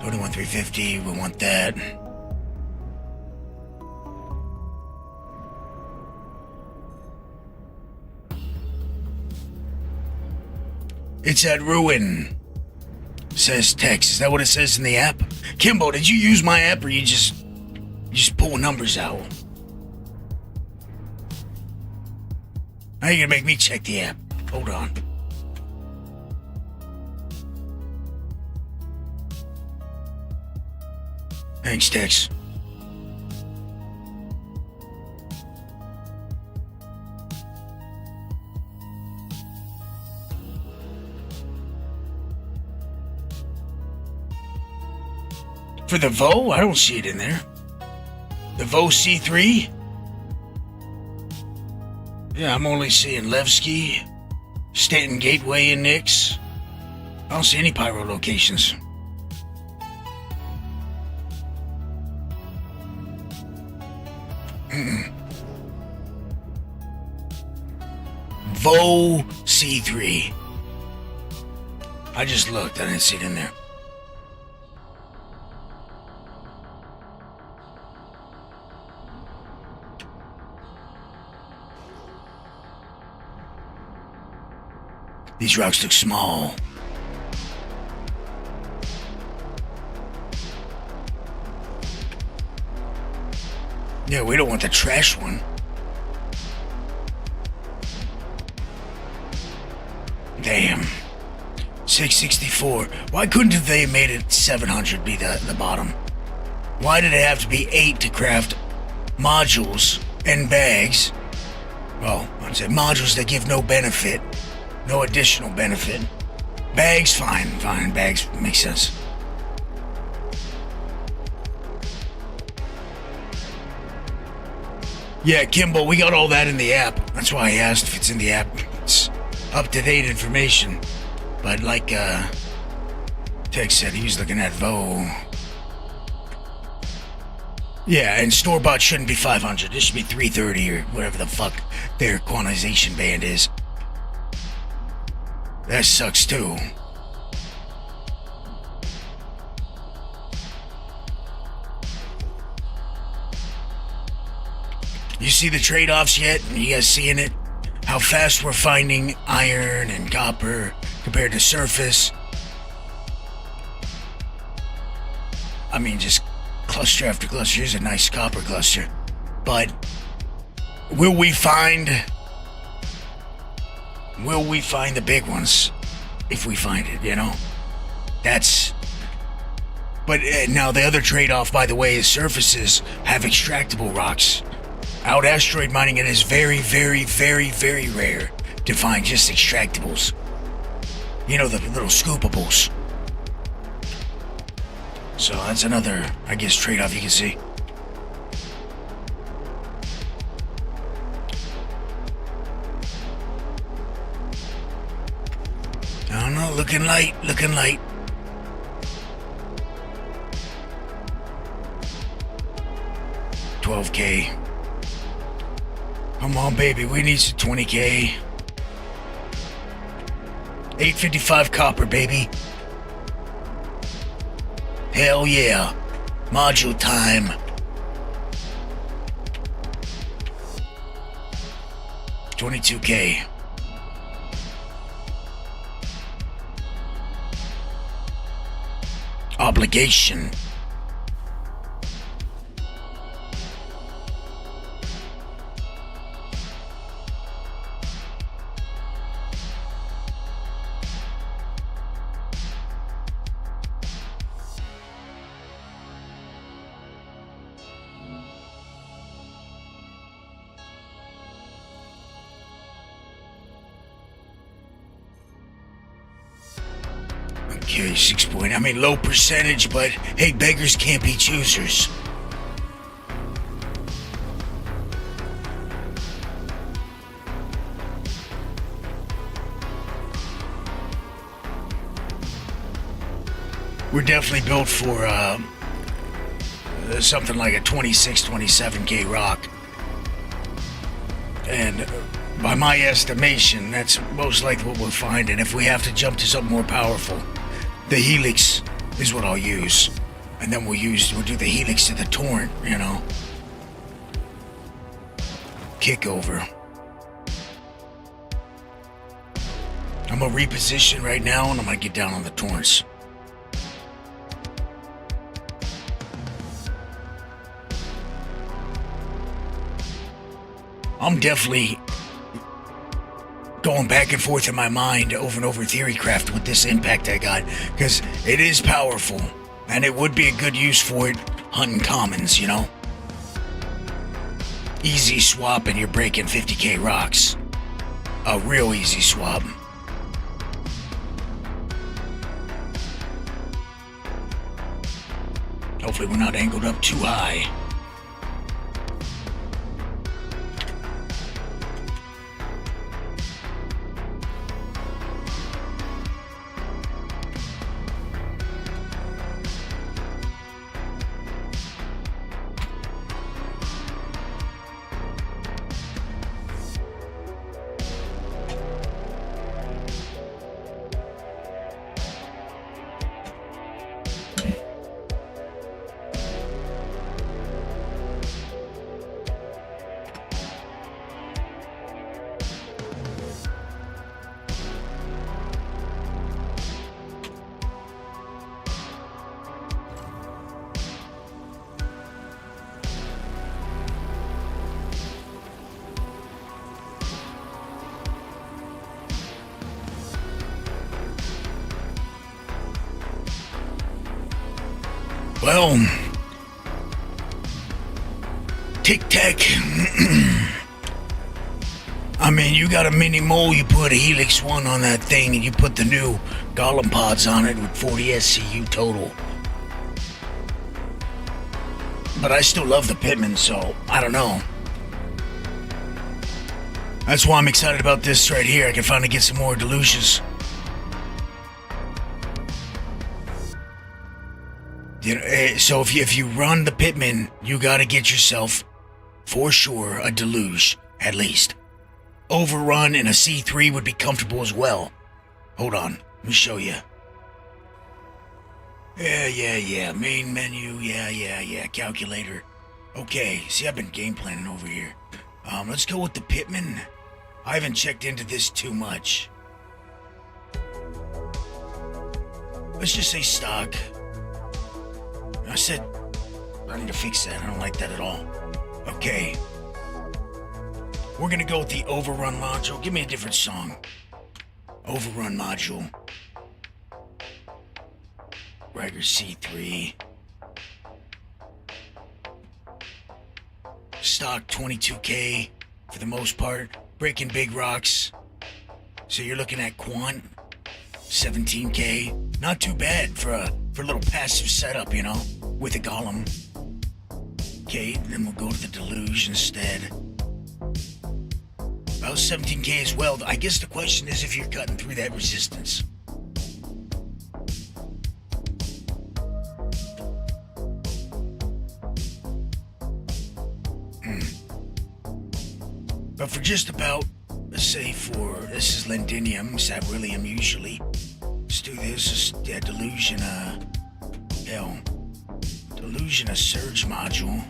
21,350, we want that. It's at ruin, says Tex. Is that what it says in the app? Kimbo, did you use my app or you just pull numbers out? Now you're gonna make me check the app. Hold on. Thanks, Tex. For the VO? I don't see it in there. The VO C3? Yeah, I'm only seeing Levski, Stanton Gateway, and Nix. I don't see any pyro locations. VO C3. I just looked, I didn't see it in there. These rocks look small. Yeah, we don't want the trash one. Damn. 664. Why couldn't they have made it 700 be the bottom? Why did it have to be 8 to craft modules and bags? Well, I'd say modules that give no benefit. No additional benefit. Bags, fine. Bags make sense. Yeah, Kimbo, we got all that in the app. That's why I asked if it's in the app. It's up-to-date information. But like, Tex said, he was looking at VO. Yeah, and store-bought shouldn't be 500. This should be 330 or whatever the fuck their quantization band is. That sucks too. You see the trade-offs yet? You guys seeing it? How fast we're finding iron and copper compared to surface? I mean, just cluster after cluster. Here's a nice copper cluster. But will we find the big ones? If we find it, you know? That's... But now the other trade-off, by the way, is surfaces have extractable rocks. Out asteroid mining, it is very, very, very, very rare to find just extractables. You know, the little scoopables. So that's another, I guess, trade-off you can see. I don't know, looking light. 12K. Come on, baby, we need some 20K. 855 copper, baby. Hell yeah. Module time. $22K. Obligation. Okay, 6 point. I mean, low percentage, but hey, beggars can't be choosers. we're definitely built for something like a 26, 27K rock. And by my estimation, that's most likely what we'll find. And if we have to jump to something more powerful, the helix is what I'll use. And then we'll do the helix to the torrent, you know. Kick over. I'm gonna reposition right now and I'm gonna get down on the torrents. I'm definitely going back and forth in my mind over and over theory craft with this impact I got, because it is powerful and it would be a good use for it hunting commons, you know. Easy swap and you're breaking 50K rocks. A real easy swap. Hopefully we're not angled up too high. Well, tic-tac. I mean, you got a mini mole, you put a Helix 1 on that thing, and you put the new Golem pods on it with 40 SCU total. But I still love the Pitman, so I don't know. That's why I'm excited about this right here. I can finally get some more delusions. You know, so if you run the Pitman, you gotta get yourself, for sure, a deluge, at least. Overrun and a C3 would be comfortable as well. Hold on, let me show you. Yeah, main menu, yeah, calculator. Okay, see, I've been game planning over here. Let's go with the Pitman. I haven't checked into this too much. Let's just say stock. I said, I need to fix that. I don't like that at all. Okay. We're gonna go with the Overrun module. Give me a different song. Overrun module. Riker C3. Stock 22K for the most part. Breaking big rocks. So you're looking at Quant 17K. Not too bad for a little passive setup, you know, with a Golem. Okay, then we'll go to the Deluge instead. About 17K as well. I guess the question is if you're cutting through that resistance. But for just about, let's say this is Lendinium, Sabrilium usually. Let's do this, Delusion, Delusion, a Surge module.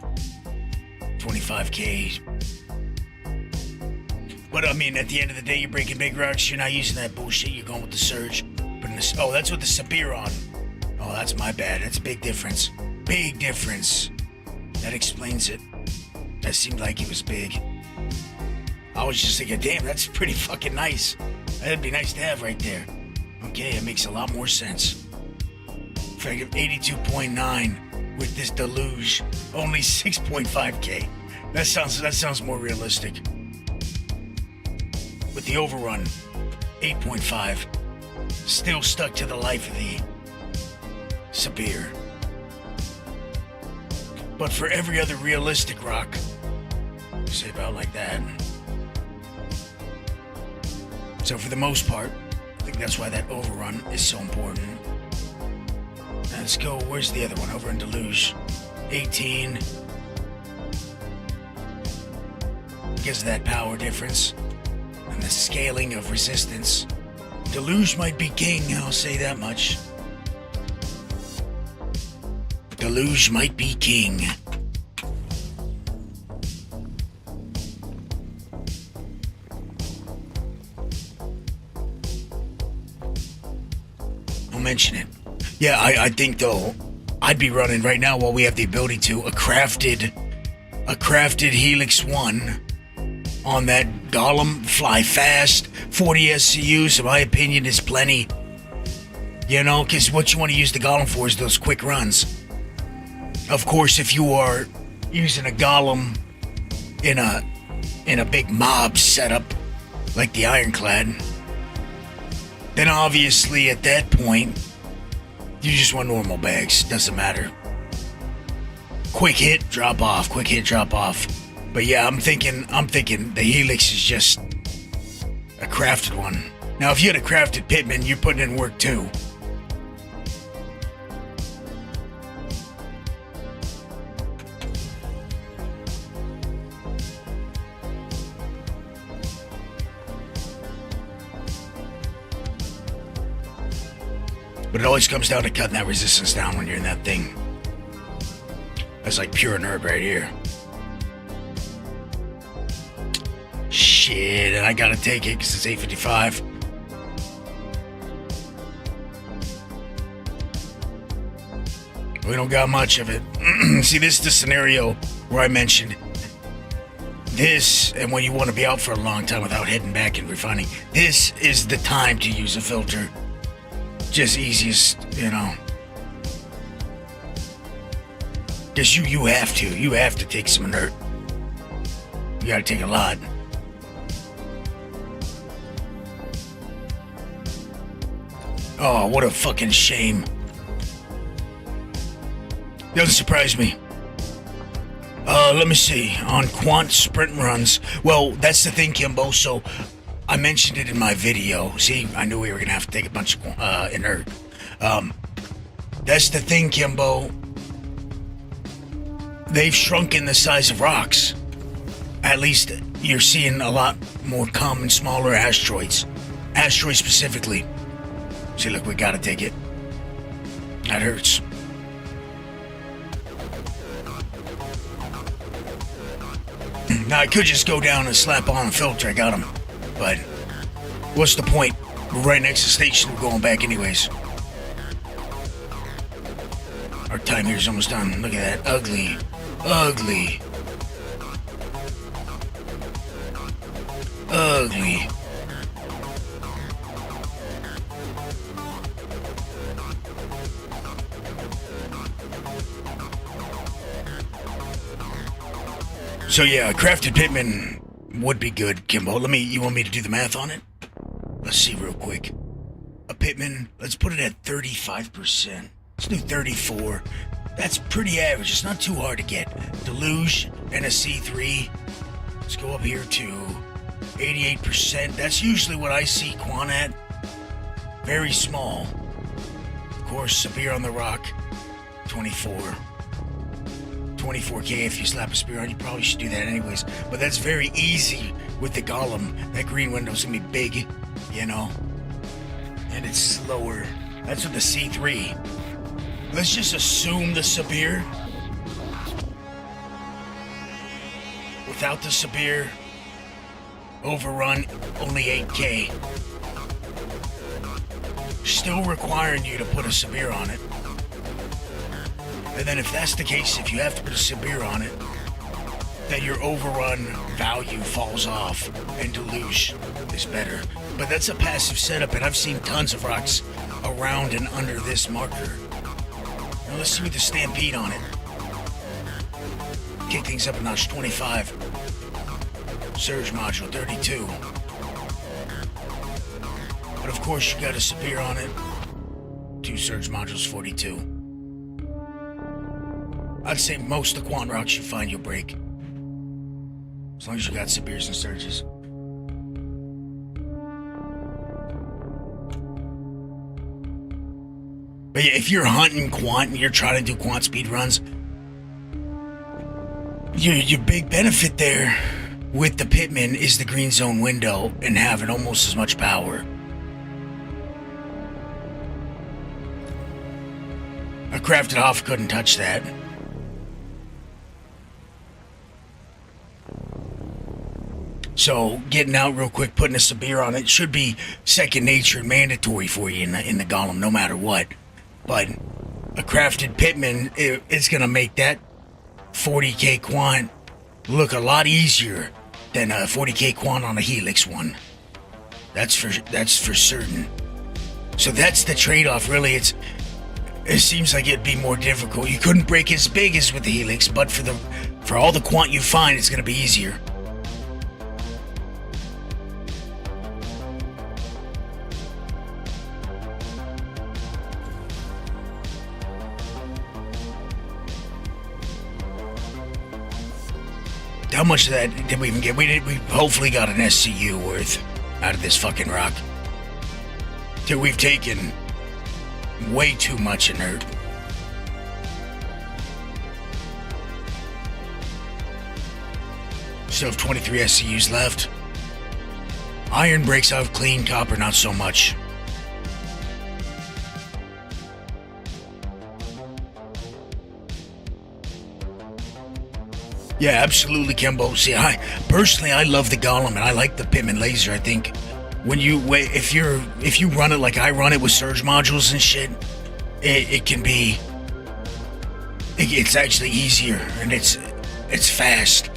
25K. But I mean, at the end of the day, you're breaking big rocks, you're not using that bullshit, you're going with the Surge. Oh, that's with the Sabir on. Oh, that's my bad, that's a big difference. Big difference. That explains it. That seemed like it was big. I was just thinking, damn, that's pretty fucking nice. That'd be nice to have right there. Okay, it makes a lot more sense. If I give 82.9 with this Deluge, only 6.5K. That sounds more realistic. With the Overrun, 8.5. Still stuck to the life of the Sabir. But for every other realistic rock, say about like that. So for the most part, I think that's why that Overrun is so important. Let's go. Where's the other one? Over in Deluge. 18. Because of that power difference and the scaling of resistance. Deluge might be king, I'll say that much. Deluge might be king. I'll mention it. Yeah, I think though, I'd be running right now while we have the ability to a crafted Helix 1 on that Golem, fly fast, 40 SCUs, in my opinion, is plenty. You know, because what you want to use the Golem for is those quick runs. Of course, if you are using a Golem in a big mob setup, like the Ironclad, then obviously at that point, you just want normal bags, doesn't matter. Quick hit, drop off, quick hit, drop off. But yeah, I'm thinking the Helix is just a crafted one. Now, if you had a crafted Pitman, you're putting in work too. But it always comes down to cutting that resistance down when you're in that thing. That's like pure nerd right here. Shit, and I gotta take it because it's 8:55. We don't got much of it. See, this is the scenario where I mentioned this, and when you want to be out for a long time without heading back and refining, this is the time to use a filter. Just easiest, you know. Because you have to take some inert. You gotta take a lot. Oh, what a fucking shame. Doesn't surprise me. Let me see. On quant sprint runs, well, that's the thing, Kimbo, so I mentioned it in my video. See, I knew we were gonna have to take a bunch of inert. That's the thing, Kimbo. They've shrunken the size of rocks. At least you're seeing a lot more common, smaller asteroids. Asteroids specifically. See, look, we gotta take it. That hurts. Now, I could just go down and slap on a filter. I got him. But what's the point? We're right next to the station. We're going back anyways. Our time here is almost done. Look at that. Ugly. Ugly. Ugly. So yeah, crafted Pitman would be good, Kimbo. You want me to do the math on it? Let's see real quick. A Pitman, let's put it at 35%. Let's do 34. That's pretty average. It's not too hard to get. Deluge and a C3. Let's go up here to 88%. That's usually what I see Quan at. Very small. Of course, Spear on the Rock, 24. 24k if you slap a spear on. You probably should do that anyways. But that's very easy with the Golem. That green window's gonna be big, you know? And it's slower. That's with the C3. Let's just assume the Sabir. Without the Sabir, overrun only 8k. Still requiring you to put a Sabir on it. And then if that's the case, if you have to put a Sabir on it, then your overrun value falls off and Deluge is better. But that's a passive setup, and I've seen tons of rocks around and under this marker. Now let's see with the Stampede on it. Kick things up a notch, 25. Surge module, 32. But of course you got a Sabir on it. 2 surge modules, 42. I'd say most of the quant routes you find you'll break. As long as you got Sabirs and surges. But if you're hunting quant and you're trying to do quant speed runs, your big benefit there with the Pitman is the green zone window and having almost as much power. A crafted Hoff couldn't touch that. So getting out real quick, putting a Sabir on it should be second nature and mandatory for you in the Golem, no matter what. But a crafted Pitman is going to make that 40k quant look a lot easier than a 40k quant on a Helix one. That's for certain. So that's the trade-off. Really, it seems like it'd be more difficult. You couldn't break as big as with the Helix, but for all the quant you find, it's going to be easier. How much of that did we even get? We hopefully got an SCU worth out of this fucking rock. Dude, we've taken way too much inert. Still have 23 SCUs left. Iron breaks out clean, copper not so much. Yeah, absolutely, Kembo. See, I love the Golem and I like the Pitman laser. I think when if you run it like I run it with surge modules and shit, it can be. It's actually easier and it's fast.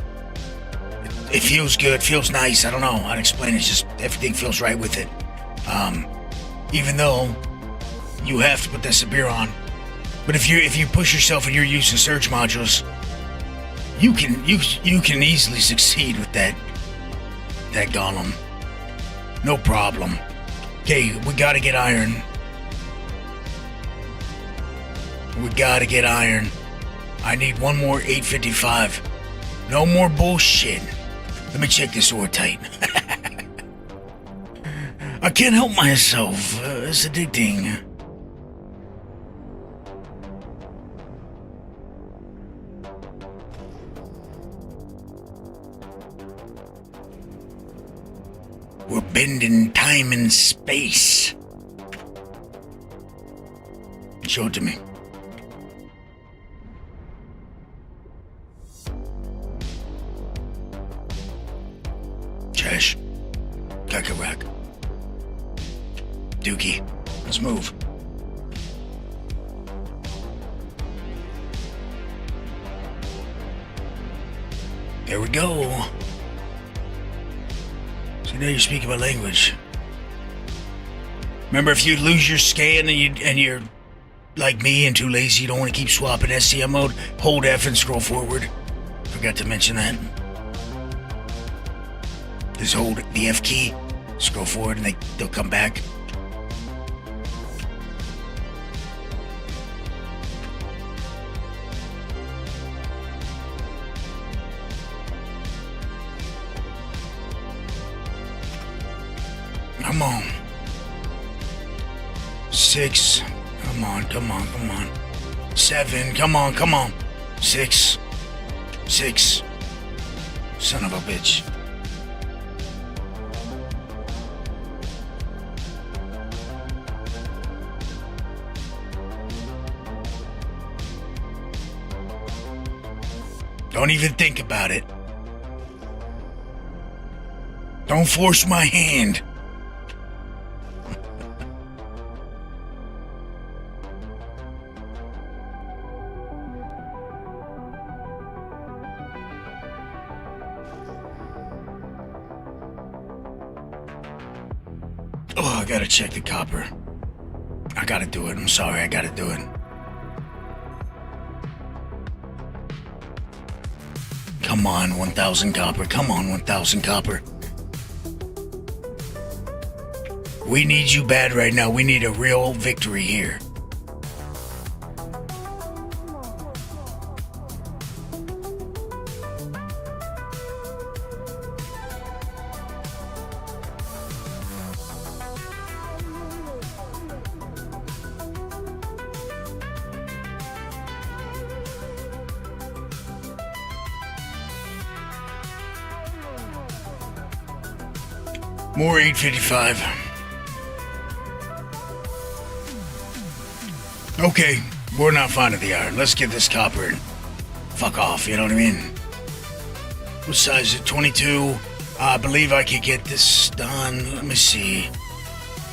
It feels good, feels nice. I don't know how to explain it. It's just everything feels right with it. Even though you have to put that Sabir on, but if you push yourself and you're using surge modules, you can easily succeed with that Golem. No problem. Okay, we gotta get iron. We gotta get iron. I need one more 855. No more bullshit. Let me check this ore tight. I can't help myself. It's addicting. We're bending time and space. Show it to me. Trash. Kakarак. Dookie. Let's move. There we go. So now you're speaking my language. Remember, if you lose your scan and you're like me and too lazy, you don't want to keep swapping SCM mode, hold F and scroll forward. Forgot to mention that. Just hold the F key, scroll forward, and they'll come back. Come on. 6. Come on. 7. Come on. 6. Son of a bitch. Don't even think about it. Don't force my hand. Oh, I gotta check the copper. I gotta do it. I'm sorry, I gotta do it. Come on, 1,000 copper. Come on, 1,000 copper. We need you bad right now. We need a real victory here. More 855. Okay, we're not fond of the iron. Let's get this copper and fuck off, you know what I mean? What size is it? 22? I believe I could get this done. Let me see.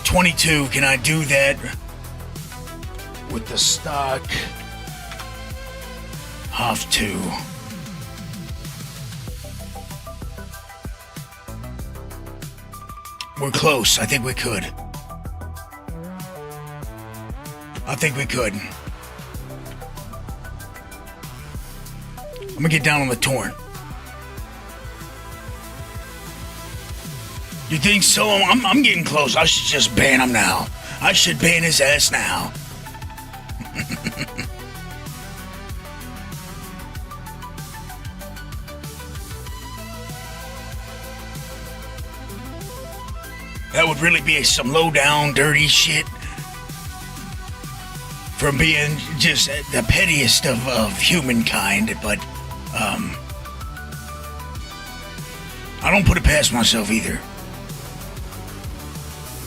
22, can I do that with the stock? Half 2. We're close. I think we could. I think we could. I'm gonna get down on the torrent. You think so? I'm getting close. I should just ban him now. I should ban his ass now. That would really be some low-down, dirty shit. From being just the pettiest of humankind, but I don't put it past myself either.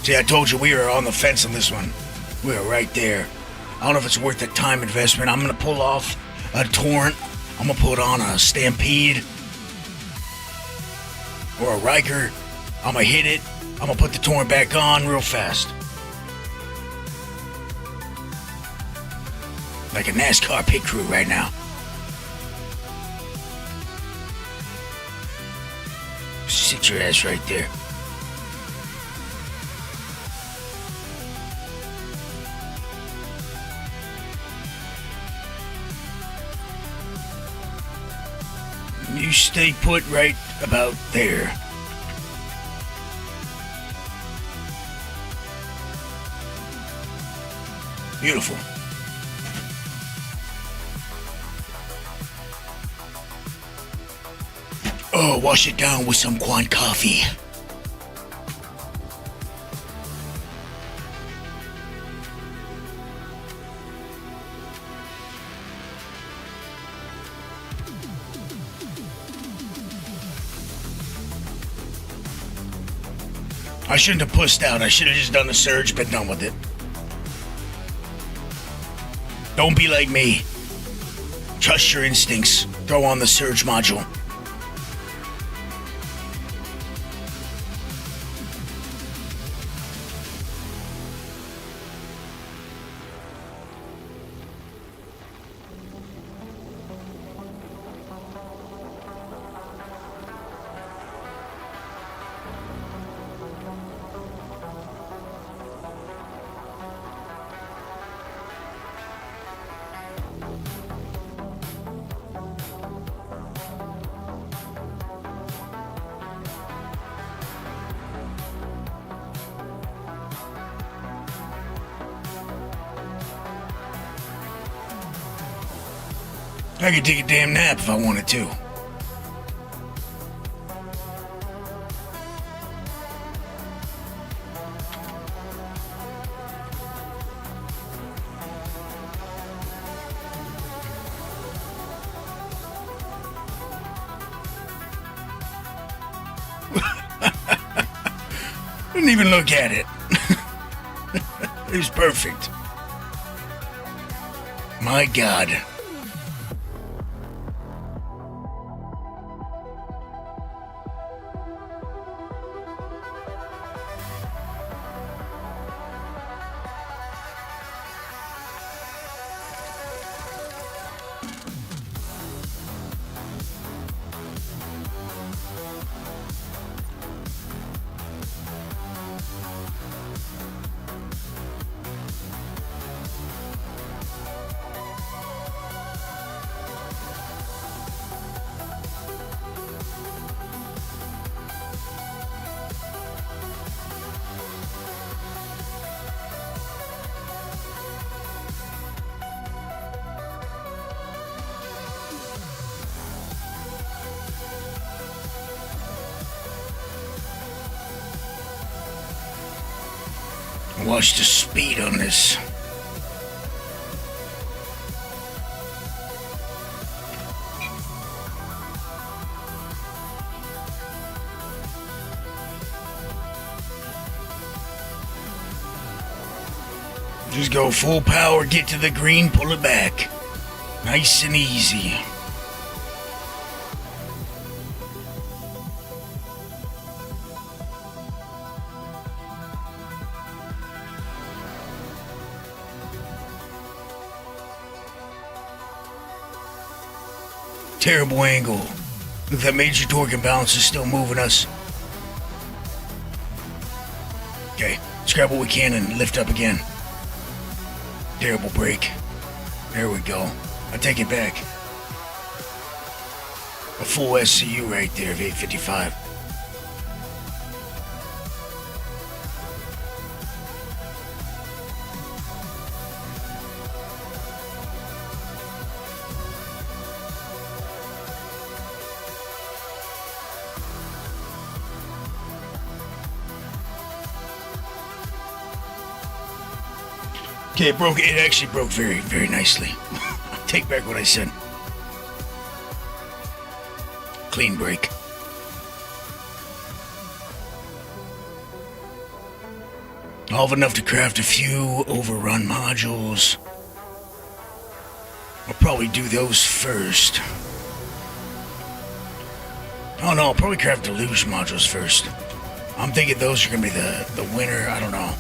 See, I told you we were on the fence on this one. We were right there. I don't know if it's worth the time investment. I'm gonna pull off a torrent. I'm gonna put on a stampede or a Riker. I'm gonna hit it. I'm gonna put the torrent back on real fast. Like a NASCAR pit crew right now. Sit your ass right there. You stay put right about there. Beautiful. Oh, wash it down with some Quan coffee. I shouldn't have pushed out. I should have just done the surge, been done with it. Don't be like me. Trust your instincts. Throw on the surge module. I could take a damn nap if I wanted to. Didn't even look at it. It was perfect. My God. Watch the speed on this. Just go full power, get to the green, pull it back. Nice and easy. Terrible angle. Look, that major torque imbalance is still moving us. Okay, let's grab what we can and lift up again. Terrible brake. There we go. I take it back. A full SCU right there of 855. Okay, it actually broke very, very nicely. Take back what I said. Clean break. All of enough to craft a few overrun modules. I'll probably do those first. Oh no, I'll probably craft deluge modules first. I'm thinking those are gonna be the winner. I don't know.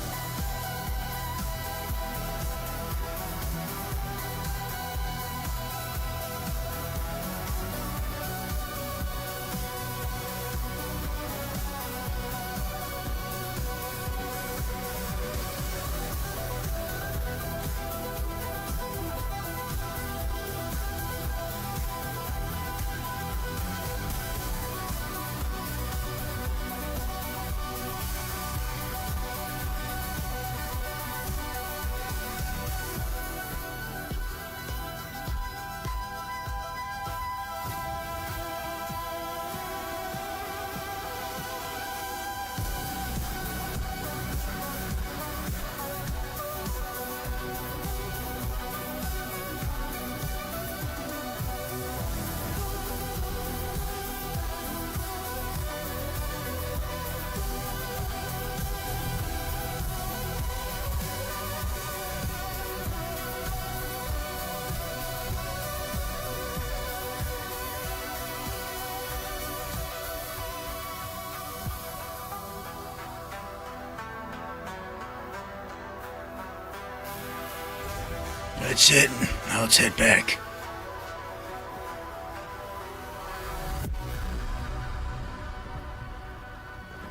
That's it. Now let's head back.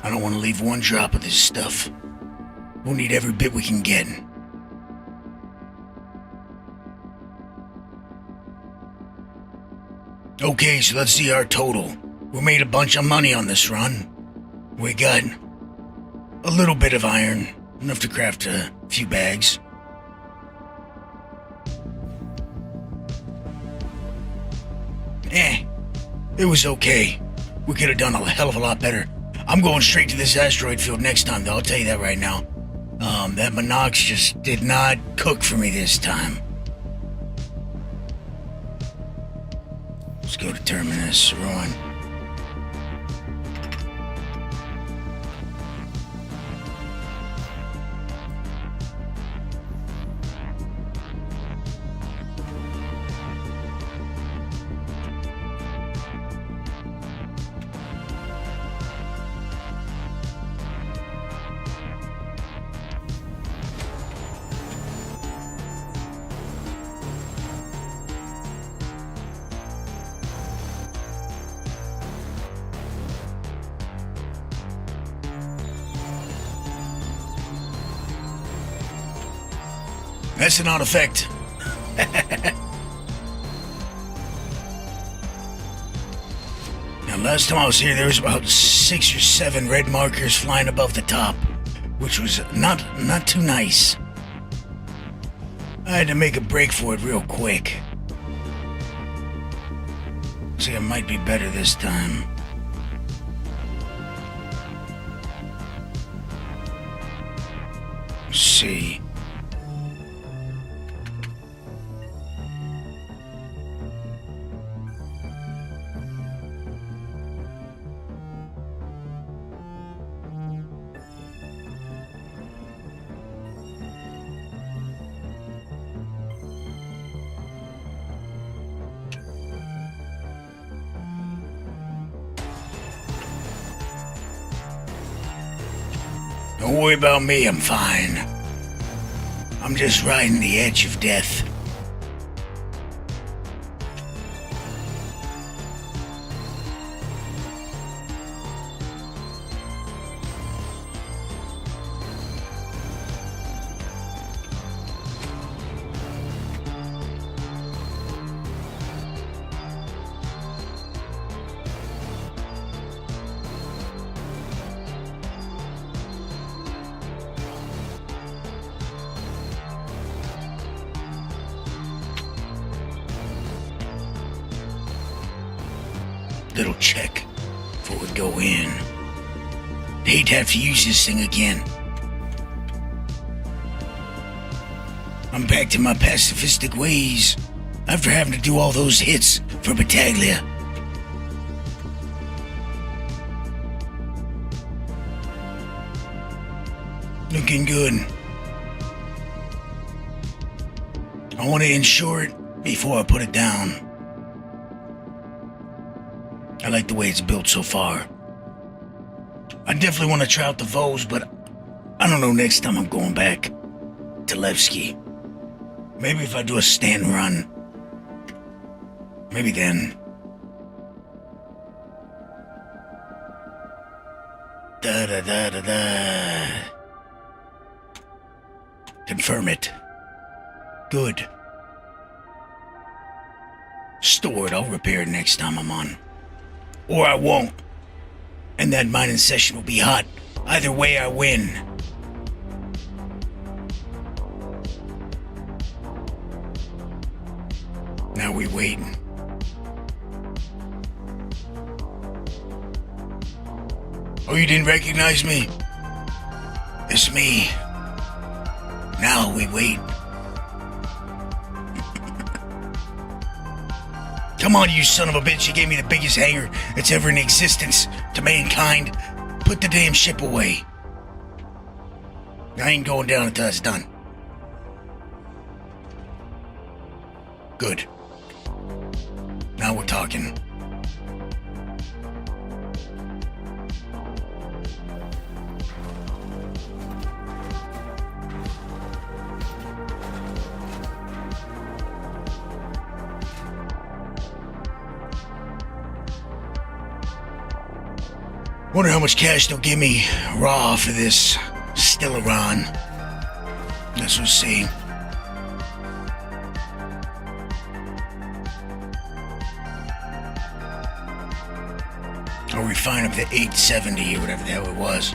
I don't want to leave one drop of this stuff. We'll need every bit we can get. Okay, so let's see our total. We made a bunch of money on this run. We got a little bit of iron, enough to craft a few bags. It was okay. We could have done a hell of a lot better. I'm going straight to this asteroid field next time, though. I'll tell you that right now. That Monox just did not cook for me this time. Let's go to Terminus, Rowan. That's an odd effect. Now, last time I was here, there was about 6 or 7 red markers flying above the top, which was not too nice. I had to make a break for it real quick. See, I might be better this time. Let's see. Don't worry about me, I'm fine. I'm just riding the edge of death. Little check before we go in. Hate to have to use this thing again. I'm back to my pacifistic ways after having to do all those hits for Battaglia. Looking good. I want to insure it before I put it down. I like the way it's built so far. I definitely want to try out the Vos, but I don't know next time I'm going back to Levski. Maybe if I do a stand run. Maybe then. Da-da-da-da-da. Confirm it. Good. Store it, I'll repair it next time I'm on. Or I won't. And that mining session will be hot. Either way, I win. Now we wait. Oh, you didn't recognize me? It's me. Now we wait. Come on, you son of a bitch. You gave me the biggest hanger that's ever in existence to mankind. Put the damn ship away. I ain't going down until it's done. Good. Now we're talking. Wonder how much cash they'll give me raw for this Stellaron. Let's just see. I'll refine up to 870 or whatever the hell it was.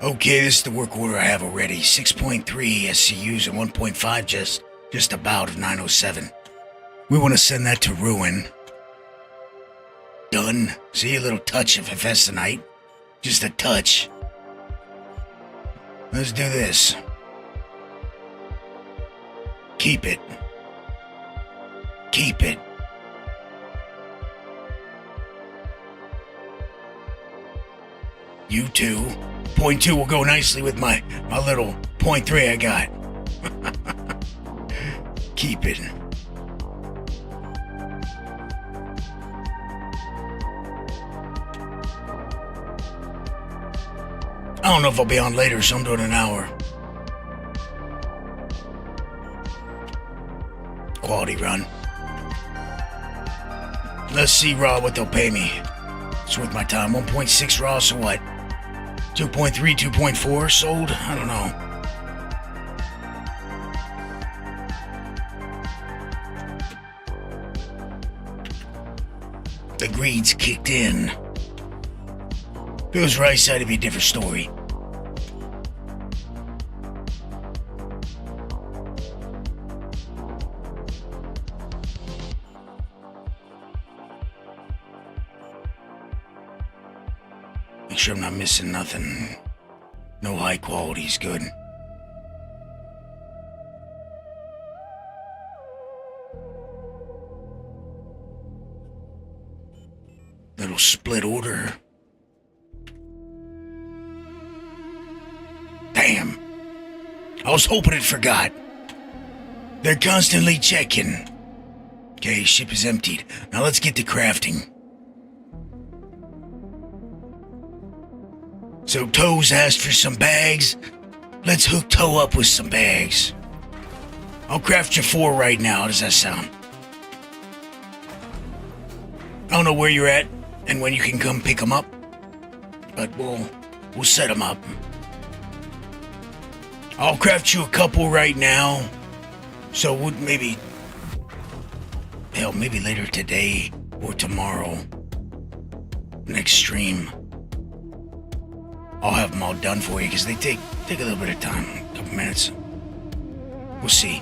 Okay, this is the work order I have already. 6.3 SCUs and 1.5 just about of 907. We want to send that to Ruin. Done. See, a little touch of Hephaestonite. Just a touch. Let's do this. Keep it. Keep it. You too. Point 2 will go nicely with my little point 3 I got. Keep it. I don't know if I'll be on later, so I'm doing an hour. Quality run. Let's see raw what they'll pay me. It's worth my time. 1.6 raw, so what? 2.3, 2.4 sold? I don't know. The greed's kicked in. If it was right side, it'd be a different story. Make sure I'm not missing nothing. No high quality's good. Little split order. Damn. I was hoping it forgot. They're constantly checking. Okay, ship is emptied. Now let's get to crafting. So Toe's asked for some bags. Let's hook Toe up with some bags. I'll craft you 4 right now. How does that sound? I don't know where you're at and when you can come pick them up, but we'll set them up. I'll craft you a couple right now, so maybe later today or tomorrow, next stream, I'll have them all done for you because they take a little bit of time, a couple minutes. We'll see.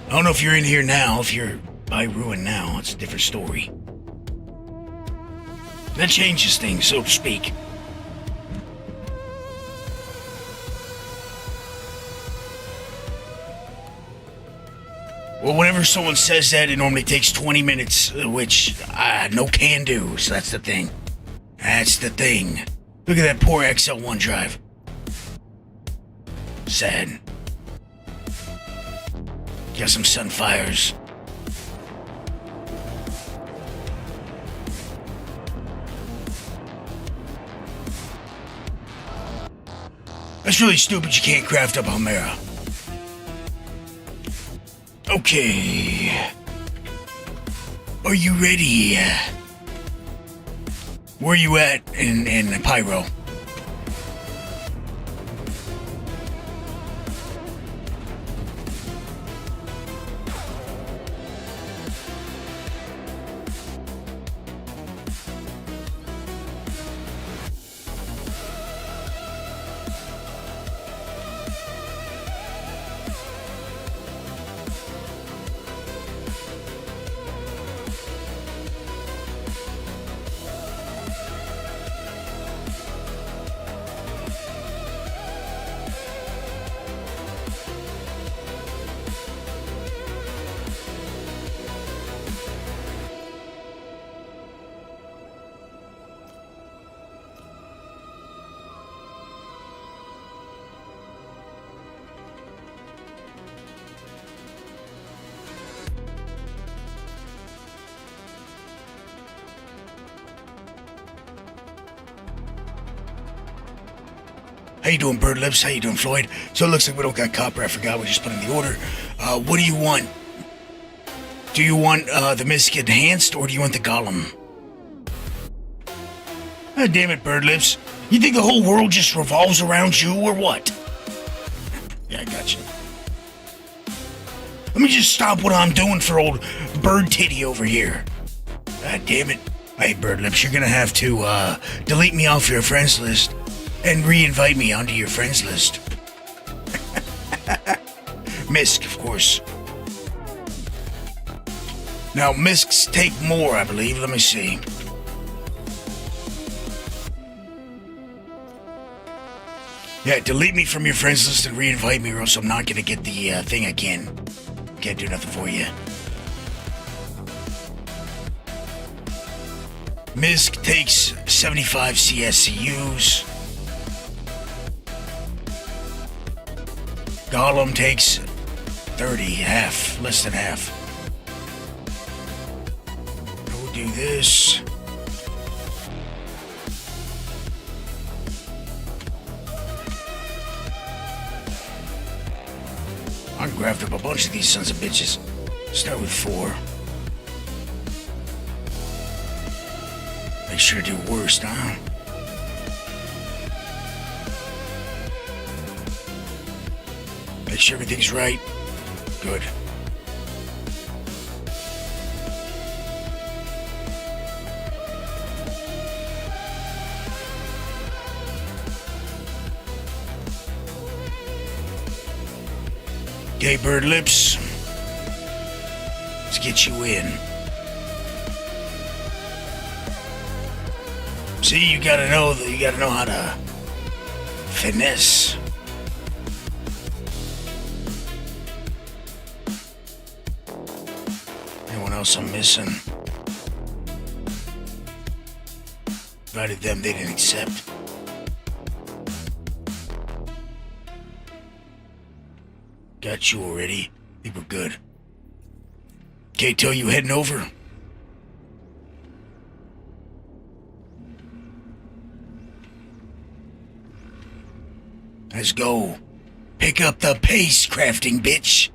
I don't know if you're in here now. If you're by Ruin now, it's a different story. That changes things, so to speak. Well, whenever someone says that, it normally takes 20 minutes, which no can do, so that's the thing. That's the thing. Look at that poor XL1 drive. Sad. Got some Sunfires. That's really stupid you can't craft up Almera. Okay. Are you ready? Where you at in Pyro? How you doing, Bird Lips? How you doing, Floyd? So it looks like we don't got copper. I forgot we just put in the order. What do you want? Do you want the Mysk Enhanced, or do you want the Golem? Ah, damn it, Bird Lips. You think the whole world just revolves around you, or what? Yeah, I got you. Let me just stop what I'm doing for old Bird Titty over here. God damn it. Hey, Bird Lips, you're gonna have to delete me off your friends list and re-invite me onto your friends list. Mysk, of course. Now, Mysks take more, I believe. Let me see. Yeah, delete me from your friends list and re-invite me, or else I'm not gonna get the thing again. Can't do nothing for you. Mysk takes 75 CSCUs. Golem takes 30, half, less than half. We'll do this. I grabbed up a bunch of these sons of bitches. Start with 4. Make sure to do worst, huh? Make sure everything's right. Good. Okay, Bird Lips. Let's get you in. See, you gotta know how to finesse. Anyone else I'm missing? Invited them, they didn't accept. Got you already. I think we're good. Okay, Toe, you heading over? Let's go. Pick up the pace, crafting bitch.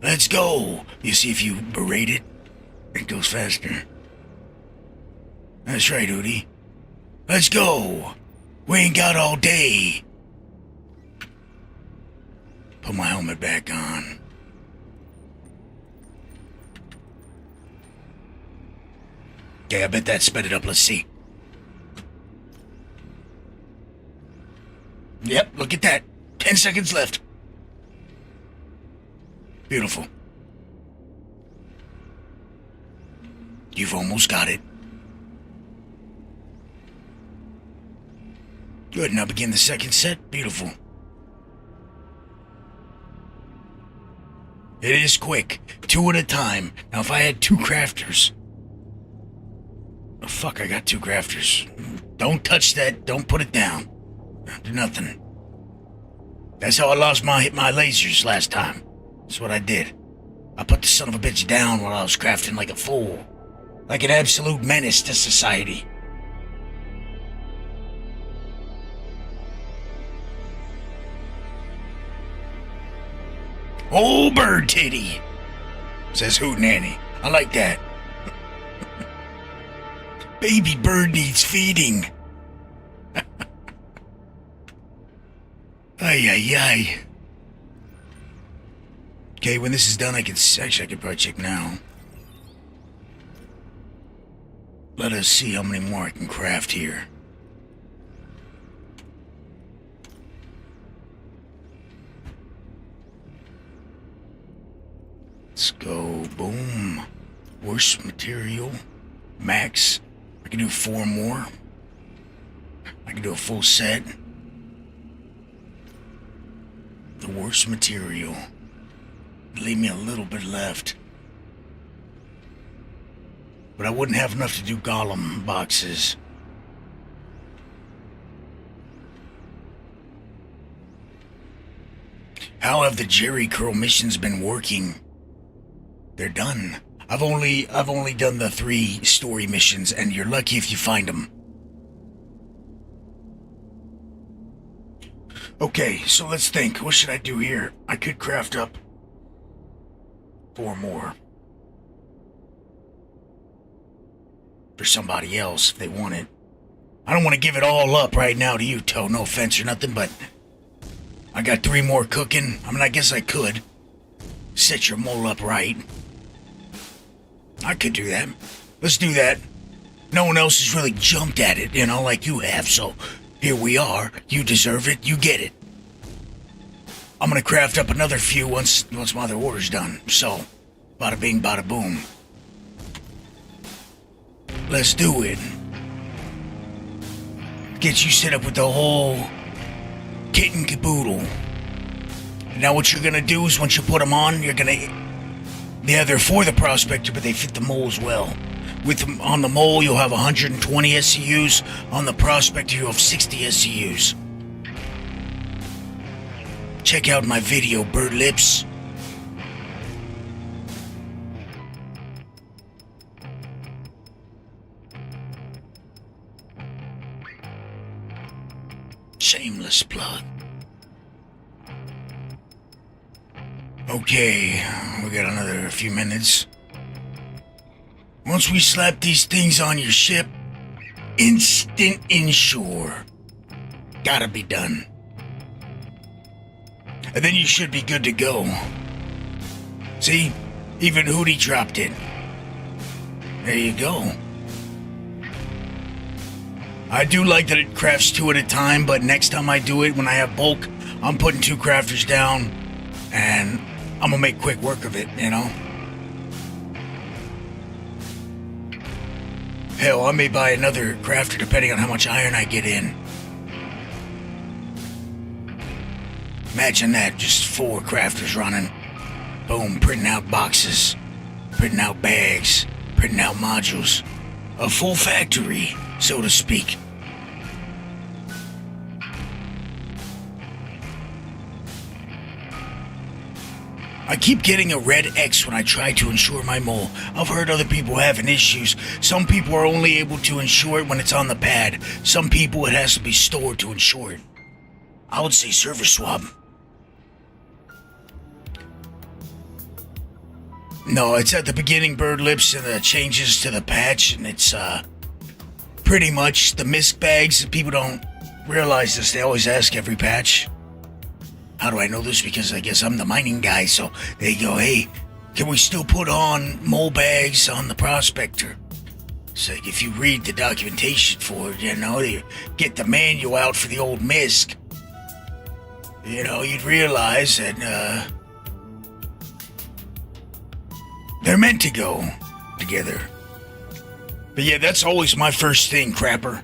Let's go. You see if you berate it, it goes faster. That's right, Hootie. Let's go. We ain't got all day. Put my helmet back on. Okay, I bet that sped it up. Let's see. Yep, look at that. 10 seconds left. Beautiful. You've almost got it. Good, now begin the second set. Beautiful. It is quick. 2 at a time. Now if I had 2 crafters... Oh, fuck, I got 2 crafters. Don't touch that. Don't put it down. Do nothing. That's how I lost my lasers last time. That's what I did. I put the son of a bitch down while I was crafting like a fool. Like an absolute menace to society. Oh, bird titty, says Hootenanny. I like that. Baby bird needs feeding. Ay, ay, ay. Okay, when this is done, I could probably check now. Let us see how many more I can craft here. Let's go. Boom. Worst material. Max. I can do 4 more. I can do a full set. The worst material. Leave me a little bit left. But I wouldn't have enough to do golem boxes. How have the Jerry Curl missions been working? They're done. I've only done the 3 story missions, and you're lucky if you find them. Okay, so let's think. What should I do here? I could craft up 4 more. For somebody else, if they want it. I don't want to give it all up right now to you, Toe. No offense or nothing, but I got 3 more cooking. I mean, I guess I could set your mole up right. I could do that. Let's do that. No one else has really jumped at it, you know, like you have, so here we are. You deserve it. You get it. I'm gonna craft up another few once my other order's done. So, bada bing, bada boom. Let's do it. Get you set up with the whole kit and caboodle. Now what you're gonna do is once you put them on, you're gonna... Yeah, they're for the prospector, but they fit the mole as well. On the mole, you'll have 120 SCUs. On the prospector, you'll have 60 SCUs. Check out my video, Bird Lips. Shameless plug. Okay, we got another few minutes. Once we slap these things on your ship, instant insure. Gotta be done. And then you should be good to go. See? Even Hootie dropped it. There you go. I do like that it crafts 2 at a time, but next time I do it, when I have bulk, I'm putting 2 crafters down, and I'm gonna make quick work of it, you know? Hell, I may buy another crafter depending on how much iron I get in. Imagine that, just 4 crafters running. Boom, printing out boxes, printing out bags, printing out modules. A full factory, so to speak. I keep getting a red X when I try to insure my mole. I've heard other people having issues. Some people are only able to insure it when it's on the pad. Some people it has to be stored to insure it. I would say server swap. No, it's at the beginning, Bird Lips, and the changes to the patch, and it's pretty much the misc bags. People don't realize this. They always ask every patch. How do I know this? Because I guess I'm the mining guy, so they go, hey, can we still put on mole bags on the prospector? It's like, if you read the documentation for it, you know, you get the manual out for the old misc, you know, you'd realize that, they're meant to go together. But yeah, that's always my first thing, Crapper.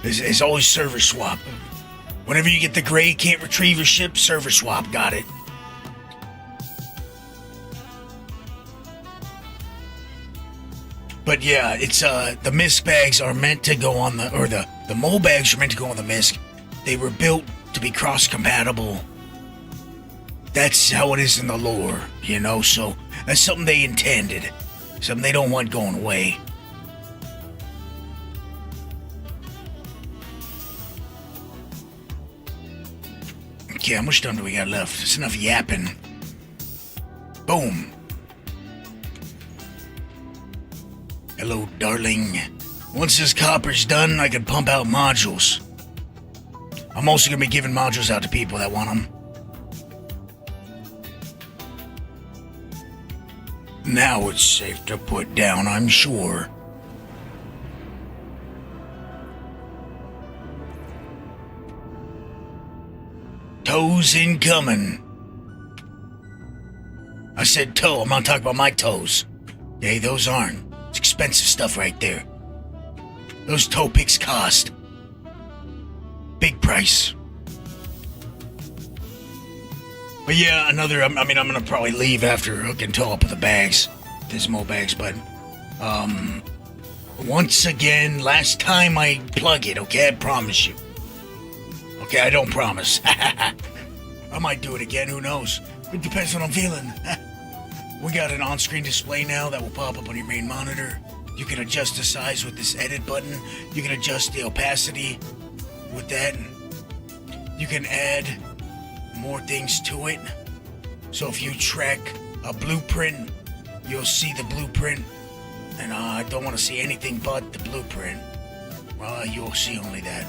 It's always server swap. Whenever you get the gray can't retrieve your ship, server swap, got it. But yeah, it's the misc bags are meant to go on the, or the mole bags are meant to go on the misc. They were built to be cross-compatible. That's how it is in the lore, you know, so that's something they intended. Something they don't want going away. Okay, how much time do we got left? It's enough yapping. Boom. Hello, darling. Once this copper's done, I can pump out modules. I'm also going to be giving modules out to people that want them. Now it's safe to put down, I'm sure. Toes incoming. I said toe, I'm not talking about my toes. Okay, those aren't. It's expensive stuff right there. Those toe picks cost. Big price. But yeah, I'm gonna probably leave after hooking toe up with the bags. There's more bags, but, once again, last time I plug it, okay? I promise you. Okay, I don't promise. I might do it again, who knows? It depends on what I'm feeling. We got an on-screen display now that will pop up on your main monitor. You can adjust the size with this edit button. You can adjust the opacity with that. You can add more things to it. So if you track a blueprint, you'll see the blueprint. And I don't want to see anything but the blueprint. Well, you'll see only that.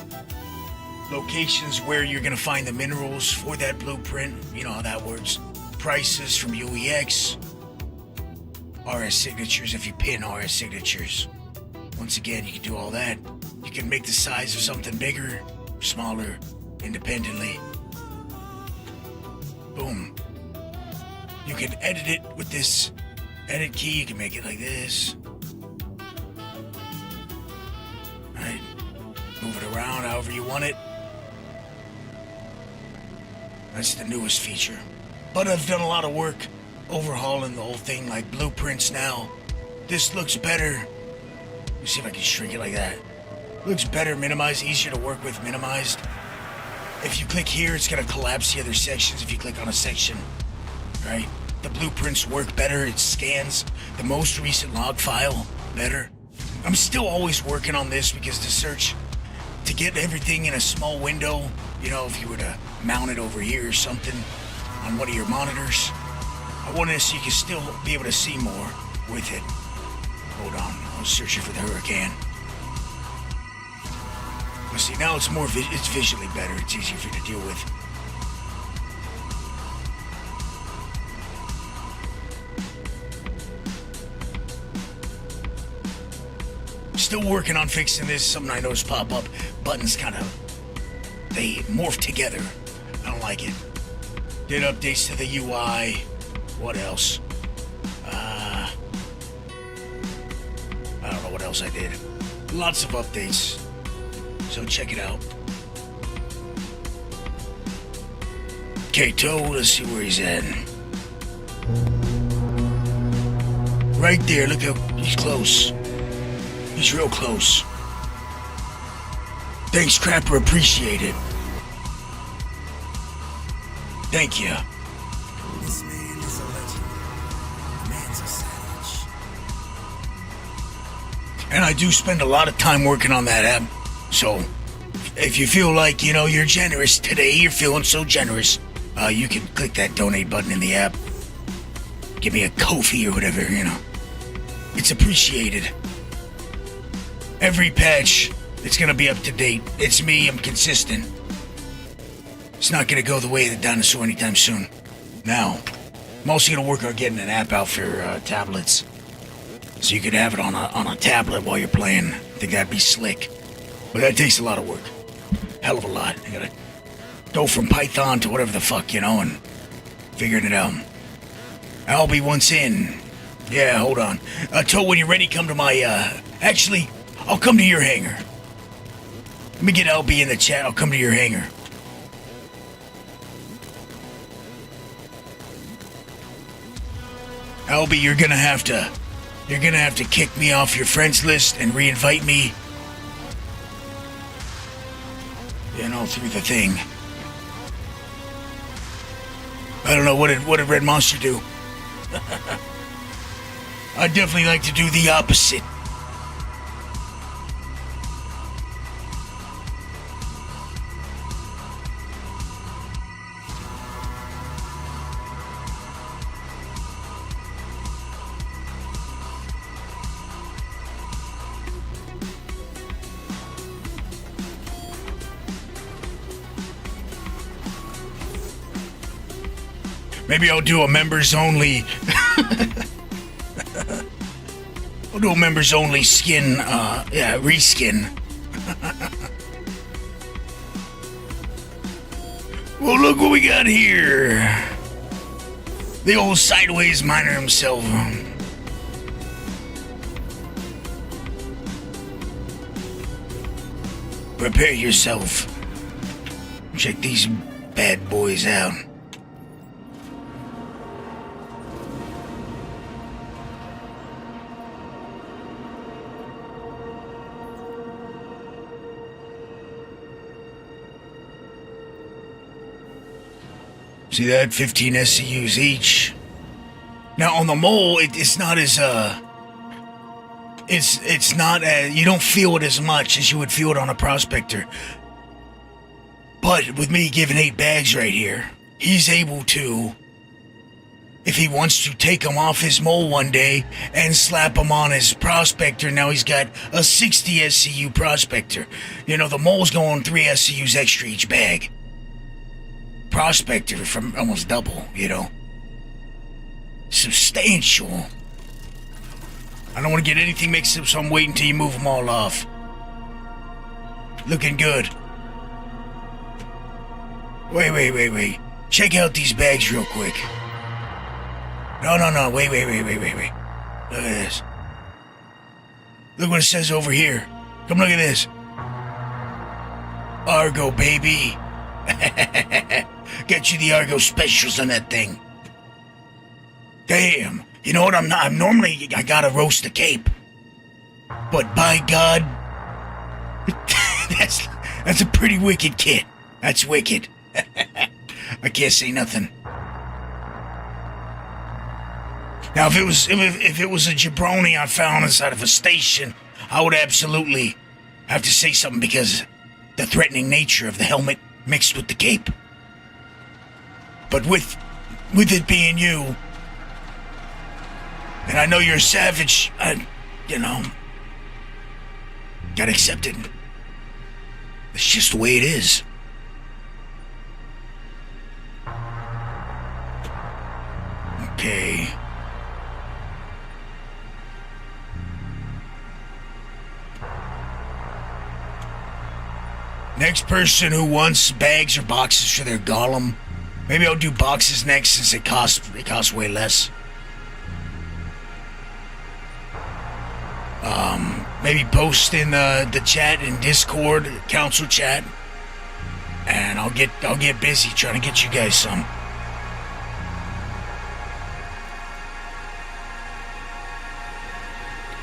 Locations where you're going to find the minerals for that blueprint. You know how that works. Prices from UEX. RS signatures if you pin RS signatures. Once again, you can do all that. You can make the size of something bigger, smaller, independently. Boom. You can edit it with this edit key. You can make it like this. Right. Move it around however you want it. That's the newest feature. But I've done a lot of work overhauling the whole thing, like blueprints now. This looks better. Let me see if I can shrink it like that. Looks better, minimized, easier to work with, minimized. If you click here, it's gonna collapse the other sections if you click on a section, right? The blueprints work better, it scans the most recent log file better. I'm still always working on this because to search, to get everything in a small window, you know, if you were to mount it over here or something on one of your monitors, I wanted to so you can still be able to see more with it. Hold on, I was searching for the hurricane. But see, now it's more, it's visually better. It's easier for you to deal with. Still working on fixing this. Something I noticed pop up. Buttons kind of, they morph together. I don't like it. Did updates to the UI. What else? I don't know what else I did. Lots of updates. So check it out. Kato, let's see where he's at. Right there, look how he's close. He's real close. Thanks, Crapper, appreciate it. Thank you. This man is a legend. The man's a savage. And I do spend a lot of time working on that app. So, if you feel like, you're generous today, you're feeling so generous, you can click that donate button in the app. Give me a Ko-fi or whatever, It's appreciated. Every patch, it's gonna be up to date. It's me, I'm consistent. It's not gonna go the way of the dinosaur anytime soon. Now, I'm also gonna work on getting an app out for tablets. So you could have it on a tablet while you're playing. I think that'd be slick. But that takes a lot of work. Hell of a lot. You gotta go from Python to whatever the fuck, and figuring it out. I'll be once in. Yeah, hold on. Toe, when you're ready, come to my, actually, I'll come to your hangar. Let me get LB in the chat. I'll come to your hangar. LB, you're gonna have to kick me off your friends list and re-invite me. Through the thing. I don't know, what did Red Monster do? I'd definitely like to do the opposite. Maybe I'll do a members only. I'll do a members only skin, reskin. Well, look what we got here. The old sideways miner himself. Prepare yourself. Check these bad boys out. See that? 15 SCUs each. Now on the mole, it's not as it's not as, you don't feel it as much as you would feel it on a prospector. But with me giving 8 bags right here, he's able to, if he wants to, take him off his mole one day and slap him on his prospector. Now he's got a 60 SCU prospector. The mole's going 3 SCUs extra each bag. Prospector from almost double, Substantial. I don't want to get anything mixed up, so I'm waiting till you move them all off. Looking good. Wait. Check out these bags real quick. No. Wait. Look at this. Look what it says over here. Come look at this. Argo, baby. Get you the Argo specials on that thing. Damn. You know what? I'm normally, I gotta roast the cape. But by God, that's a pretty wicked kit. That's wicked. I can't say nothing. Now, if it was a jabroni I found inside of a station, I would absolutely have to say something, because the threatening nature of the helmet mixed with the cape. But with it being you, and I know you're a savage, gotta accept it. It's just the way it is. Okay. Next person who wants bags or boxes for their golem. Maybe I'll do boxes next, since it costs way less. Maybe post in the chat in Discord, council chat, and I'll get busy trying to get you guys some.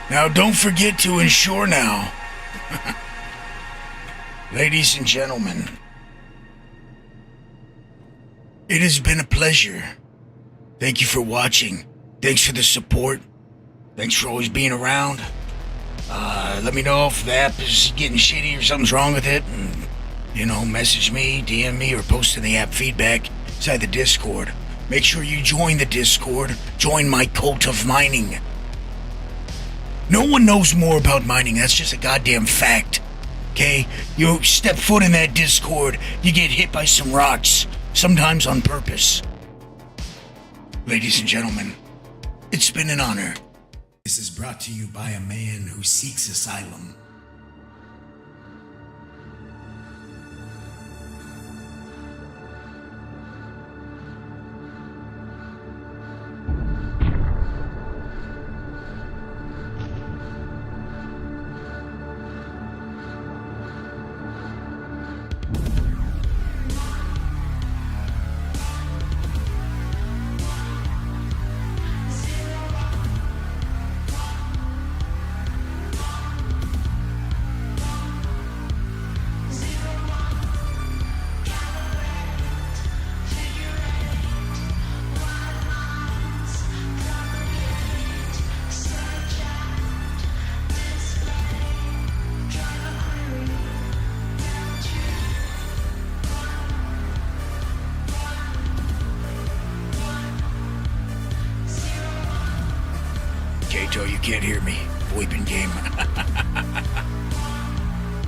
Now, don't forget to ensure now. Ladies and gentlemen, it has been a pleasure. Thank you for watching. Thanks for the support. Thanks for always being around. Let me know if the app is getting shitty or something's wrong with it. And Message me, DM me, or post in the app feedback inside the Discord. Make sure you join the Discord. Join my cult of mining. No one knows more about mining. That's just a goddamn fact. Okay? You step foot in that Discord, you get hit by some rocks. Sometimes on purpose. Ladies and gentlemen, it's been an honor. This is brought to you by a man who seeks asylum. Kato, you can't hear me. VoIPing game.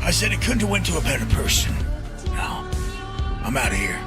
I said it couldn't have went to a better person. Now, I'm out of here.